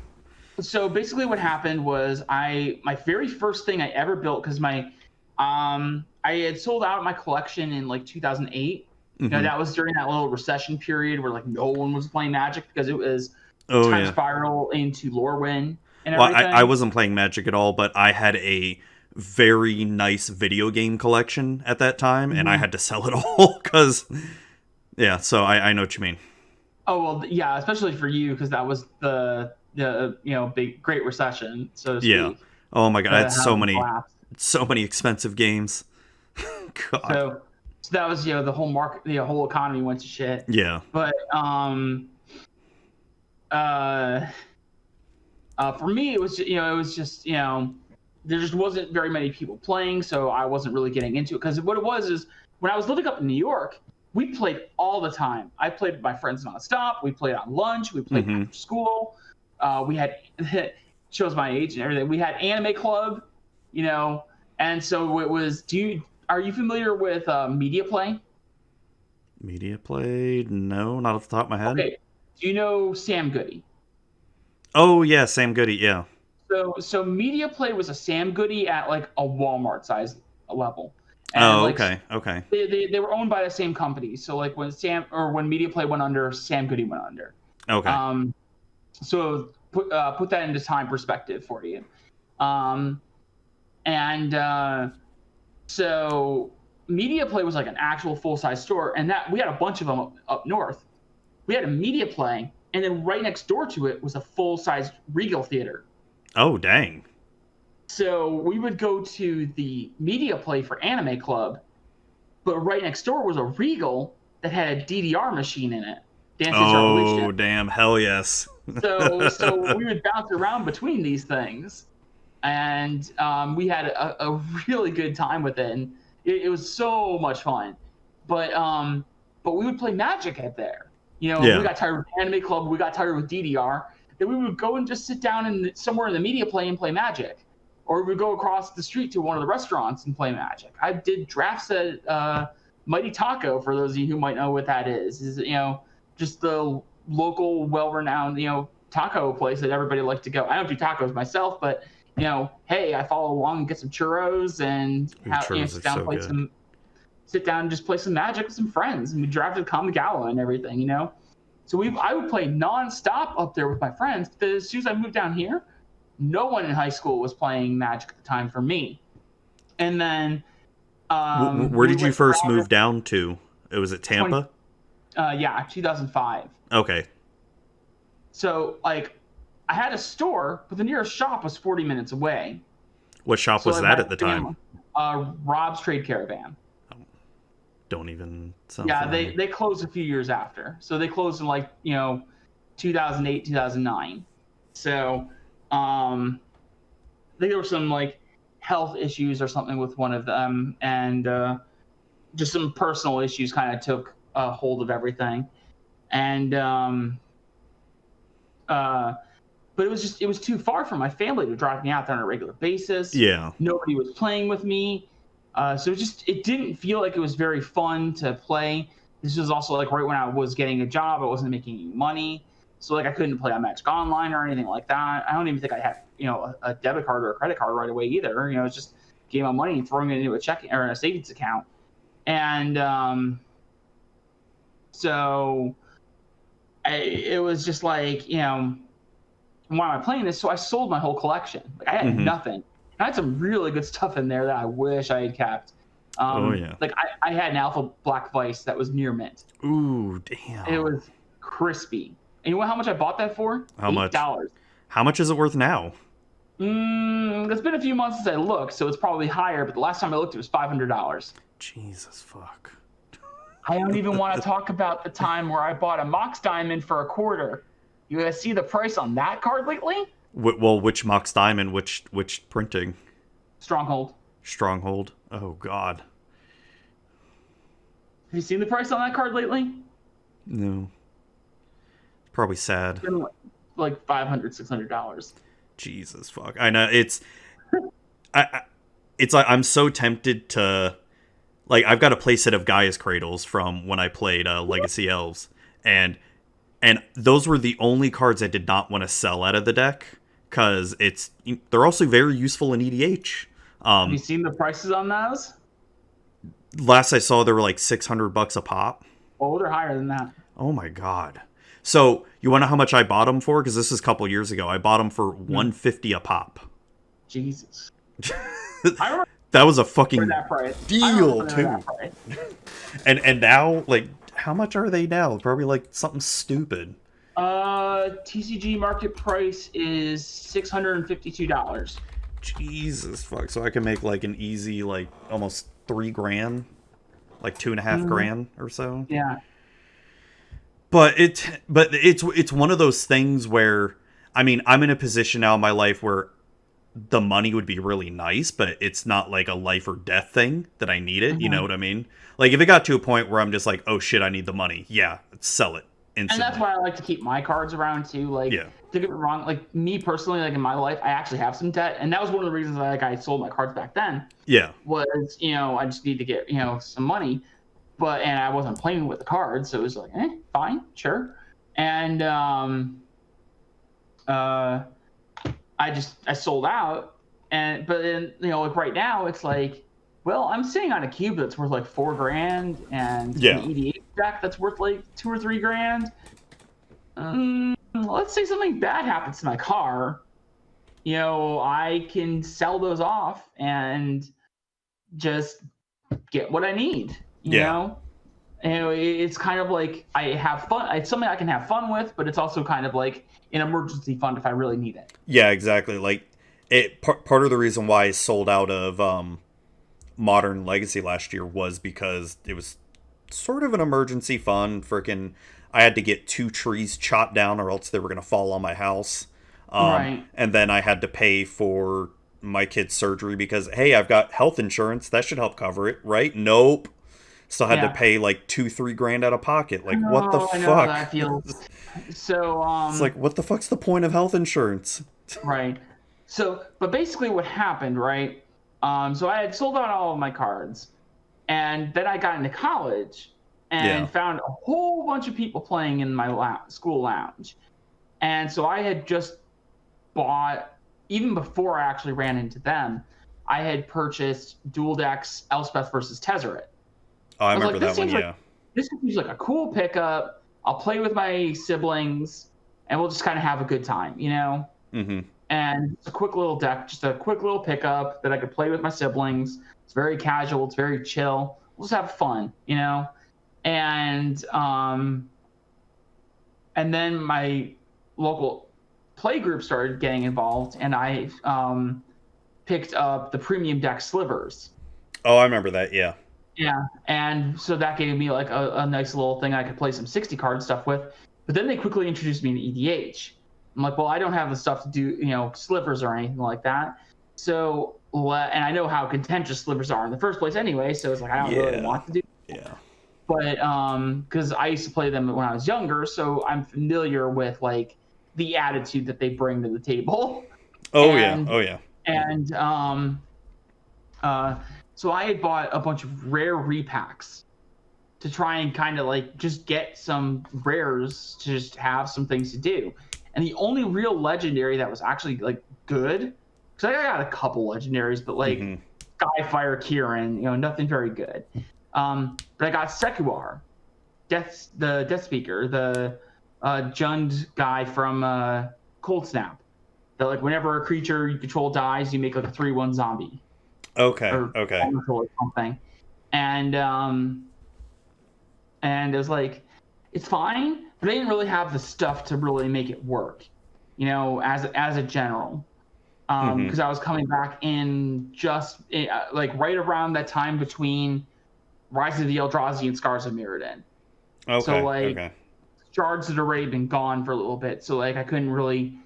So basically, what happened was my very first thing I ever built because I had sold out my collection in like 2008. You know, that was during that little recession period where like no one was playing Magic because it was time spiral into Lorwyn and everything. Well, I wasn't playing Magic at all, but I had a very nice video game collection at that time, and I had to sell it all because. Yeah, so I know what you mean. Oh well, yeah, especially for you because that was the you know big Great Recession. So to speak. Yeah. Oh my God, I had so many expensive games. God. So that was the whole market, the whole economy went to shit. Yeah. But for me it was just there just wasn't very many people playing, so I wasn't really getting into it because what it was is when I was living up in New York. We played all the time. I played with my friends nonstop. We played on lunch. We played after school. We had shows my age and everything. We had anime club, you know, and so it was. Are you familiar with Media Play? Media Play? No, not off the top of my head. Okay. Do you know Sam Goody? Oh yeah, Sam Goody. Yeah. So Media Play was a Sam Goody at like a Walmart size level. And okay. They were owned by the same company. So like when Media Play went under, Sam Goody went under. Okay. So put that into time perspective for you. So Media Play was like an actual full size store, and that we had a bunch of them up north. We had a Media Play, and then right next door to it was a full size Regal Theater. Oh dang. So we would go to the Media Play for Anime Club, but right next door was a Regal that had a DDR machine in it. Oh, damn. Hell yes. So we would bounce around between these things, and we had a really good time with it, and it was so much fun. But we would play Magic at there. You know, we got tired with Anime Club, we got tired with DDR, then we would go and just sit down somewhere in the Media Play and play Magic. Or we would go across the street to one of the restaurants and play Magic. I did drafts at Mighty Taco, for those of you who might know what that is. Just the local, well-renowned, taco place that everybody likes to go. I don't do tacos myself, but, hey, I follow along and get some churros and sit down and just play some Magic with some friends. And we drafted Kamigawa and everything, So I would play nonstop up there with my friends. But as soon as I moved down here, no one in high school was playing Magic at the time for me. And then... where did you first move down to? It was at Tampa? 2005. Okay. So, I had a store, but the nearest shop was 40 minutes away. What shop was that at the time? Rob's Trade Caravan. Don't even sound familiar. They closed a few years after. So they closed in 2008, 2009. So... I think there were some health issues or something with one of them, and just some personal issues kind of took hold of everything. And but it was too far for my family to drive me out there on a regular basis. Yeah. Nobody was playing with me. So it didn't feel like it was very fun to play. This was also like right when I was getting a job. I wasn't making any money. So like I couldn't play on Magic Online or anything like that. I don't even think I had, a debit card or a credit card right away either. It's just giving my money and throwing it into a checking or a savings account. And so it was just like, why am I playing this? So I sold my whole collection. Like I had nothing. I had some really good stuff in there that I wish I had kept. Like I had an Alpha Black Vice that was near mint. Ooh, damn. It was crispy. And you know how much I bought that for? How much? $8. How much is it worth now? It's been a few months since I looked, so it's probably higher. But the last time I looked, it was $500. Jesus fuck. I don't even want to talk about the time where I bought a Mox Diamond for $0.25. You guys see the price on that card lately? Well, which Mox Diamond? Which printing? Stronghold. Oh God. Have you seen the price on that card lately? No. Probably sad. It's been like $500, $600. Jesus fuck. I know it's it's like I'm so tempted to, like, I've got a playset of Gaia's Cradles from when I played Legacy Elves, and those were the only cards I did not want to sell out of the deck because they're also very useful in EDH. Have you seen the prices on those? Last I saw, they were like $600 a pop. Oh, they're higher than that. Oh my God. So you want to know how much I bought them for? Because this is a couple years ago. I bought them for $150 a pop. Jesus. That was a fucking that price. deal too. And now, like, how much are they now? Probably like something stupid. TCG market price is $652. Jesus fuck. So I can make like an easy, like, almost $3,000, like $2,500 or so. Yeah. But it's one of those things where, I mean, I'm in a position now in my life where the money would be really nice, but it's not like a life or death thing that I need it. You know what I mean? Like if it got to a point where I'm just like, oh shit, I need the money. Yeah, sell it instantly. And that's why I like to keep my cards around too. Like, don't get me wrong, like me personally, like in my life, I actually have some debt, and that was one of the reasons I sold my cards back then. Yeah, was I just need to get some money. And I wasn't playing with the cards, so it was like, fine, sure. And I sold out, but then like right now it's like, well, I'm sitting on a cube that's worth like $4,000, and an EDH deck that's worth like $2,000 or $3,000. Let's say something bad happens to my car, I can sell those off and just get what I need. You know, it's kind of like I have fun. It's something I can have fun with, but it's also kind of like an emergency fund if I really need it. Yeah, exactly. Like part of the reason why I sold out of Modern Legacy last year was because it was sort of an emergency fund. I had to get 2 trees chopped down, or else they were going to fall on my house. Right. And then I had to pay for my kid's surgery because, hey, I've got health insurance. That should help cover it, right? Nope. Still had to pay like $2-3 out of pocket. Like, what the fuck? I know how that feels. So, it's like, what the fuck's the point of health insurance? Right. So, but basically what happened, right? So I had sold out all of my cards, and then I got into college and found a whole bunch of people playing in my school lounge. And so I had just bought, even before I actually ran into them, I had purchased Dual Decks Elspeth versus Tezzeret. Oh, I remember that one, This seems like a cool pickup. I'll play with my siblings, and we'll just kind of have a good time, Mm-hmm. And it's a quick little deck, just a quick little pickup that I could play with my siblings. It's very casual. It's very chill. We'll just have fun, And then my local play group started getting involved, and I picked up the premium deck Slivers. Oh, I remember that, yeah. Yeah, and so that gave me like a nice little thing I could play some 60 card stuff with. But then they quickly introduced me to EDH. I'm like, well, I don't have the stuff to do, slivers or anything like that. So, and I know how contentious slivers are in the first place anyway. So it's like, I don't really want to do. Yeah. But because I used to play them when I was younger, so I'm familiar with like the attitude that they bring to the table. Yeah. And so I had bought a bunch of rare repacks to try and kind of like just get some rares to just have some things to do. And the only real legendary that was actually like good, because I got a couple legendaries, but like Skyfire Kieran, nothing very good. But I got Sekuar, the Death Speaker, the Jund guy from Cold Snap. That like whenever a creature you control dies, you make like a 3/1 zombie. Okay. Or something. And it was like, it's fine, but I didn't really have the stuff to really make it work, as a general. Because I was coming back in just like right around that time between Rise of the Eldrazi and Scars of Mirrodin. Okay. So like shards had already been gone for a little bit, so like I couldn't really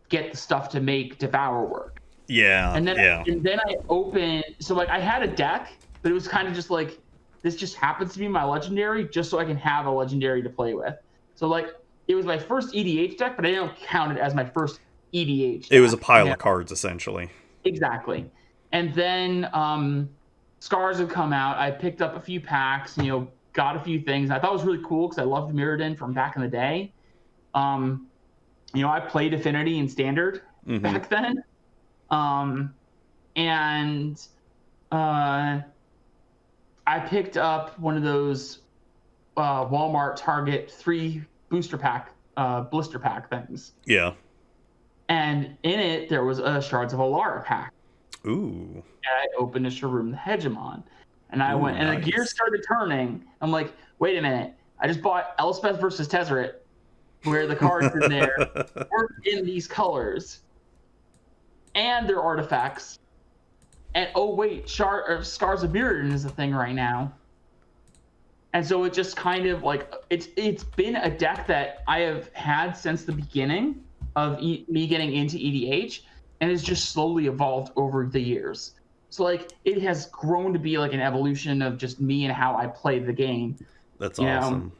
get the stuff to make Devour work. Yeah. And then I opened, so like I had a deck, but it was kind of just like, this just happens to be my legendary just so I can have a legendary to play with. So like it was my first EDH deck, but I didn't count it as my first EDH deck. It was a pile of cards essentially. Exactly. And then Scars have come out. I picked up a few packs, got a few things. I thought it was really cool because I loved Mirrodin from back in the day. I played Affinity and Standard back then. I picked up one of those Walmart Target 3 blister pack things. Yeah. And in it, there was a Shards of Alara pack. Ooh. And I opened a Sharoom the Hegemon. And I went, and the gears started turning. I'm like, wait a minute. I just bought Elspeth versus Tezzeret, where the cards in there weren't in these colors. And their artifacts. And oh wait, Scars of Mirrodin is a thing right now. And so it just kind of like it's been a deck that I have had since the beginning of me getting into EDH, and it's just slowly evolved over the years. So like it has grown to be like an evolution of just me and how I play the game. That's awesome.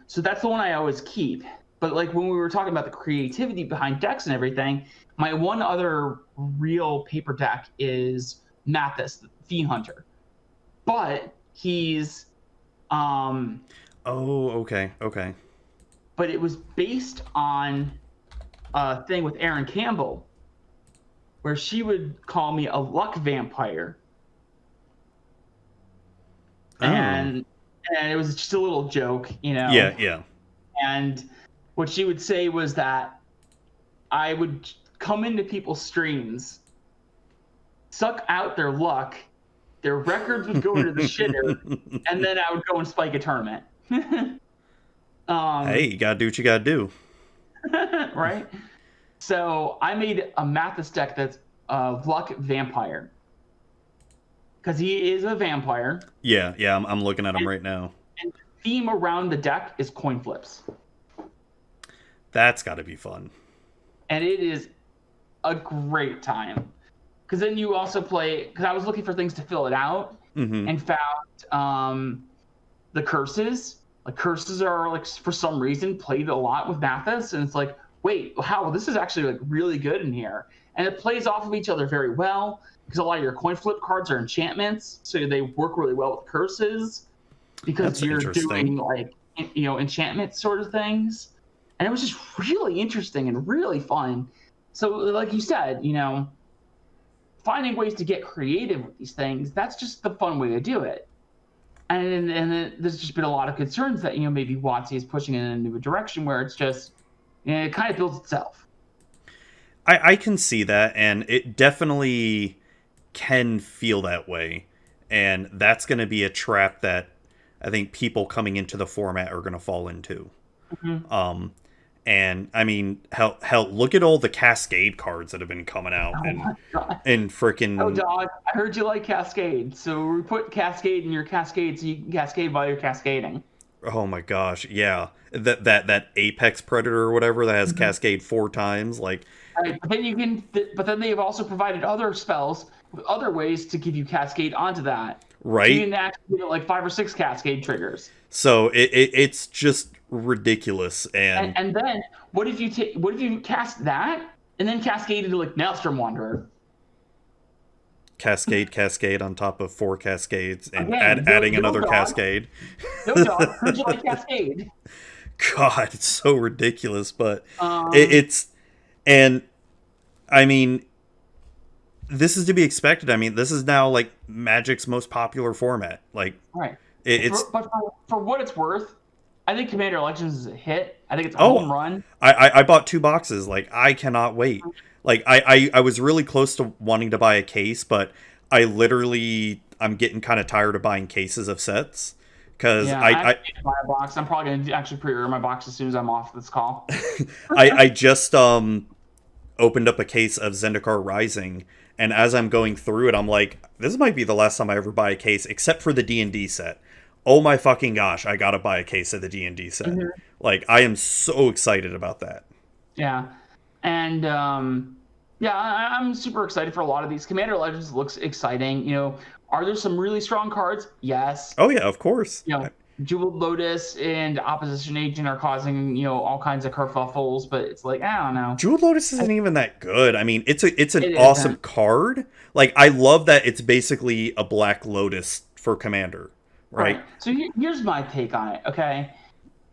So that's the one I always keep. But like when we were talking about the creativity behind decks and everything, my one other real paper deck is Mathis, the Fiend Hunter. But he's okay. But it was based on a thing with Erin Campbell where she would call me a luck vampire. And it was just a little joke, Yeah. And what she would say was that I would come into people's streams, suck out their luck, their records would go into the shitter, and then I would go and spike a tournament. Hey, you gotta do what you gotta do. Right? So I made a Mathis deck that's luck vampire. Because he is a vampire. Yeah, I'm looking at him right now. And the theme around the deck is coin flips. That's gotta be fun. And it is a great time. Because then you also play, because I was looking for things to fill it out and found the curses. Like curses are like for some reason played a lot with Mathis, and it's like, wait, how? Well, this is actually like really good in here, and it plays off of each other very well because a lot of your coin flip cards are enchantments, so they work really well with curses because you're doing like enchantment sort of things, and it was just really interesting and really fun. So like you said, finding ways to get creative with these things, that's just the fun way to do it. And there's just been a lot of concerns that, maybe WotC is pushing in a new direction where it's just, it kind of builds itself. I can see that, and it definitely can feel that way. And that's going to be a trap that I think people coming into the format are going to fall into. And I mean, hell, look at all the Cascade cards that have been coming out, and freaking. Oh, dog! I heard you like Cascade, so we put Cascade in your Cascade so you can Cascade while you're cascading. Oh my gosh, yeah, that Apex Predator or whatever that has Cascade 4 times, like. Right, but then you can. But then they have also provided other spells with other ways to give you Cascade onto that. Right. So you can actually get like 5 or 6 Cascade triggers. So it's just ridiculous. And then what if you cast that and then cascade into like Maelstrom Wanderer? Cascade on top of 4 cascades and Again, adding no another dog. cascade. No dog. Who'd you like Cascade? God, it's so ridiculous, but it's, and I mean, this is to be expected. I mean, this is now like Magic's most popular format. Like, right. It's but for what it's worth, I think Commander Legends is a hit. I think it's a home run. I bought 2 boxes. Like, I cannot wait. Like, I was really close to wanting to buy a case, but I'm getting kind of tired of buying cases of sets. Because I need to buy a box. I'm probably going to actually pre-order my box as soon as I'm off this call. I just opened up a case of Zendikar Rising, and as I'm going through it, I'm like, this might be the last time I ever buy a case, except for the D&D set. Oh my fucking gosh, I gotta buy a case of the D&D set. Mm-hmm. Like, I am so excited about that. Yeah. And, I'm super excited for a lot of these. Commander Legends looks exciting. You know, are there some really strong cards? Yes. Oh, yeah, of course. You know, Jeweled Lotus and Opposition Agent are causing, you know, all kinds of kerfuffles, but it's like, I don't know. Jeweled Lotus isn't even that good. I mean, it's an awesome card. Like, I love that it's basically a Black Lotus for Commander, right? So here's my take on it, okay?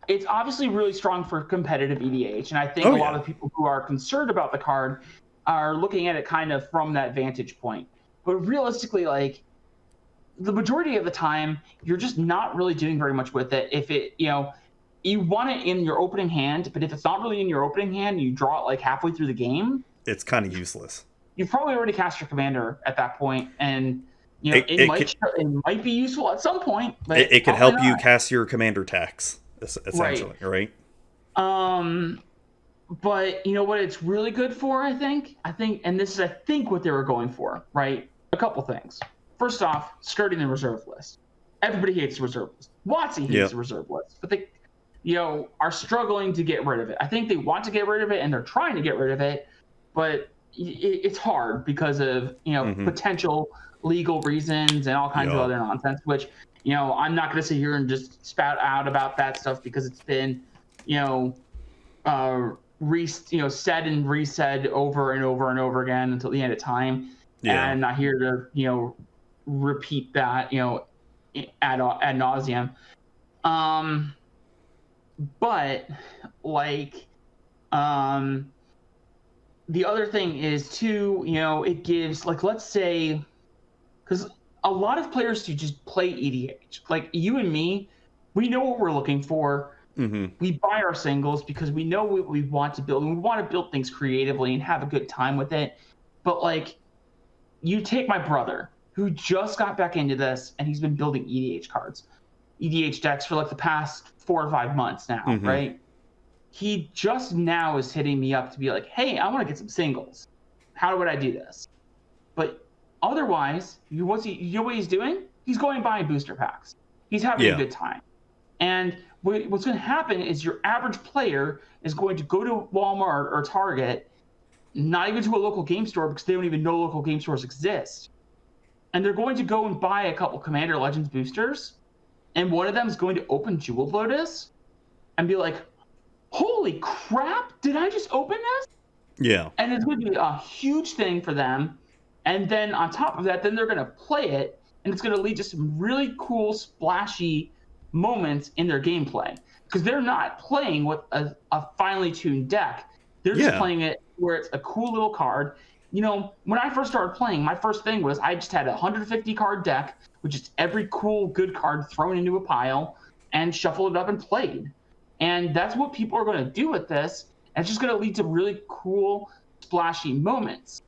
It's obviously really strong for competitive EDH, and I think a lot of people who are concerned about the card are looking at it kind of from that vantage point. But realistically, like, the majority of the time, you're just not really doing very much with it. If it, you know, you want it in your opening hand, but if it's not really in your opening hand, you draw it like halfway through the game, it's kind of useless. You've probably already cast your commander at that point, and you know it might be useful at some point. But it could help you cast your commander tax, essentially, right? But you know what it's really good for, I think, and this is what they were going for, right? A couple things. First off, skirting the reserve list. Everybody hates the reserve list. WotC hates the reserve list, but they, you know, are struggling to get rid of it. I think they want to get rid of it, and they're trying to get rid of it, but it's hard because of, you know, potential legal reasons and all kinds of other nonsense. Which, you know, I'm not going to sit here and just spout out about that stuff because it's been, you know, said and resaid over and over and over again until the end of time. Yeah. And I'm not here to, you know, repeat that, you know, ad nauseum. But like, the other thing is too, you know, it gives, like, let's say, because a lot of players do just play EDH. Like you and me, we know what we're looking for. Mm-hmm. We buy our singles because we know what we want to build, and we want to build things creatively and have a good time with it. But like, you take my brother, who just got back into this, and he's been building EDH cards, EDH decks for like the past 4 or 5 months now, right? He just now is hitting me up to be like, hey, I want to get some singles. How would I do this? But otherwise, you know what he's doing? He's going and buying booster packs. He's having a good time. And what's going to happen is your average player is going to go to Walmart or Target, not even to a local game store because they don't even know local game stores exist. And they're going to go and buy a couple Commander Legends boosters, and one of them is going to open Jeweled Lotus and be like, holy crap, did I just open this? Yeah. And it's going to be a huge thing for them. And then on top of that, then they're going to play it, and it's going to lead to some really cool, splashy moments in their gameplay. Because they're not playing with a finely tuned deck. They're just playing it where it's a cool little card. You know, when I first started playing, my first thing was I just had a 150 card deck, which is every cool, good card thrown into a pile, and shuffled it up and played. And that's what people are going to do with this. And it's just going to lead to really cool, splashy moments,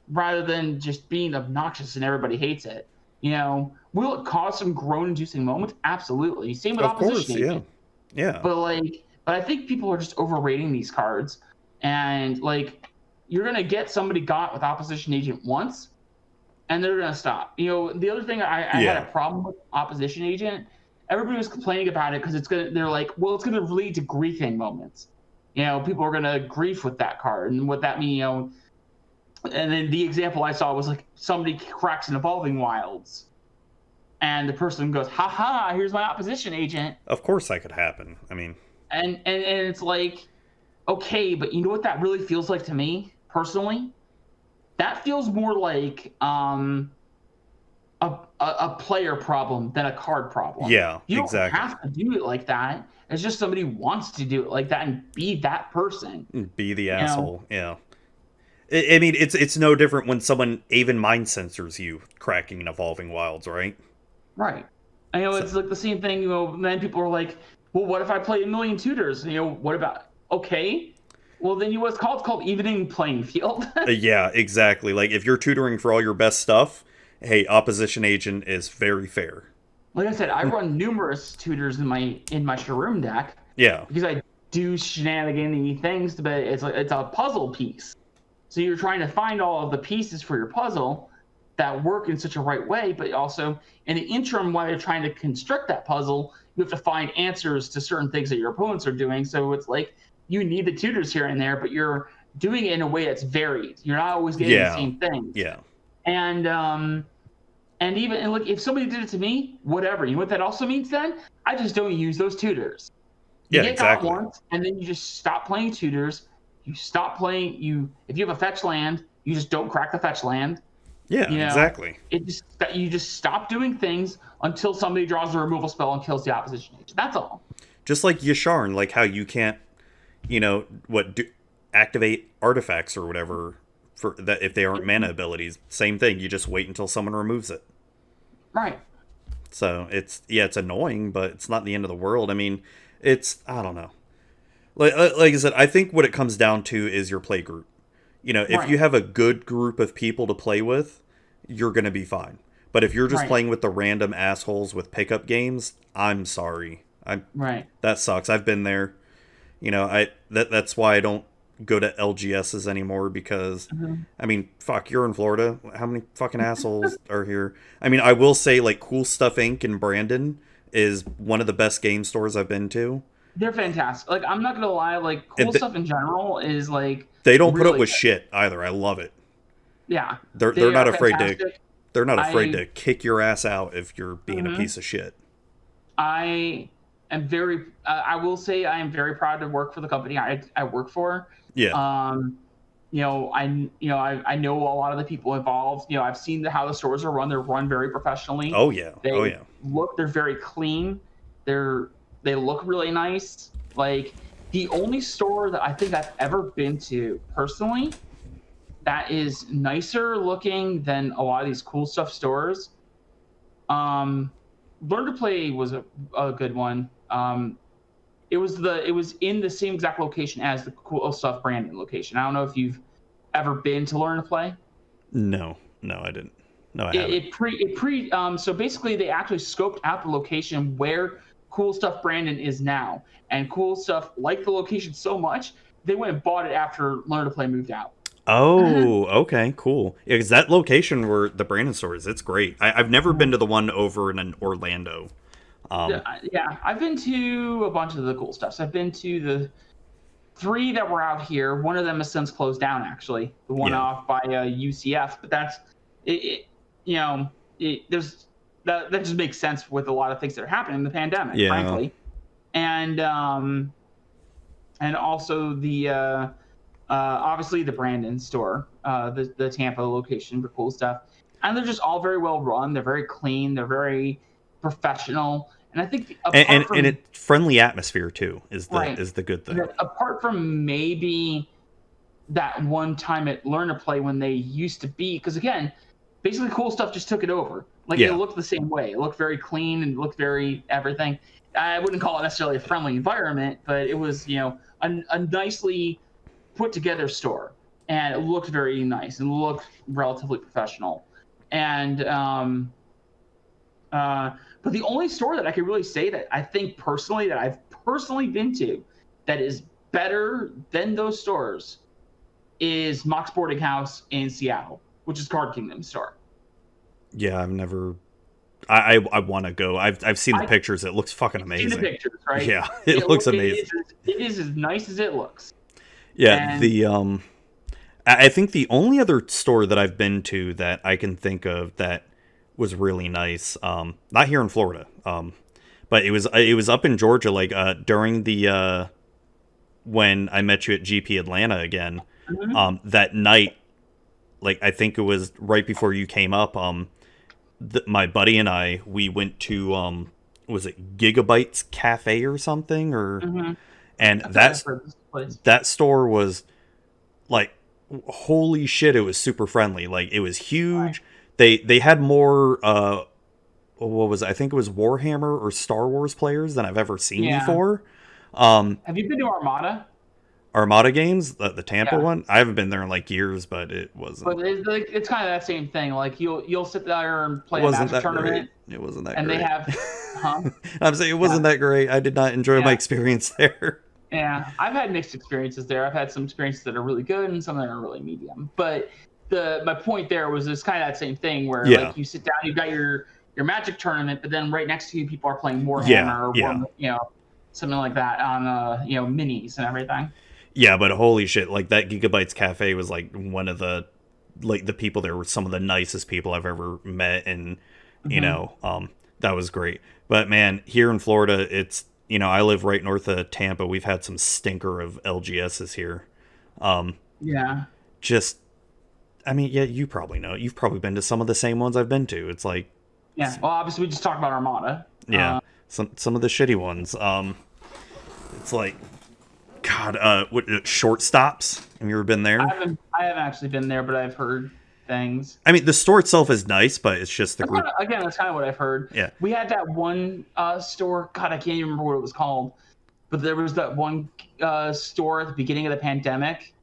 rather than just being obnoxious and everybody hates it. You know, will it cause some groan-inducing moments? Absolutely. Same with Opposition Agent. Yeah. But I think people are just overrating these cards. And like, you're going to get somebody got with Opposition Agent once, and they're going to stop. You know, the other thing I had a problem with Opposition Agent, everybody was complaining about it because they're like, well, it's going to lead to griefing moments. You know, people are going to grief with that card. And what that means, you know, and then the example I saw was like somebody cracks an Evolving Wilds, and the person goes, haha, here's my Opposition Agent. Of course that could happen. I mean, and it's like, okay, but you know what that really feels like to me personally? That feels more like a player problem than a card problem. Yeah, You don't exactly. have to do it like that. It's just somebody wants to do it like that and be that person. Be the You know? asshole. Yeah. I mean, it's no different when someone even mind censors you cracking and evolving wilds, right? Right. I know So, it's like the same thing, and then people are like, well, what if I play a million tutors? What about, okay, well, then what's called, it's called evening playing field. yeah, exactly. Like if you're tutoring for all your best stuff, hey, opposition agent is very fair. Like I said, I run numerous tutors in my shroom deck Yeah. because I do shenanigan things, but it's a puzzle piece. So you're trying to find all of the pieces for your puzzle that work in such a right way, but also in the interim while you're trying to construct that puzzle, you have to find answers to certain things that your opponents are doing. So it's like you need the tutors here and there, but you're doing it in a way that's varied. You're not always getting the same thing. Yeah. And look, if somebody did it to me, whatever. You know what that also means then? I just don't use those tutors. You Yeah, get exactly. got once, and then you just stop playing tutors. You stop playing. If you have a fetch land, you just don't crack the fetch land. Yeah, exactly. You just stop doing things until somebody draws a removal spell and kills the opposition agent. That's all. Just like Yasharn, like how you can't, activate artifacts or whatever for that if they aren't mana abilities. Same thing. You just wait until someone removes it. Right. So it's annoying, but it's not the end of the world. I mean, I don't know. Like I said, I think what it comes down to is your play group. If you have a good group of people to play with, you're going to be fine. But if you're just playing with the random assholes with pickup games, I'm sorry. That sucks. I've been there. That's why I don't go to LGSs anymore because, I mean, fuck, you're in Florida. How many fucking assholes are here? I mean, I will say, like, Coolstuff Inc. in Brandon is one of the best game stores I've been to. They're fantastic. Like, I'm not gonna lie, like, Stuff in general is like they don't put up with shit either. I love it. Yeah, they're not afraid to kick your ass out if you're being a piece of shit. I am very. I will say I am very proud to work for the company I work for. Yeah. I know a lot of the people involved. I've seen how the stores are run. They're run very professionally. Oh yeah. They're very clean. They look really nice. Like, the only store that I think I've ever been to personally that is nicer looking than a lot of these cool stuff stores. Learn to Play was a good one. It was in the same exact location as the Cool Stuff Brandon location. I don't know if you've ever been to Learn to Play. No, I didn't. No, I haven't. So basically they actually scoped out the location where Cool Stuff Brandon is now, and Cool Stuff liked the location so much they went and bought it after Learn to Play moved out. Oh, okay, cool. Yeah, because that location where the Brandon store is, it's great. I've never been to the one over in Orlando. Yeah, I've been to a bunch of the cool stuffs. I've been to the 3 that were out here. One of them has since closed down, actually. The one off by UCF, but that's it. There's that just makes sense with a lot of things that are happening in the pandemic, frankly. And also the obviously the Brandon store, the Tampa location for cool stuff, and they're just all very well run. They're very clean. They're very professional, and I think and a friendly atmosphere too is the good thing. Apart from maybe that one time at Learn to Play when they used to be, because again, basically Cool Stuff just took it over. Like, it looked the same way. It looked very clean and looked very everything. I wouldn't call it necessarily a friendly environment, but it was, a nicely put together store, and it looked very nice and looked relatively professional. And but the only store that I could really say that I think personally that I've personally been to that is better than those stores is Mox Boarding House in Seattle, which is Card Kingdom store. Yeah, I've never. I want to go. I've seen the pictures. It looks fucking amazing. Seen the pictures, right? Yeah, it looks amazing. It is as nice as it looks. Yeah, and I think the only other store that I've been to that I can think of that was really nice, not here in Florida, but But it was up in Georgia, like during the when I met you at GP Atlanta again. That night, like I think it was right before you came up. My buddy and we went to was it Gigabytes Cafe or something and that store was like, holy shit, it was super friendly. Like it was huge. Right. They had more what was it? I think it was Warhammer or Star Wars players than I've ever seen before. Have you been to Armada games, the Tampa one? I haven't been there in like years, but it wasn't. But it's kind of that same thing. Like you'll sit there and play a Magic tournament. It wasn't that great. And they have, I'm saying it wasn't that great. I did not enjoy my experience there. Yeah, I've had mixed experiences there. I've had some experiences that are really good and some that are really medium. But my point there was it's kind of that same thing where like you sit down, you've got your Magic tournament, but then right next to you, people are playing Warhammer or something like that on minis and everything. Yeah, but holy shit, like that Gigabytes Cafe was like one of the people there were some of the nicest people I've ever met, and that was great. But man, here in Florida, it's I live right north of Tampa. We've had some stinker of LGSs here. You probably know. You've probably been to some of the same ones I've been to. It's like well, obviously we just talked about Armada. Some of the shitty ones. It's like, God, what Shortstops? Have you ever been there? I haven't actually been there, but I've heard things. I mean, the store itself is nice, but it's just the group. That's kind of what I've heard. Yeah. We had that one store. God, I can't even remember what it was called. But there was that one store at the beginning of the pandemic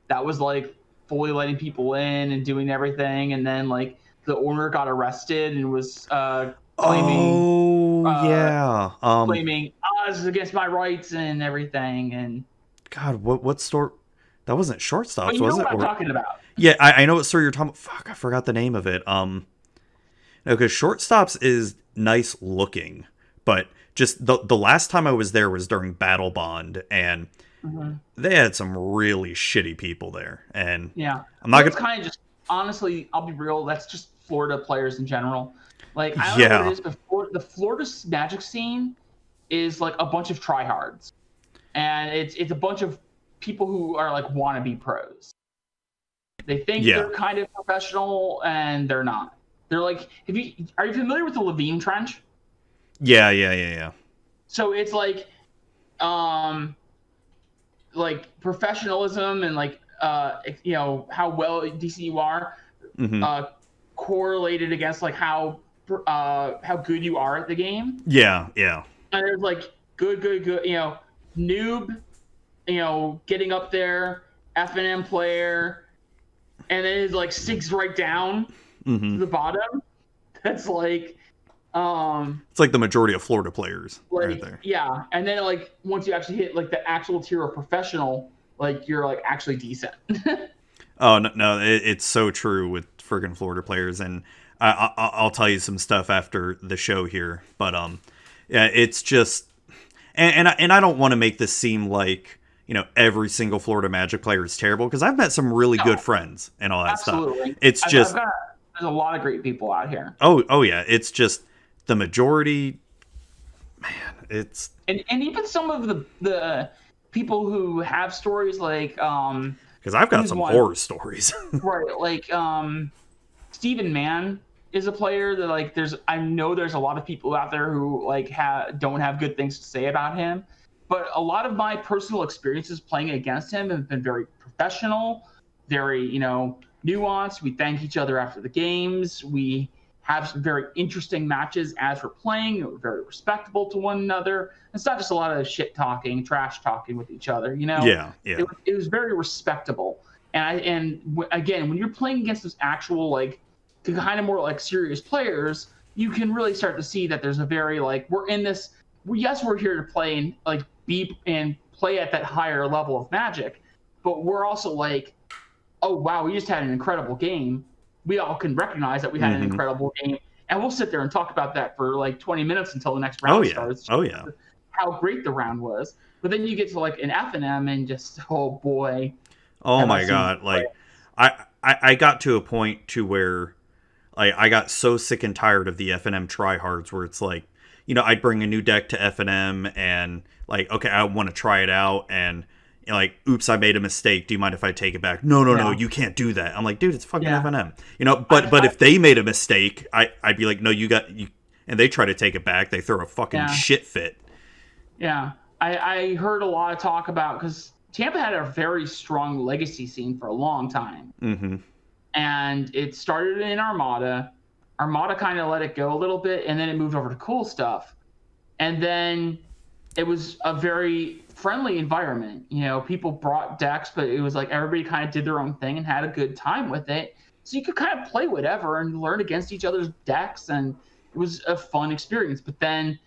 that was like fully letting people in and doing everything, and then like the owner got arrested and was claiming. Claiming this is against my rights and everything. And God, what store? That wasn't Shortstops, was it? What I'm talking about. Yeah, I know what store you're talking about. Fuck, I forgot the name of it. No, because Shortstops is nice looking, but just the last time I was there was during Battle Bond, and they had some really shitty people there. And I'm not gonna kind of just honestly, I'll be real. That's just Florida players in general. Like I don't know what it is, but the Florida Magic scene is like a bunch of tryhards, and it's a bunch of people who are like wannabe pros. They think they're kind of professional, and they're not. They're like, are you familiar with the Levine Trench? Yeah. So it's like professionalism and like how well decent you are, correlated against like how good you are at the game. Yeah. And there's like good, noob, getting up there, F&M player, and then it's like sinks right down to the bottom. That's like it's like the majority of Florida players right there. Yeah, and then like once you actually hit like the actual tier of professional, like you're like actually decent. Oh no, it's so true with friggin' Florida players, and I'll tell you some stuff after the show here, but it's just, and I don't want to make this seem like every single Florida Magic player is terrible, because I've met some really good friends and all that stuff. It's just there's a lot of great people out here. Oh yeah, it's just the majority. Man, it's and even some of the people who have stories like because I've got some horror stories. Right, like Stephen Mann is a player that I know there's a lot of people out there who like don't have good things to say about him, but a lot of my personal experiences playing against him have been very professional, very nuanced. We thank each other after the games. We have some very interesting matches as we're playing. We're very respectable to one another. It's not just a lot of shit talking, trash talking with each other. Yeah. It was very respectable. And again, when you're playing against those actual like kind of more like serious players, you can really start to see that there's a very like we're here to play and like be and play at that higher level of Magic, but we're also like, oh wow, we just had an incredible game. We all can recognize that we had an incredible game, and we'll sit there and talk about that for like 20 minutes until the next round starts. Oh yeah, how great the round was. But then you get to like an F&M and just oh boy. Oh my god, like I got to a point to where I got so sick and tired of the F&M tryhards where it's like, I'd bring a new deck to F&M and like, okay, I want to try it out, and like, oops, I made a mistake. Do you mind if I take it back? No, you can't do that. I'm like, dude, it's fucking F&M. But if they made a mistake, I'd be like, no, you and they try to take it back. They throw a fucking shit fit. Yeah. I heard a lot of talk about, because Tampa had a very strong legacy scene for a long time. Mm-hmm. And it started in Armada. Armada kind of let it go a little bit, and then it moved over to Coolstuff. And then it was a very friendly environment. People brought decks, but it was like everybody kind of did their own thing and had a good time with it. So you could kind of play whatever and learn against each other's decks, and it was a fun experience. But then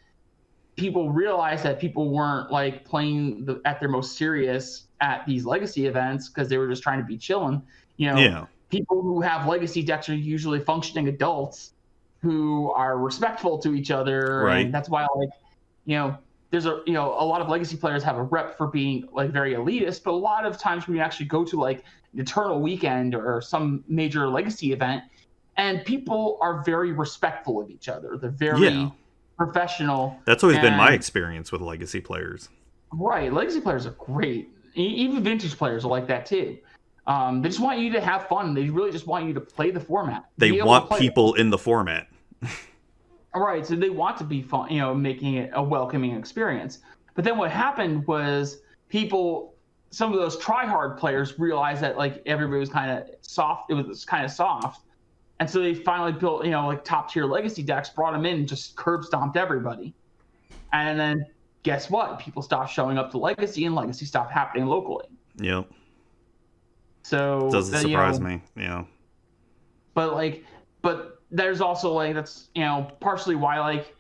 people realized that people weren't like playing at their most serious at these legacy events because they were just trying to be chilling. People who have legacy decks are usually functioning adults who are respectful to each other, right? And that's why, there's a lot of legacy players have a rep for being like very elitist, but a lot of times when you actually go to like an Eternal Weekend or some major legacy event, and people are very respectful of each other. They're very professional. That's always been my experience with legacy players. Right, legacy players are great. Even vintage players are like that too. They just want you to have fun. They really just want you to play the format. They want people in the format. All right, so they want to be fun, making it a welcoming experience. But then what happened was some of those try-hard players realized that like everybody was kind of soft. It was kind of soft. And so they finally built, like top-tier legacy decks, brought them in and just curb-stomped everybody. And then guess what? People stopped showing up to legacy, and legacy stopped happening locally. Yep. So doesn't surprise me. Yeah. But there's also like that's partially why like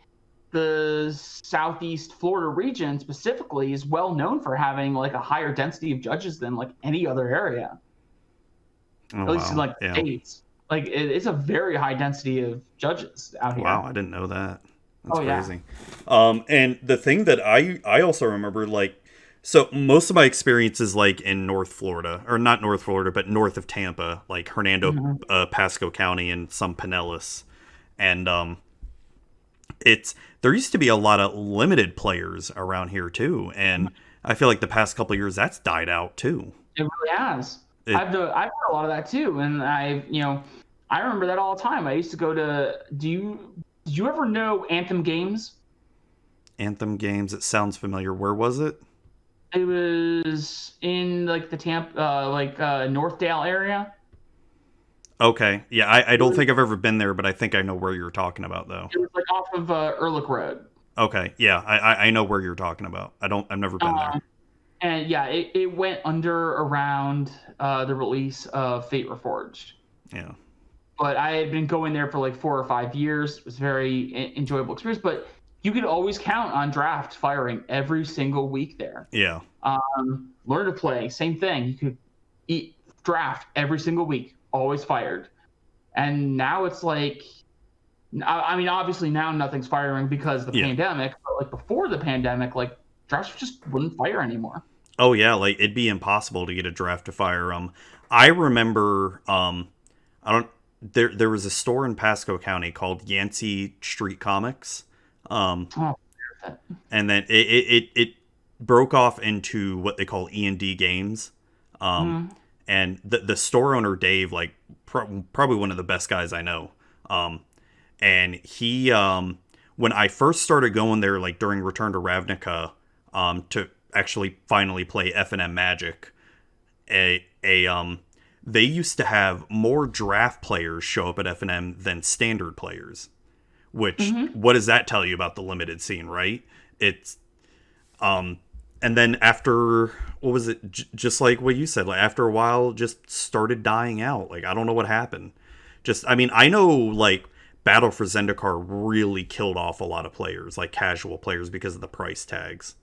the Southeast Florida region specifically is well known for having like a higher density of judges than like any other area. At least in like the States. Like it's a very high density of judges out here. Wow, I didn't know that. That's crazy. Yeah. And the thing that I also remember, like, so most of my experiences like in North Florida, or not North Florida, but north of Tampa, like Hernando, Pasco County, and some Pinellas. And there used to be a lot of limited players around here too, and I feel like the past couple of years that's died out too. It really has. I've heard a lot of that too, and I remember that all the time. I used to go to. Did you ever know Anthem Games? Anthem Games. It sounds familiar. Where was it? It was in like the Tampa, Northdale area. Okay, yeah, I don't think I've ever been there, but I think I know where you're talking about, though. It was like off of Ehrlich Road. Okay, yeah, I know where you're talking about. I've never been there. And yeah, it went under around the release of Fate Reforged. Yeah. But I had been going there for like 4 or 5 years. It was a very enjoyable experience. But you could always count on draft firing every single week there. Yeah. Learn to play, same thing. You could draft every single week, always fired. And now it's like, I mean, obviously now nothing's firing because of the pandemic. But like before the pandemic, like drafts just wouldn't fire anymore. Oh yeah, like it'd be impossible to get a draft to fire. I remember, there was a store in Pasco County called Yancey Street Comics. And then it broke off into what they call E&D Games. And the store owner, Dave, like probably one of the best guys I know. And he, when I first started going there, like during Return to Ravnica, to actually finally play F&M Magic, they used to have more draft players show up at F&M than standard players. Which, what does that tell you about the limited scene, right? It's, and then after, what was it? Just like what you said, like after a while, just started dying out. Like, I don't know what happened. I know, like, Battle for Zendikar really killed off a lot of players, like casual players, because of the price tags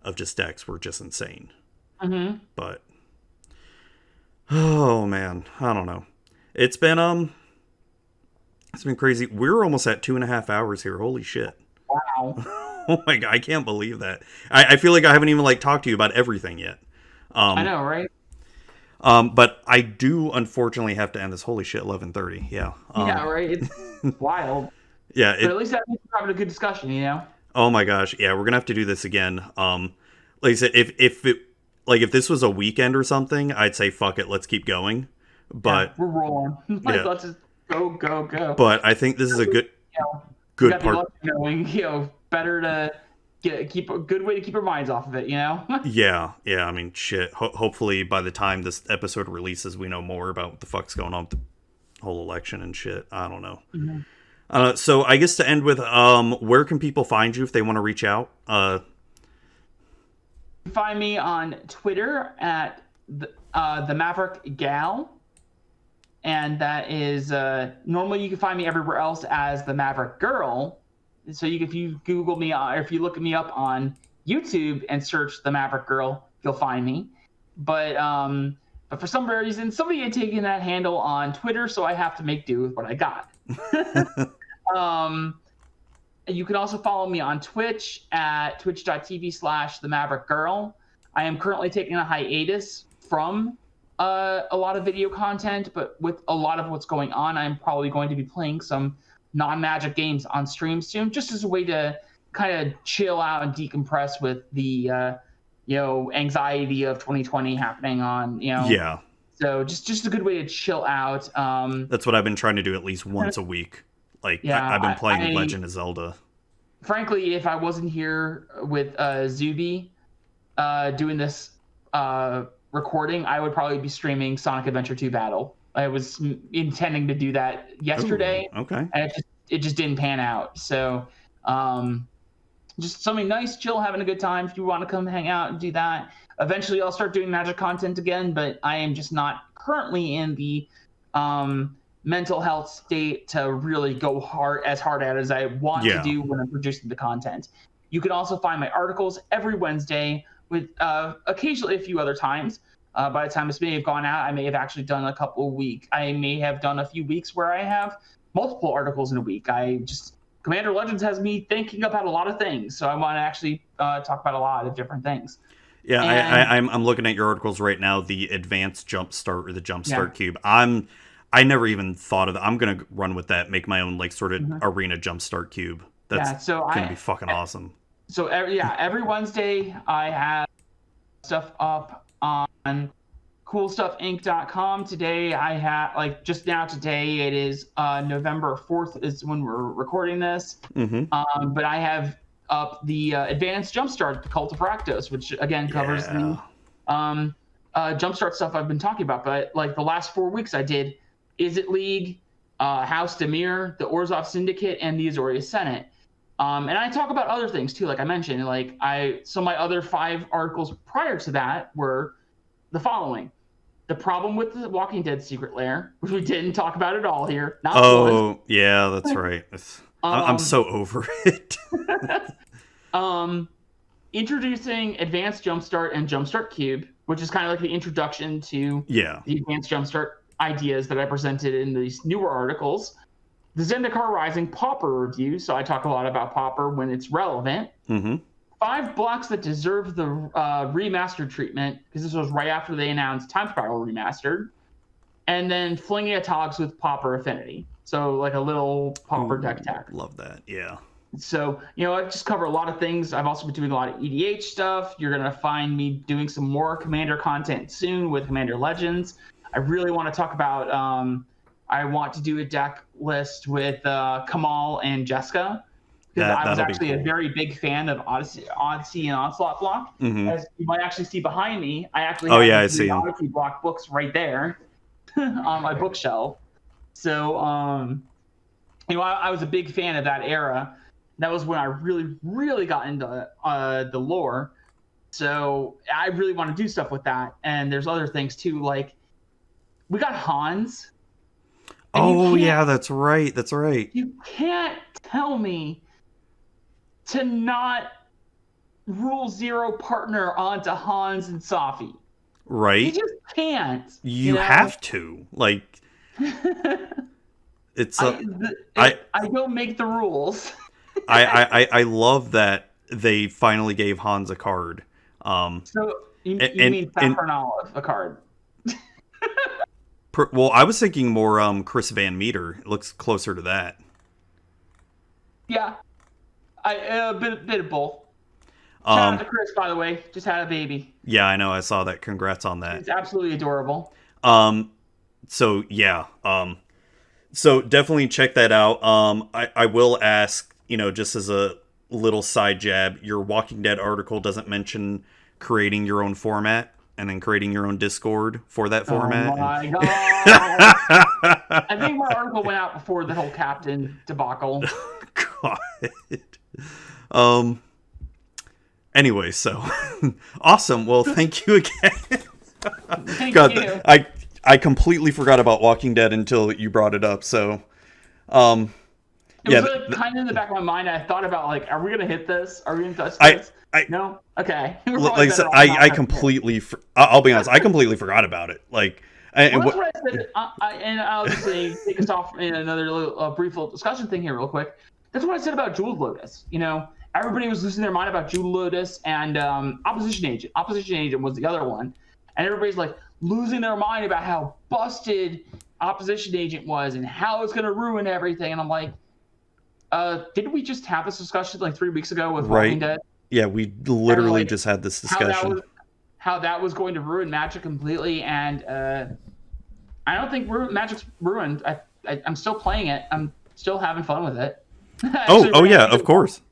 of just decks were just insane. But, oh man, I don't know. It's been crazy. We're almost at 2.5 hours here. Holy shit. Wow. Oh my god, I can't believe that. I feel like I haven't even like talked to you about everything yet. I know, right? But I do unfortunately have to end this. Holy shit, 11:30. Yeah. Yeah, right. It's wild. Yeah. But at least that means we're having a good discussion, you know? Oh my gosh, yeah, we're gonna have to do this again. Like I said, if this was a weekend or something, I'd say fuck it, let's keep going. But we're rolling. Let's just go. But I think this is a good got part. Better to keep a good way to keep our minds off of it. Yeah. I mean, shit. Hopefully, by the time this episode releases, we know more about what the fuck's going on with the whole election and shit. I don't know. Mm-hmm. So I guess to end with, where can people find you if they want to reach out? Find me on Twitter at TheMaverickGirl, and that is normally you can find me everywhere else as TheMaverickGirl. So if you Google me or if you look me up on YouTube and search TheMaverickGirl, you'll find me. But for some reason, somebody had taken that handle on Twitter, so I have to make do with what I got. You can also follow me on Twitch at twitch.tv/TheMaverickGirl. I am currently taking a hiatus from a lot of video content, but with a lot of what's going on, I'm probably going to be playing some non-Magic games on stream soon, just as a way to kind of chill out and decompress with the anxiety of 2020 happening on. Yeah. So just a good way to chill out. That's what I've been trying to do at least once a week. Like, yeah, I've been playing Legend of Zelda. Frankly, if I wasn't here with Zuby doing this recording, I would probably be streaming Sonic Adventure 2 Battle. I was intending to do that yesterday. Ooh, okay. And it just didn't pan out. So just something nice, chill, having a good time. If you want to come hang out and do that. Eventually, I'll start doing Magic content again, but I am just not currently in the mental health state to really go hard at it as I want to do when I'm producing the content. You can also find my articles every Wednesday with occasionally a few other times. By the time this may have gone out, I may have actually done a couple of weeks. I may have done a few weeks where I have multiple articles in a week. Commander Legends has me thinking about a lot of things, so I want to actually talk about a lot of different things. Yeah, I'm looking at your articles right now. The Advanced Jumpstart or the Jumpstart Cube. I never even thought of that. I'm gonna run with that. Make my own sort of arena Jumpstart Cube. That's gonna be fucking awesome. So every Wednesday I have stuff up on Coolstuffinc.com. Today I have today it is November 4th is when we're recording this. But I have up the Advanced Jumpstart, the Cult of Rakdos, which again covers the Jumpstart stuff I've been talking about. But the last 4 weeks I did Is It League, House Demir, the Orzhov Syndicate, and the Azoria Senate. And I talk about other things too, like I mentioned. So my other 5 articles prior to that were the following: the problem with the Walking Dead Secret Lair, which we didn't talk about at all here. Yeah, that's right. I'm so over it. Introducing Advanced Jumpstart and Jumpstart Cube, which is kind of like the introduction to the Advanced Jumpstart ideas that I presented in these newer articles. The Zendikar Rising Pauper review, so I talk a lot about Pauper when it's relevant. 5 blocks that deserve the remastered treatment, because this was right after they announced Time Spiral Remastered. And then flinging a Togs with Pauper Affinity. So a little Pauper deck tech. Love that, yeah. So, I just cover a lot of things. I've also been doing a lot of EDH stuff. You're going to find me doing some more Commander content soon with Commander Legends. I really want to talk about, I want to do a deck list with Kamal and Jessica. Because I was actually a very big fan of Odyssey and Onslaught block. As you might actually see behind me, I actually have the Odyssey block books right there on my bookshelf. So, I was a big fan of that era. That was when I really, really got into the lore. So I really want to do stuff with that. And there's other things too, like we got Hans. Yeah, that's right. You can't tell me to not Rule 0 partner onto Hans and Safi. Right. You just can't. You have to. It's I don't make the rules. I love that they finally gave Hans a card. So you mean Saffron Olive, a card? Well, I was thinking more Chris Van Meter. It looks closer to that. Yeah. A bit of both. Shout out to Chris, by the way. Just had a baby. Yeah, I know. I saw that. Congrats on that. It's absolutely adorable. So yeah. So definitely check that out. I will ask, just as a little side jab, your Walking Dead article doesn't mention creating your own format and then creating your own Discord for that format. Oh my god! I think my article went out before the whole Captain debacle. God. Anyway, so awesome. Well, thank you again. Thank God, you. I completely forgot about Walking Dead until you brought it up. So, It was kind of in the back of my mind. I thought about like, are we gonna hit this? Are we gonna touch this? No. Okay. Like I said, I completely. I'll be honest. I completely forgot about it. Like, that's what I said. And I'll just take us off in another brief little discussion thing here, real quick. That's what I said about Jewel Lotus. Everybody was losing their mind about Jewel Lotus and Opposition Agent. Opposition Agent was the other one, and everybody's like losing their mind about how busted Opposition Agent was and how it's gonna ruin everything. And I'm like, didn't we just have this discussion like 3 weeks ago with Walking Dead? Yeah, we literally just had this discussion. How that was going to ruin Magic completely, and I don't think Magic's ruined. I'm still playing it. I'm still having fun with it. Yeah, of course.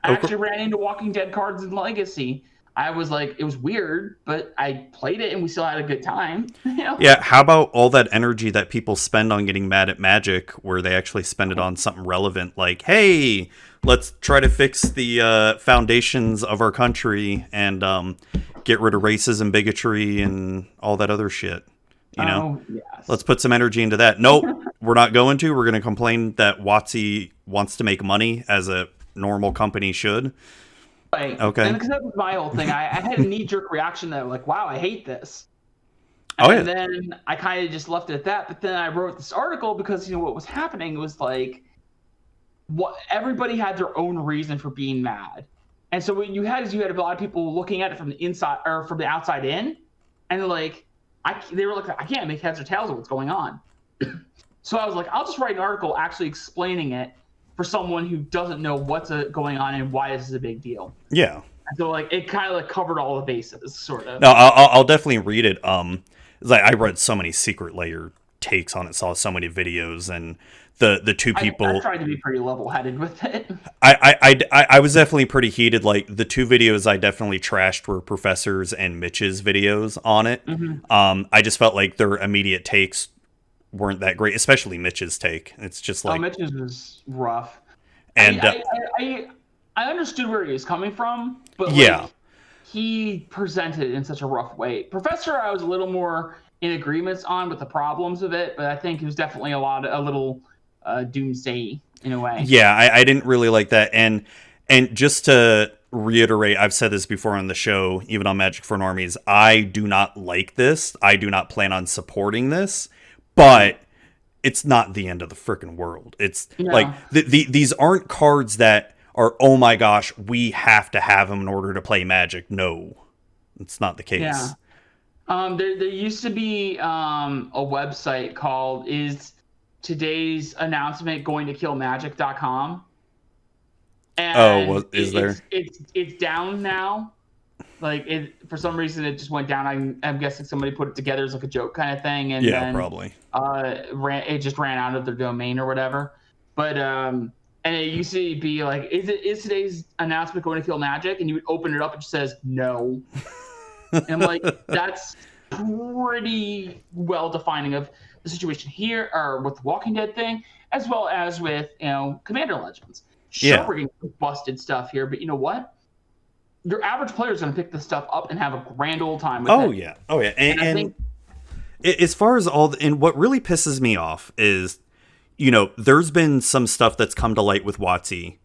I actually ran into Walking Dead cards in Legacy. I was like, it was weird, but I played it and we still had a good time. Yeah, how about all that energy that people spend on getting mad at Magic, where they actually spend it on something relevant, like, hey, let's try to fix the foundations of our country and get rid of racism, bigotry, and all that other shit. Yes. Let's put some energy into that. Nope, we're not going to. We're going to complain that WotC wants to make money, as a normal company should. Right. Okay. And because that was my whole thing. I had a knee-jerk reaction though, like, wow, I hate this. And then I kind of just left it at that. But then I wrote this article because what was happening was like, what everybody had their own reason for being mad, and so what you had a lot of people looking at it from the inside or from the outside in, and like, they were like, I can't make heads or tails of what's going on. So I was like, I'll just write an article actually explaining it for someone who doesn't know what's going on and why this is a big deal. Yeah. So like it kind of like covered all the bases, sort of. No, I'll definitely read it. Like I read so many Secret Layer takes on it, saw so many videos, and the two people. I tried to be pretty level-headed with it. I was definitely pretty heated. Like the two videos I definitely trashed were Professor's and Mitch's videos on it. Mm-hmm. I just felt like their immediate takes weren't that great, especially Mitch's take. It's just like Mitch's was rough. And I understood where he was coming from, but he presented it in such a rough way. Professor, I was a little more in agreement on with the problems of it, but I think it was definitely a little doomsday in a way. Yeah, I didn't really like that. And just to reiterate, I've said this before on the show, even on Magic for Normies, I do not like this. I do not plan on supporting this. But it's not the end of the freaking world. It's like these aren't cards that are, oh my gosh, we have to have them in order to play Magic. No, it's not the case. Yeah. There used to be a website called Is Today's Announcement Going to Kill Magic.com? And is there? It's down now. Like for some reason it just went down. I'm guessing somebody put it together as like a joke kind of thing, and then probably it just ran out of their domain or whatever. But and it used to be like, is today's announcement going to kill Magic? And you would open it up, and it just says no. And I'm like, that's pretty well defining of the situation here, or with the Walking Dead thing, as well as with Commander Legends. Sure, we're getting busted stuff here, but you know what? Your average player is going to pick this stuff up and have a grand old time with it. Oh yeah. And I think, as far as and what really pisses me off is, there's been some stuff that's come to light with WotC,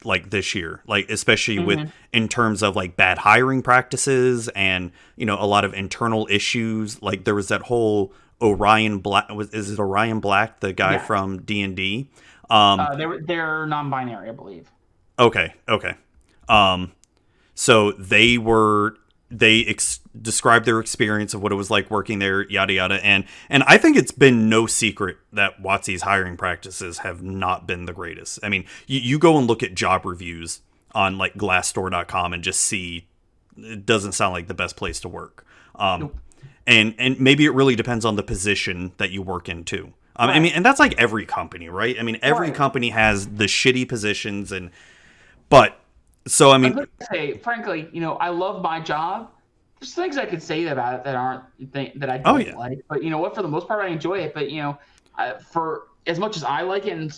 like this year, like especially with in terms of like bad hiring practices and a lot of internal issues. Like there was that whole Orion Black. Is it Orion Black, the guy from D&D? They're non-binary, I believe. Okay. So they were they described their experience of what it was like working there, yada yada, and I think it's been no secret that WotC's hiring practices have not been the greatest. I mean, you go and look at job reviews on like Glassdoor.com and just see it doesn't sound like the best place to work. Nope. And maybe it really depends on the position that you work in too. Right. I mean, and that's like every company, right? I mean, every company has the shitty positions, so I mean, I was gonna say, frankly, I love my job. There's things I could say about it that aren't that I don't like, but you know what? For the most part, I enjoy it. But for as much as I like it, and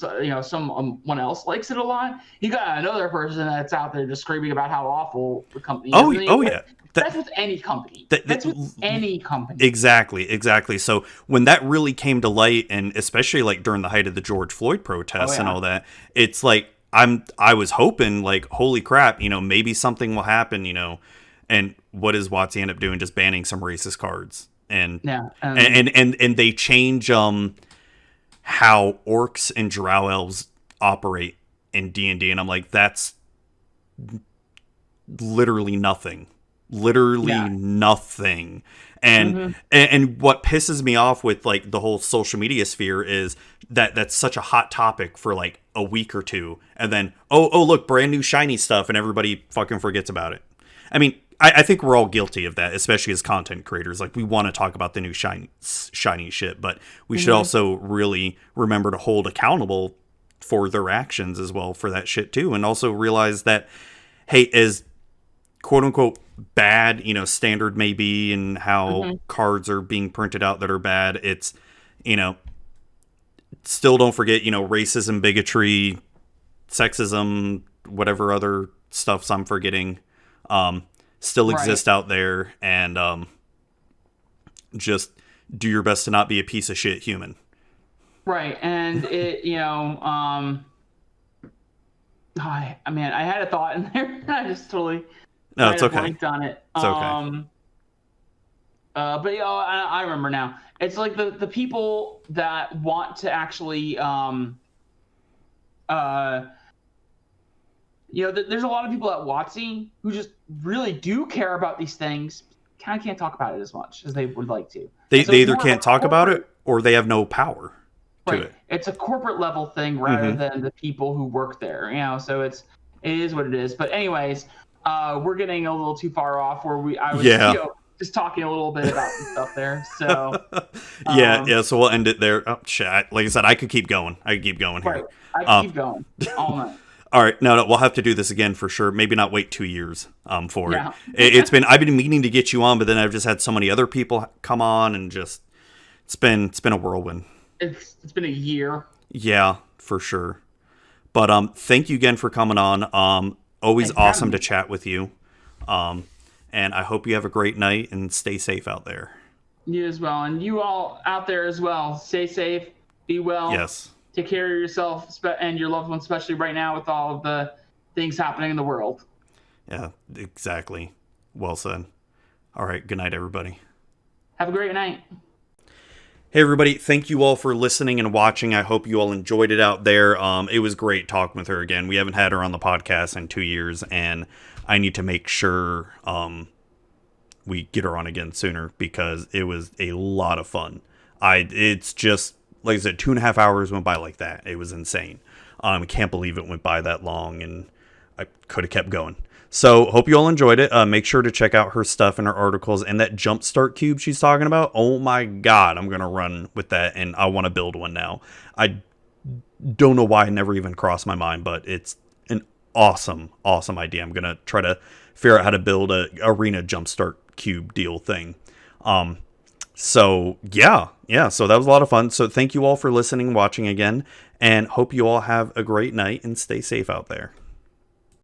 someone else likes it a lot, you got another person that's out there just screaming about how awful the company is. That's with any company. That's with any company. Exactly. So when that really came to light, and especially like during the height of the George Floyd protests and all that, it's like I was hoping like, holy crap, maybe something will happen, and what does WotC end up doing? Just banning some racist cards, and they change how orcs and drow elves operate in D&D, and I'm like, that's literally nothing. Nothing. And and what pisses me off with like the whole social media sphere is that that's such a hot topic for like a week or two, and then oh look, brand new shiny stuff, and everybody fucking forgets about it. I mean, I think we're all guilty of that, especially as content creators. Like, we want to talk about the new shiny shit, but we should also really remember to hold accountable for their actions as well for that shit too, and also realize that, hey, as quote unquote bad, standard may be, and how cards are being printed out that are bad, it's, still don't forget, racism, bigotry, sexism, whatever other stuffs I'm forgetting, still exist out there, and just do your best to not be a piece of shit human. Right. And it, I had a thought in there. I just totally it's okay. blanked on it. It's okay. But I remember now. It's like the people that want to actually there's a lot of people at WotC who just really do care about these things, kind of can't talk about it as much as they would like to. They either can't talk about it, or they have no power to it. It's a corporate level thing rather than the people who work there, so it is what it is. But anyways, we're getting a little too far off where I was just talking a little bit about some stuff there. So so we'll end it there. Oh shit. Like I said, I could keep going. Here. I can keep going all night. All right, no, we'll have to do this again for sure. Maybe not wait 2 years for it. I've been meaning to get you on, but then I've just had so many other people come on, and just it's been a whirlwind. It's been a year. Yeah, for sure. But thank you again for coming on. Always awesome to chat with you. And I hope you have a great night and stay safe out there. You as well, and you all out there as well. Stay safe, be well. Yes. Take care of yourself and your loved ones, especially right now with all of the things happening in the world. Yeah, exactly. Well said. All right, good night, everybody. Have a great night. Hey, everybody. Thank you all for listening and watching. I hope you all enjoyed it out there. It was great talking with her again. We haven't had her on the podcast in 2 years, and I need to make sure we get her on again sooner, because it was a lot of fun. It's just, like I said, 2.5 hours went by like that. It was insane. I can't believe it went by that long, and I could have kept going. So hope you all enjoyed it. Make sure to check out her stuff and her articles, and that Jumpstart cube she's talking about. Oh my God, I'm going to run with that, and I want to build one now. I don't know why it never even crossed my mind, but it's an awesome idea. I'm going to try to figure out how to build a arena Jumpstart cube deal thing. So so that was a lot of fun. So thank you all for listening and watching again, and hope you all have a great night and stay safe out there.